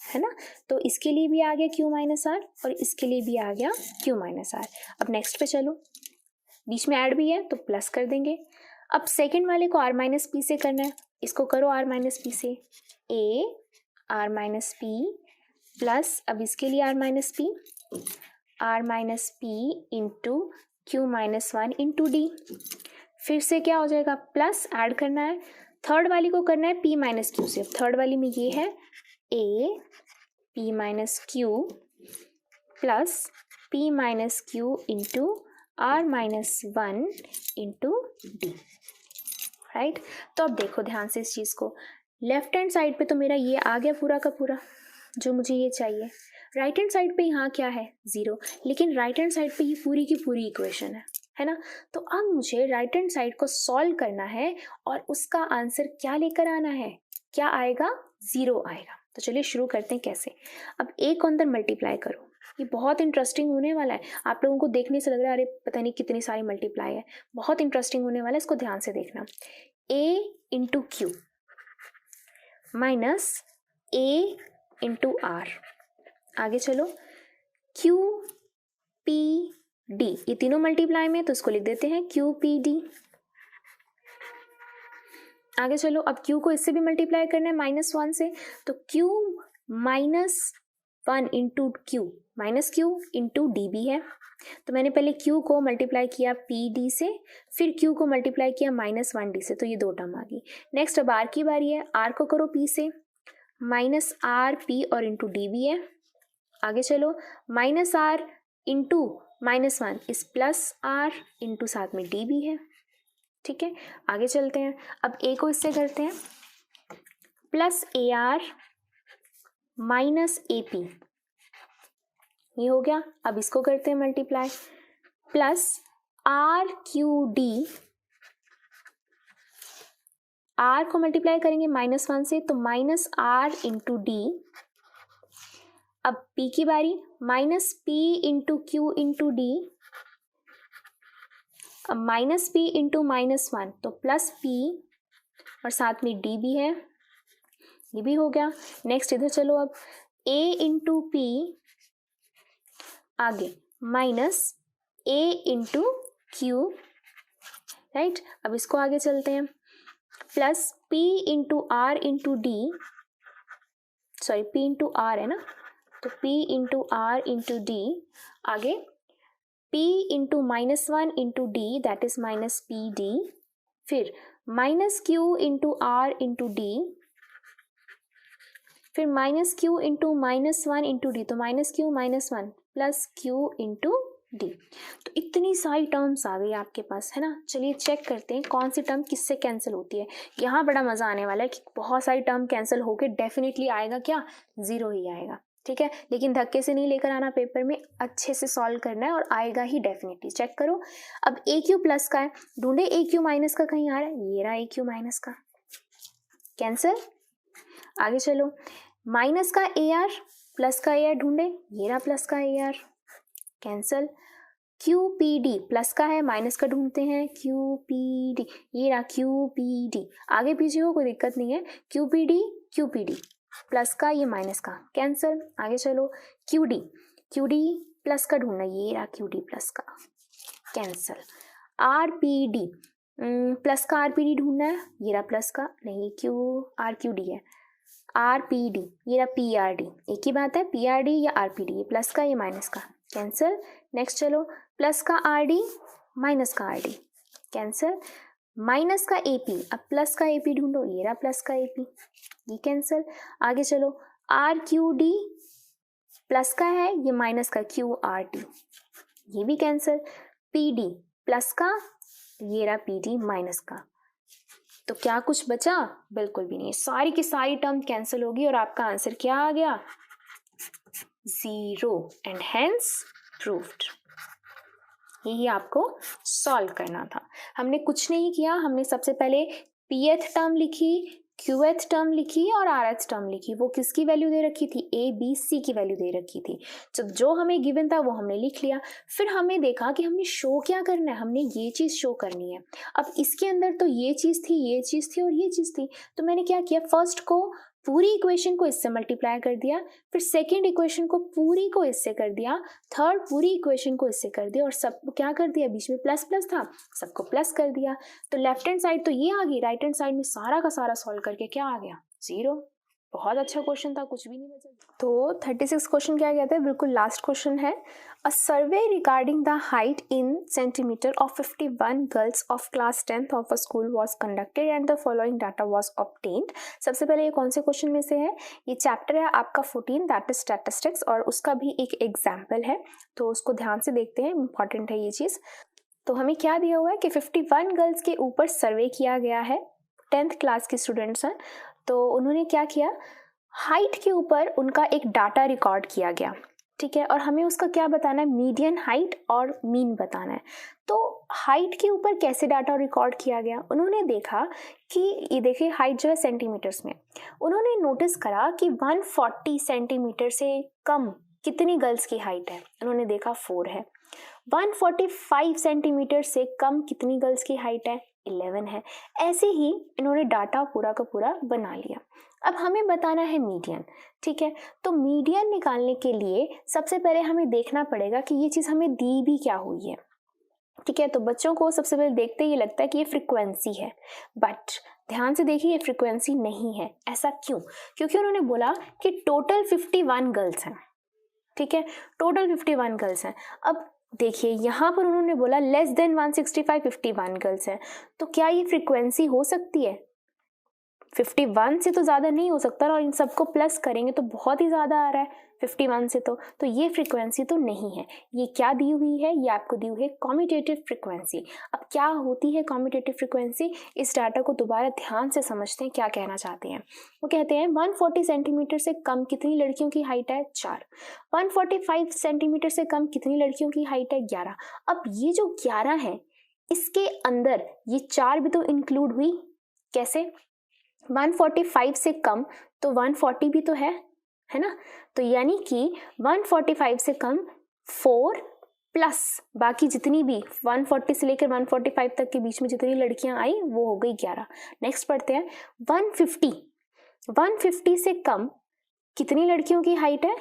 है ना, तो इसके लिए भी आ गया क्यू माइनस आर और इसके लिए भी आ गया क्यू माइनस आर। अब नेक्स्ट पे चलो, बीच में ऐड भी है तो प्लस कर देंगे। अब सेकंड वाले को आर माइनस पी से करना है, इसको करो आर माइनस पी से, A R minus P plus, अब इसके लिए R minus P into Q minus 1 into D. फिर से क्या हो जाएगा, प्लस ऐड करना है, थर्ड वाली को करना है पी माइनस क्यू से। थर्ड वाली में ये है A P minus Q plus P minus Q into R minus 1 into D. Right? तो अब देखो ध्यान से इस चीज़ को, लेफ्ट हैंड साइड पे तो मेरा ये आ गया पूरा का पूरा जो मुझे ये चाहिए। राइट हैंड साइड पे यहाँ क्या है, 0, लेकिन राइट हैंड साइड पे ये पूरी की पूरी इक्वेशन है ना। तो अब मुझे राइट हैंड साइड को सॉल्व करना है और उसका आंसर क्या लेकर आना है, क्या आएगा, 0 आएगा। तो चलिए शुरू करते हैं कैसे। अब ए को अंदर मल्टीप्लाई करो, ये बहुत इंटरेस्टिंग होने वाला है। आप लोगों को देखने से लग रहा है अरे पता नहीं कितनी सारी मल्टीप्लाई है, बहुत इंटरेस्टिंग होने वाला है, इसको ध्यान से देखना। A into Q minus a into r, आगे चलो, क्यू पी डी, ये तीनों मल्टीप्लाई में तो इसको लिख देते हैं क्यू पी डी। आगे चलो, अब क्यू को इससे भी मल्टीप्लाई करना है -1 से, तो Q -1 into Q, minus Q into D भी है, तो मैंने पहले क्यू को मल्टीप्लाई किया पी डी से, फिर क्यू को मल्टीप्लाई किया -1 डी से, तो ये 2 टर्म आ गई। नेक्स्ट अब आर की बारी है, आर को करो पी से, माइनस आर पी और इंटू डी भी है। आगे चलो, माइनस आर इंटू -1 इस प्लस आर इंटू साथ में डी भी है। ठीक है, आगे चलते हैं। अब ए को इससे करते हैं, plus A R minus A P, ये हो गया। अब इसको करते हैं multiply, plus R Q D, R को मल्टीप्लाई करेंगे -1 से, तो माइनस आर इंटू डी। अब पी की बारी, minus P into Q into D अब माइनस पी इंटू -1 तो प्लस पी और साथ में डी भी है, ये भी हो गया। नेक्स्ट इधर चलो, अब a इंटू पी आगे minus a into q, right. अब इसको आगे चलते हैं, plus p into r into d, sorry p into r है ना, तो p into r into d आगे p into -1 into d that is minus p d, फिर minus Q into r into D, फिर minus Q into -1 into D, तो minus q -1 plus q into D. तो इतनी सारी टर्म्स आ गई आपके पास, है ना। चलिए चेक करते हैं कौन सी टर्म किससे कैंसिल होती है। यहाँ बड़ा मजा आने वाला है कि बहुत सारी टर्म कैंसिल होके डेफिनेटली आएगा क्या, 0 ही आएगा, ठीक है। लेकिन धक्के से नहीं लेकर आना, पेपर में अच्छे से सॉल्व करना है और आएगा ही डेफिनेटली। चेक करो, अब ए क्यू प्लस का है, ढूंढे ए क्यू माइनस का कहीं आ रहा है, ये रहा ए क्यू माइनस का, कैंसिल। आगे चलो, माइनस का ए आर प्लस का ए आर ढूंढे, ये रहा प्लस का A R, cancel. Q P D plus का है, माइनस का ढूंढते हैं, क्यू पी डी, ये रहा क्यू पी डी, आगे पीछे हो कोई दिक्कत नहीं है, क्यू पी डी प्लस का, ये माइनस का, कैंसिल। आगे चलो, क्यू डी प्लस का ढूंढना, ये रहा क्यू डी प्लस का, cancel. R P D plus का आर पी डी ढूंढना है, ये रहा प्लस का, नहीं आर क्यू डी है, आर पी डी, ये रहा पी आर डी, एक ही बात है, पी आर डी या आर पी डी, ये प्लस का ये माइनस का, कैंसिल। नेक्स्ट चलो, प्लस का आर डी माइनस का आर डी, कैंसिल। माइनस का ए पी, अब प्लस का ए पी ढूंढो, ये रहा प्लस का ए पी, ये कैंसिल। आगे चलो, आर क्यू डी प्लस का है, ये माइनस का क्यू आर टी, ये भी कैंसिल। पी डी प्लस का, ये रहा पी डी माइनस का, तो क्या कुछ बचा, बिल्कुल भी नहीं, सारी की सारी टर्म कैंसिल होगी और आपका आंसर क्या आ गया, 0 एंड हेंस प्रूव्ड। यही आपको सॉल्व करना था। हमने कुछ नहीं किया, हमने सबसे पहले pth टर्म लिखी, qth टर्म लिखी और rth टर्म लिखी। वो किसकी वैल्यू दे रखी थी, a b c की वैल्यू दे रखी थी। जब जो हमें गिवन था वो हमने लिख लिया। फिर हमें देखा कि हमने शो क्या करना है, हमने ये चीज़ शो करनी है। अब इसके अंदर तो ये चीज़ थी, ये चीज़ थी और ये चीज़ थी, तो मैंने क्या किया, फर्स्ट को पूरी इक्वेशन को इससे मल्टीप्लाई कर दिया, फिर सेकेंड इक्वेशन को पूरी को इससे कर दिया, थर्ड पूरी इक्वेशन को इससे कर दिया और सब क्या कर दिया, बीच में प्लस प्लस था, सबको प्लस कर दिया। तो लेफ्ट हैंड साइड तो ये आ गई, राइट हैंड साइड में सारा का सारा सॉल्व करके क्या आ गया, 0। बहुत अच्छा क्वेश्चन था, कुछ भी नहीं बचा। तो 36 क्वेश्चन क्या कहते हैं, बिल्कुल लास्ट क्वेश्चन है। A survey regarding the height in centimetre of 51 girls of class 10th of a school was conducted and the following data was obtained. सबसे पहले ये कौन से क्वेश्चन में से है, ये चैप्टर है आपका 14 दैट इज स्टैटिस्टिक्स और उसका भी एक एग्जाम्पल है, तो उसको ध्यान से देखते हैं, इंपॉर्टेंट है ये चीज़। तो हमें क्या दिया हुआ है कि 51 गर्ल्स के ऊपर सर्वे किया गया है, 10th क्लास के स्टूडेंट्स हैं। तो उन्होंने क्या किया, हाइट के ऊपर उनका एक डाटा रिकॉर्ड किया गया, ठीक है, और हमें उसका क्या बताना है, मीडियन हाइट और मीन बताना है। तो हाइट के ऊपर कैसे डाटा रिकॉर्ड किया गया, उन्होंने देखा कि ये देखिए हाइट जो है सेंटीमीटर्स में, उन्होंने नोटिस करा कि 140 सेंटीमीटर से कम कितनी गर्ल्स की हाइट है, उन्होंने देखा 4 है। 145 सेंटीमीटर से कम कितनी गर्ल्स की हाइट है, 11 है। ऐसे ही इन्होंने डाटा पूरा का पूरा बना लिया। अब हमें बताना है मीडियन, ठीक है। तो मीडियन निकालने के लिए सबसे पहले हमें देखना पड़ेगा कि ये चीज़ हमें दी भी क्या हुई है, ठीक है। तो बच्चों को सबसे पहले देखते ही लगता है कि ये फ्रीक्वेंसी है, बट ध्यान से देखिए ये फ्रीक्वेंसी नहीं है। ऐसा क्यों, क्योंकि उन्होंने बोला कि टोटल 51 गर्ल्स हैं, ठीक है, टोटल 51 गर्ल्स हैं। अब देखिए यहाँ पर उन्होंने बोला लेस देन 165 51 गर्ल्स हैं, तो क्या ये फ्रीक्वेंसी हो सकती है, 51 से तो ज़्यादा नहीं हो सकता और इन सबको प्लस करेंगे तो बहुत ही ज़्यादा आ रहा है 51 से, तो ये फ्रीक्वेंसी तो नहीं है। ये क्या दी हुई है, ये आपको दी हुई है कॉम्यूटेटिव फ्रीक्वेंसी। अब क्या होती है कॉम्यूटेटिव फ्रीक्वेंसी, इस डाटा को दोबारा ध्यान से समझते हैं क्या कहना चाहते हैं। वो कहते हैं 140 सेंटीमीटर से कम कितनी लड़कियों की हाइट है, 4। 145 सेंटीमीटर से कम कितनी लड़कियों की हाइट है, 11। अब ये जो 11 है इसके अंदर ये 4 भी तो इंक्लूड हुई, कैसे, 145 से कम तो 140 भी तो है ना, तो यानी कि 145 से कम 4 प्लस बाकी जितनी भी 140 से लेकर 145 तक के बीच में जितनी लड़कियां आई वो हो गई 11। नेक्स्ट पढ़ते हैं 150 से कम कितनी लड़कियों की हाइट है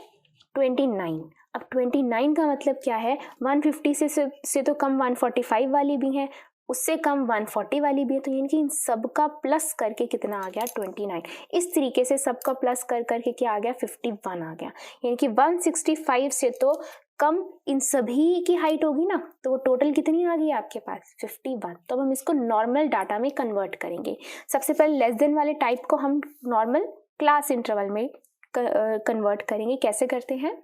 29। अब 29 का मतलब क्या है 150 से तो कम 145 वाली भी है, उससे कम 140 वाली भी है, तो यानी कि इन सबका प्लस करके कितना आ गया 29। इस तरीके से सबका प्लस कर करके क्या आ गया 51 आ गया। यानी कि 165 से तो कम इन सभी की हाइट होगी ना, तो वो टोटल कितनी आ गई आपके पास 51। तो अब हम इसको नॉर्मल डाटा में कन्वर्ट करेंगे। सबसे पहले लेस देन वाले टाइप को हम नॉर्मल क्लास इंटरवल में कन्वर्ट करेंगे। कैसे करते हैं,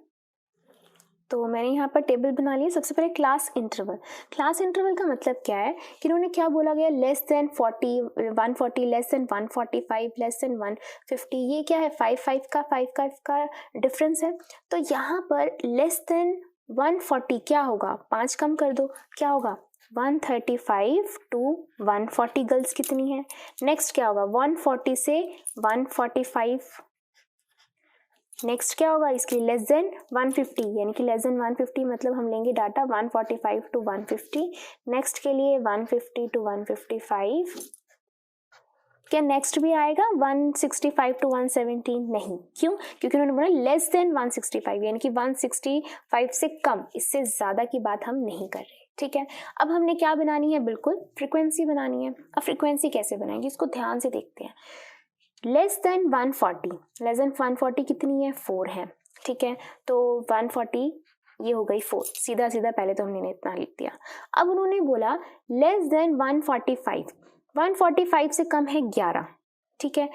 तो मैंने यहाँ पर टेबल बना लिया। सबसे पहले क्लास इंटरवल का मतलब क्या है कि इन्होंने क्या बोला गया less than 40 140 less than 145 less than 150, ये क्या है 5 का डिफरेंस है। तो यहाँ पर लेस देन 140 क्या होगा 5 कम कर दो, क्या होगा 135 टू 140 गर्ल्स कितनी है। नेक्स्ट क्या होगा 140 से 145, नेक्स्ट क्या होगा इसके लिए लेस देन 150, यानी कि लेस देन 150 मतलब हम लेंगे डाटा 145 टू 150। नेक्स्ट के लिए 150 टू 155, क्या नेक्स्ट भी आएगा 165 टू 117, नहीं, क्यों, क्योंकि उन्होंने बोला लेस देन 165, यानी कि 165 से कम, इससे ज्यादा की बात हम नहीं कर रहे। ठीक है, अब हमने क्या बनानी है, बिल्कुल फ्रीक्वेंसी बनानी है। अब फ्रीक्वेंसी कैसे बनाएंगे इसको ध्यान से देखते हैं। लेस देन 140 कितनी है 4 है। ठीक है, तो 140 ये हो गई 4, सीधा सीधा पहले तो हमने इतना लिख दिया। अब उन्होंने बोला लेस देन 145 से कम है 11। ठीक है,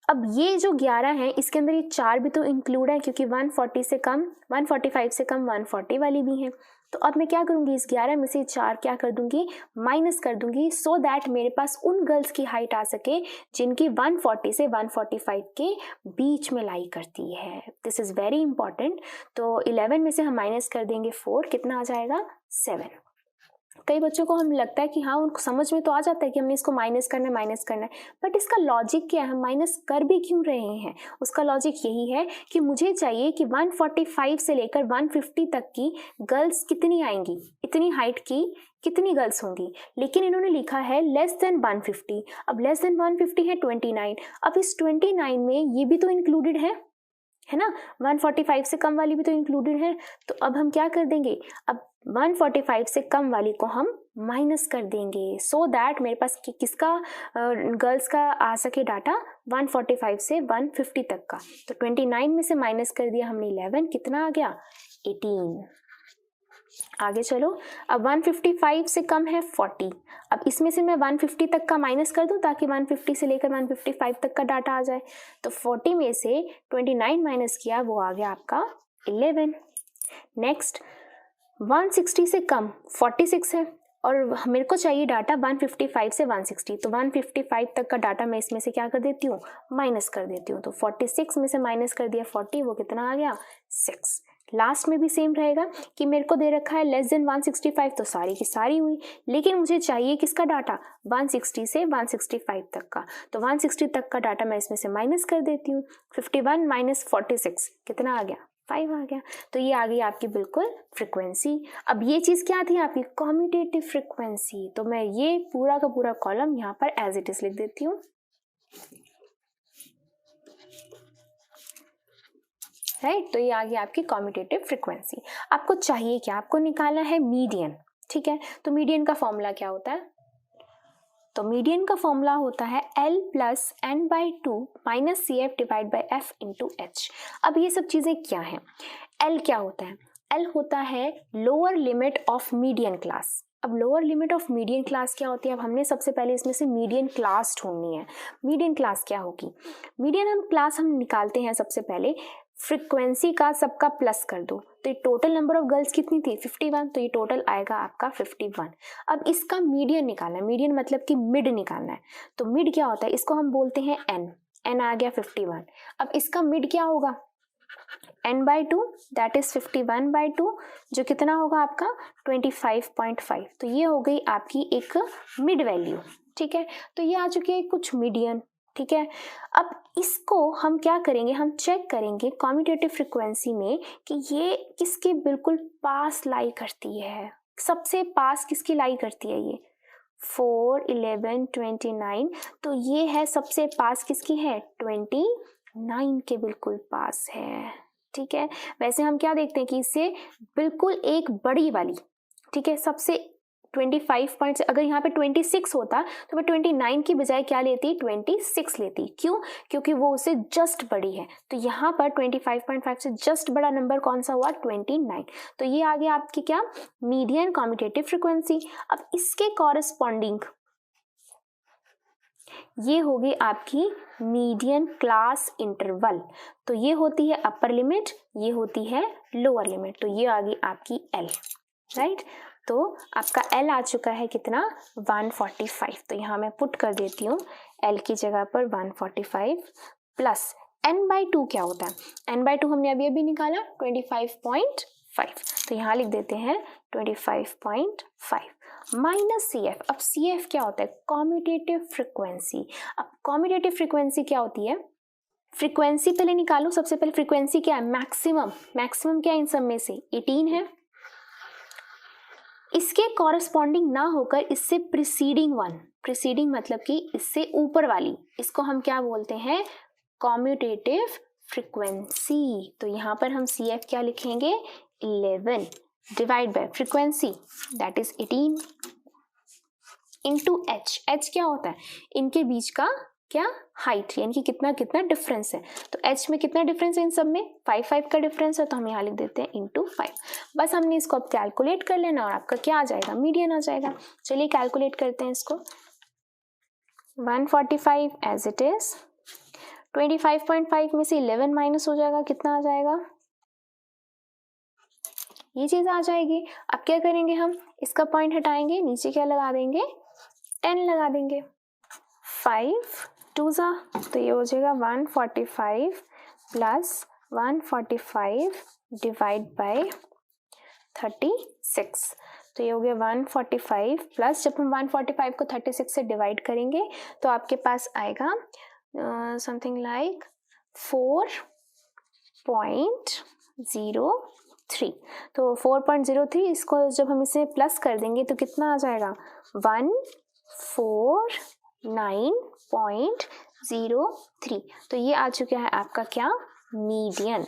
अब ये जो 11 है इसके अंदर ये 4 भी तो इंक्लूड है, क्योंकि 145 से कम 140 वाली भी है। तो अब मैं क्या करूंगी इस 11 में से 4 क्या कर दूंगी माइनस कर दूंगी, सो दैट मेरे पास उन गर्ल्स की हाइट आ सके जिनकी 140 से 145 के बीच में लाई करती है। This is very important. तो 11 में से हम माइनस कर देंगे 4, कितना आ जाएगा 7। कई बच्चों को हम लगता है कि हाँ उनको समझ में तो आ जाता है कि हमने इसको माइनस करना है, बट इसका लॉजिक क्या है, हम माइनस कर भी क्यों रहे हैं। उसका लॉजिक यही है कि मुझे चाहिए कि 145 से लेकर 150 तक की गर्ल्स कितनी आएंगी, इतनी हाइट की कितनी गर्ल्स होंगी, लेकिन इन्होंने लिखा है लेस देन 150। अब लेस देन 150 है 29, अब इस 29 में ये भी तो इंक्लूडेड है ना, 145 से कम वाली भी तो इंक्लूडेड है। तो अब हम क्या कर देंगे, अब 145 से कम वाली को हम माइनस कर देंगे, सो दैट मेरे पास किसका गर्ल्स का आ सके डाटा 145 से 150 तक का। तो 29 में से माइनस कर दिया हमने 11, कितना आ गया 18। आगे चलो, अब 155 से कम है 40। अब इसमें से मैं 150 तक का माइनस कर दूं ताकि 150 से लेकर 155 तक का डाटा आ जाए। तो 40 में से 29 माइनस किया, वो आ गया आपका 11। नेक्स्ट 160 से कम 46 है और मेरे को चाहिए डाटा 155 से 160, तो 155 तक का डाटा मैं इसमें से क्या कर देती हूँ माइनस कर देती हूँ। तो 46 में से माइनस कर दिया 40, वो कितना आ गया 6। लास्ट में भी सेम रहेगा कि मेरे को दे रखा है लेस देन 165, तो सारी की सारी हुई, लेकिन मुझे चाहिए किसका डाटा 160 से 165 तक का। तो 160 तक का डाटा मैं इसमें से माइनस कर देती हूँ। 51 माइनस 46 कितना आ गया 5 आ गया। तो ये आ गई आपकी बिल्कुल फ्रीक्वेंसी। अब ये चीज क्या थी आपकी कम्यूटेटिव फ्रीक्वेंसी। तो मैं ये पूरा का पूरा कॉलम यहाँ पर एज इट इज लिख देती हूँ। राइट, तो ये आ गई आपकी कम्यूटेटिव फ्रीक्वेंसी। आपको चाहिए क्या, आपको निकालना है मीडियन। ठीक है, तो मीडियन का फॉर्मूला क्या होता है, तो मीडियन का फॉर्मूला होता है L plus n/2 minus CF divide by F into H। अब ये सब चीजें क्या हैं, L क्या होता है, L होता है lower limit of median class. अब lower limit of median class क्या होती है, अब हमने सबसे पहले इसमें से मीडियन क्लास ढूंढनी है। मीडियन क्लास क्या होगी, मीडियन क्लास हम निकालते हैं सबसे पहले फ्रीक्वेंसी का सबका प्लस कर दो, तो ये टोटल नंबर ऑफ गर्ल्स कितनी थी 51, तो ये टोटल आएगा आपका 51। अब इसका मीडियन निकालना है, मीडियन मतलब कि मिड निकालना है। तो मिड क्या होता है, इसको हम बोलते हैं n आ गया 51। अब इसका मिड क्या होगा n/2 दैट इज 51/2, जो कितना होगा आपका 25.5। तो ये हो गई आपकी एक मिड वैल्यू। ठीक है, तो ये आ चुकी है कुछ मीडियन। ठीक है। अब इसको हम क्या करेंगे, हम चेक करेंगे कम्यूटेटिव फ्रीक्वेंसी में कि ये किसके बिल्कुल पास लाई करती है, सबसे पास किसकी लाई करती है, ये 4, 11, 29, तो ये है सबसे पास किसकी है, 29 के बिल्कुल पास है। ठीक है, वैसे हम क्या देखते हैं कि इससे बिल्कुल एक बड़ी वाली, ठीक है, सबसे 25 पॉइंट्स, अगर यहाँ पे 26 होता तो मैं 29 की बजाय क्या लेती, 26 लेती। क्यों, क्योंकि वो उससे जस्ट बड़ी है। तो यहाँ पर 25.5 से जस्ट बड़ा नंबर कौन सा हुआ, 29। तो ये आ गया आपकी क्या, मीडियन कम्यूटेटिव फ्रीक्वेंसी। अब इसके कॉरेस्पॉन्डिंग ये होगी आपकी मीडियन क्लास इंटरवल। तो ये होती है अपर लिमिट, ये होती है लोअर लिमिट। तो ये आ गई आपकी एल, राइट। तो आपका एल आ चुका है कितना, 145। तो यहाँ मैं पुट कर देती हूँ एल की जगह पर 145 प्लस n/2 क्या होता है, n/2 हमने अभी निकाला 25.5। तो यहाँ लिख देते हैं 25.5 माइनस CF। अब CF क्या होता है, कम्यूटेटिव फ्रीक्वेंसी। अब कम्यूटेटिव फ्रीक्वेंसी क्या होती है, फ्रीक्वेंसी पहले निकालो। सबसे पहले फ्रीक्वेंसी क्या है, मैक्सिमम क्या है इन सब में से, 18 है। इसके कॉरेस्पॉन्डिंग ना होकर इससे प्रीसीडिंग वन, प्रीसीडिंग मतलब कि इससे ऊपर वाली, इसको हम क्या बोलते हैं, कम्यूटेटिव फ्रीक्वेंसी। तो यहाँ पर हम CF क्या लिखेंगे, 11 divide by frequency that is 18 into H क्या होता है, इनके बीच का क्या, हाइट, यानी कि कितना डिफरेंस है। तो H में कितना डिफरेंस है इन सब में, 5 का डिफरेंस है। तो हम यहाँ लिख देते हैं इंटू 5। बस हमने इसको अब कैलकुलेट कर लेना और आपका क्या आ जाएगा, मीडियन आ जाएगा। चलिए कैलकुलेट करते हैं इसको। 145 एज इट इज, 25.5 में से 11 माइनस हो जाएगा, कितना आ जाएगा, ये चीज आ जाएगी। अब क्या करेंगे, हम इसका पॉइंट हटाएंगे, नीचे क्या लगा देंगे, 10 लगा देंगे। 5 2 जा, तो ये हो जाएगा 145 प्लस 145 डिवाइड बाय 36। तो ये हो गया 145 प्लस, जब हम 145 को 36 से डिवाइड करेंगे तो आपके पास आएगा समथिंग लाइक 4.03। तो 4.03, इसको जब हम इसे प्लस कर देंगे तो कितना आ जाएगा, 149.03। तो ये आ चुका है आपका क्या, मीडियन।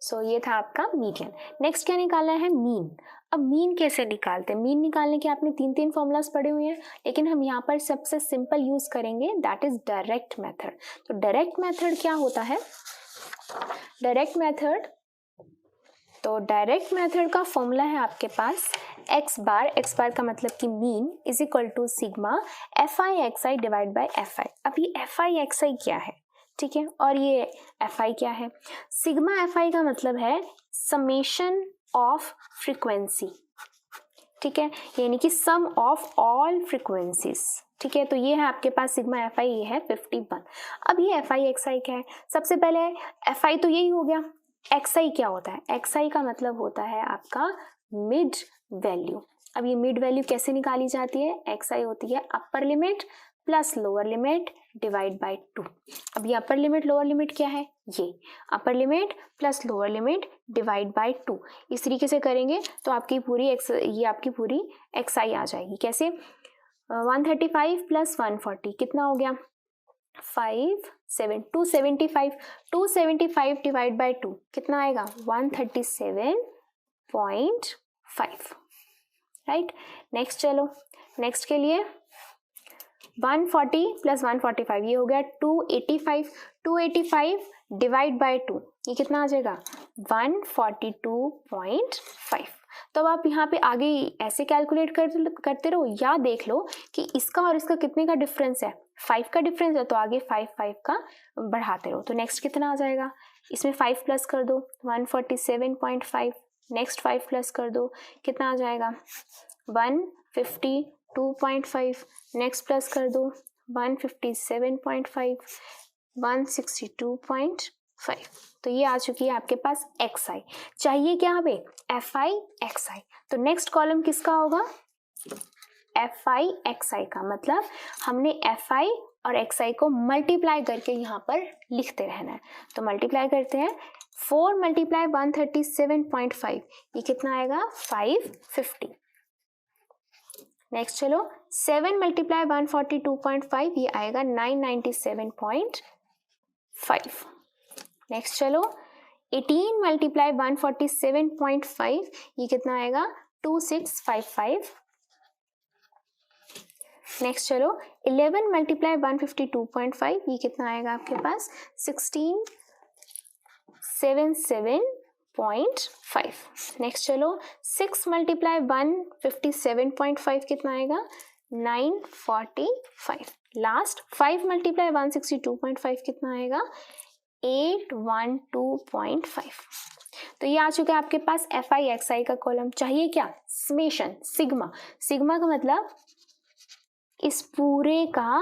सो ये था आपका मीडियन। नेक्स्ट क्या निकालना है, मीन। अब मीन कैसे निकालते हैं, मीन निकालने के आपने 3 फॉर्मूलाज पढ़े हुए हैं, लेकिन हम यहाँ पर सबसे सिंपल यूज करेंगे, दैट इज डायरेक्ट मेथड। तो डायरेक्ट मेथड क्या होता है, डायरेक्ट मेथड का फॉर्मूला है आपके पास x बार का मतलब कि mean is equal to sigma FI/XI divide by FI। अब ये FI/XI क्या है, ठीक है, और ये FI क्या है, सिग्मा FI का मतलब है समेशन ऑफ फ्रीक्वेंसी, ठीक है, यानी कि सम ऑफ ऑल फ्रीक्वेंसीज, ठीक है। तो ये है आपके पास सिग्मा FI, ये है 51। अब ये FI/XI क्या है, सबसे पहले FI तो यही हो गया, XI क्या होता है, XI का मतलब होता है आपका मिड वैल्यू। अब ये मिड वैल्यू कैसे निकाली जाती है, XI होती है upper limit plus lower limit divide by 2। अब ये अपर लिमिट लोअर लिमिट क्या है, ये upper limit plus lower limit divide by 2। इस तरीके से करेंगे तो आपकी पूरी ये आपकी पूरी XI आ जाएगी। कैसे, 135 प्लस 140 कितना हो गया, 275 डिवाइड बाय 2 कितना आएगा, 137.5, राइट। नेक्स्ट चलो, नेक्स्ट के लिए 140 प्लस 145 ये हो गया 285 डिवाइड बाय 2 ये कितना आ जाएगा, 142.5। तो अब आप यहाँ पे आगे ऐसे कैलकुलेट करते रहो, या देख लो कि इसका और इसका कितने का डिफरेंस है, 5 का डिफरेंस है, तो आगे 5 का बढ़ाते रहो। तो नेक्स्ट कितना आ जाएगा, इसमें 5 प्लस कर दो 147.5, नेक्स्ट 5 प्लस कर दो कितना आ जाएगा 152.5, नेक्स्ट प्लस कर दो 157.5, 162.5। तो ये आ चुकी है आपके पास XI। चाहिए क्या हमें, FI/XI। तो नेक्स्ट कॉलम किसका होगा, FI/XI का, मतलब हमने FI और xi को मल्टीप्लाई करके यहाँ पर लिखते रहना है। तो मल्टीप्लाई करते हैं, 4 मल्टीप्लाई 137.5, ये कितना आएगा 550। नेक्स्ट चलो 7 मल्टीप्लाई 142.5, ये आएगा 997.5। नेक्स्ट चलो 18 मल्टीप्लाई 147.5, ये कितना आएगा 2655। नेक्स्ट चलो 11 मल्टीप्लाई 152.5, ये कितना आएगा आपके पास 1677.5। नेक्स्ट चलो 6 मल्टीप्लाई 157.5 कितना आएगा 945। लास्ट 5 मल्टीप्लाई 162.5 कितना आएगा 812.5। तो ये आ चुका है आपके पास FI XI का कॉलम। चाहिए क्या समेशन, सिग्मा। सिग्मा का मतलब इस पूरे का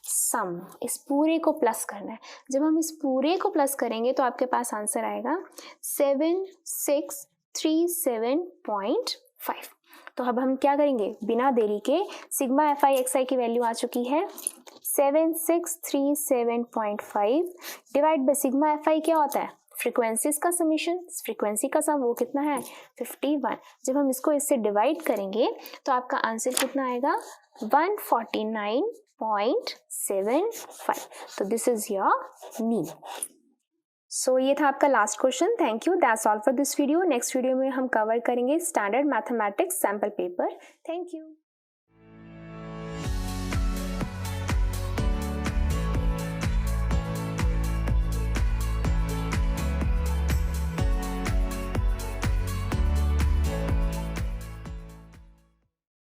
सम, इस पूरे को प्लस करना है। जब हम इस पूरे को प्लस करेंगे तो आपके पास आंसर आएगा 7637.5। तो अब हम क्या करेंगे, बिना देरी के सिग्मा FI XI की वैल्यू आ चुकी है 7637.5 डिवाइड बाय सिग्मा FI क्या होता है फ्रीक्वेंसीज का समीशन, फ्रीक्वेंसी का सम वो कितना है 51। जब हम इसको इससे डिवाइड करेंगे तो आपका आंसर कितना आएगा 149.75। तो दिस इज योर मीन। सो ये था आपका last question. Thank you, that's all for this video. Next video में हम कवर करेंगे standard mathematics sample paper. Thank you.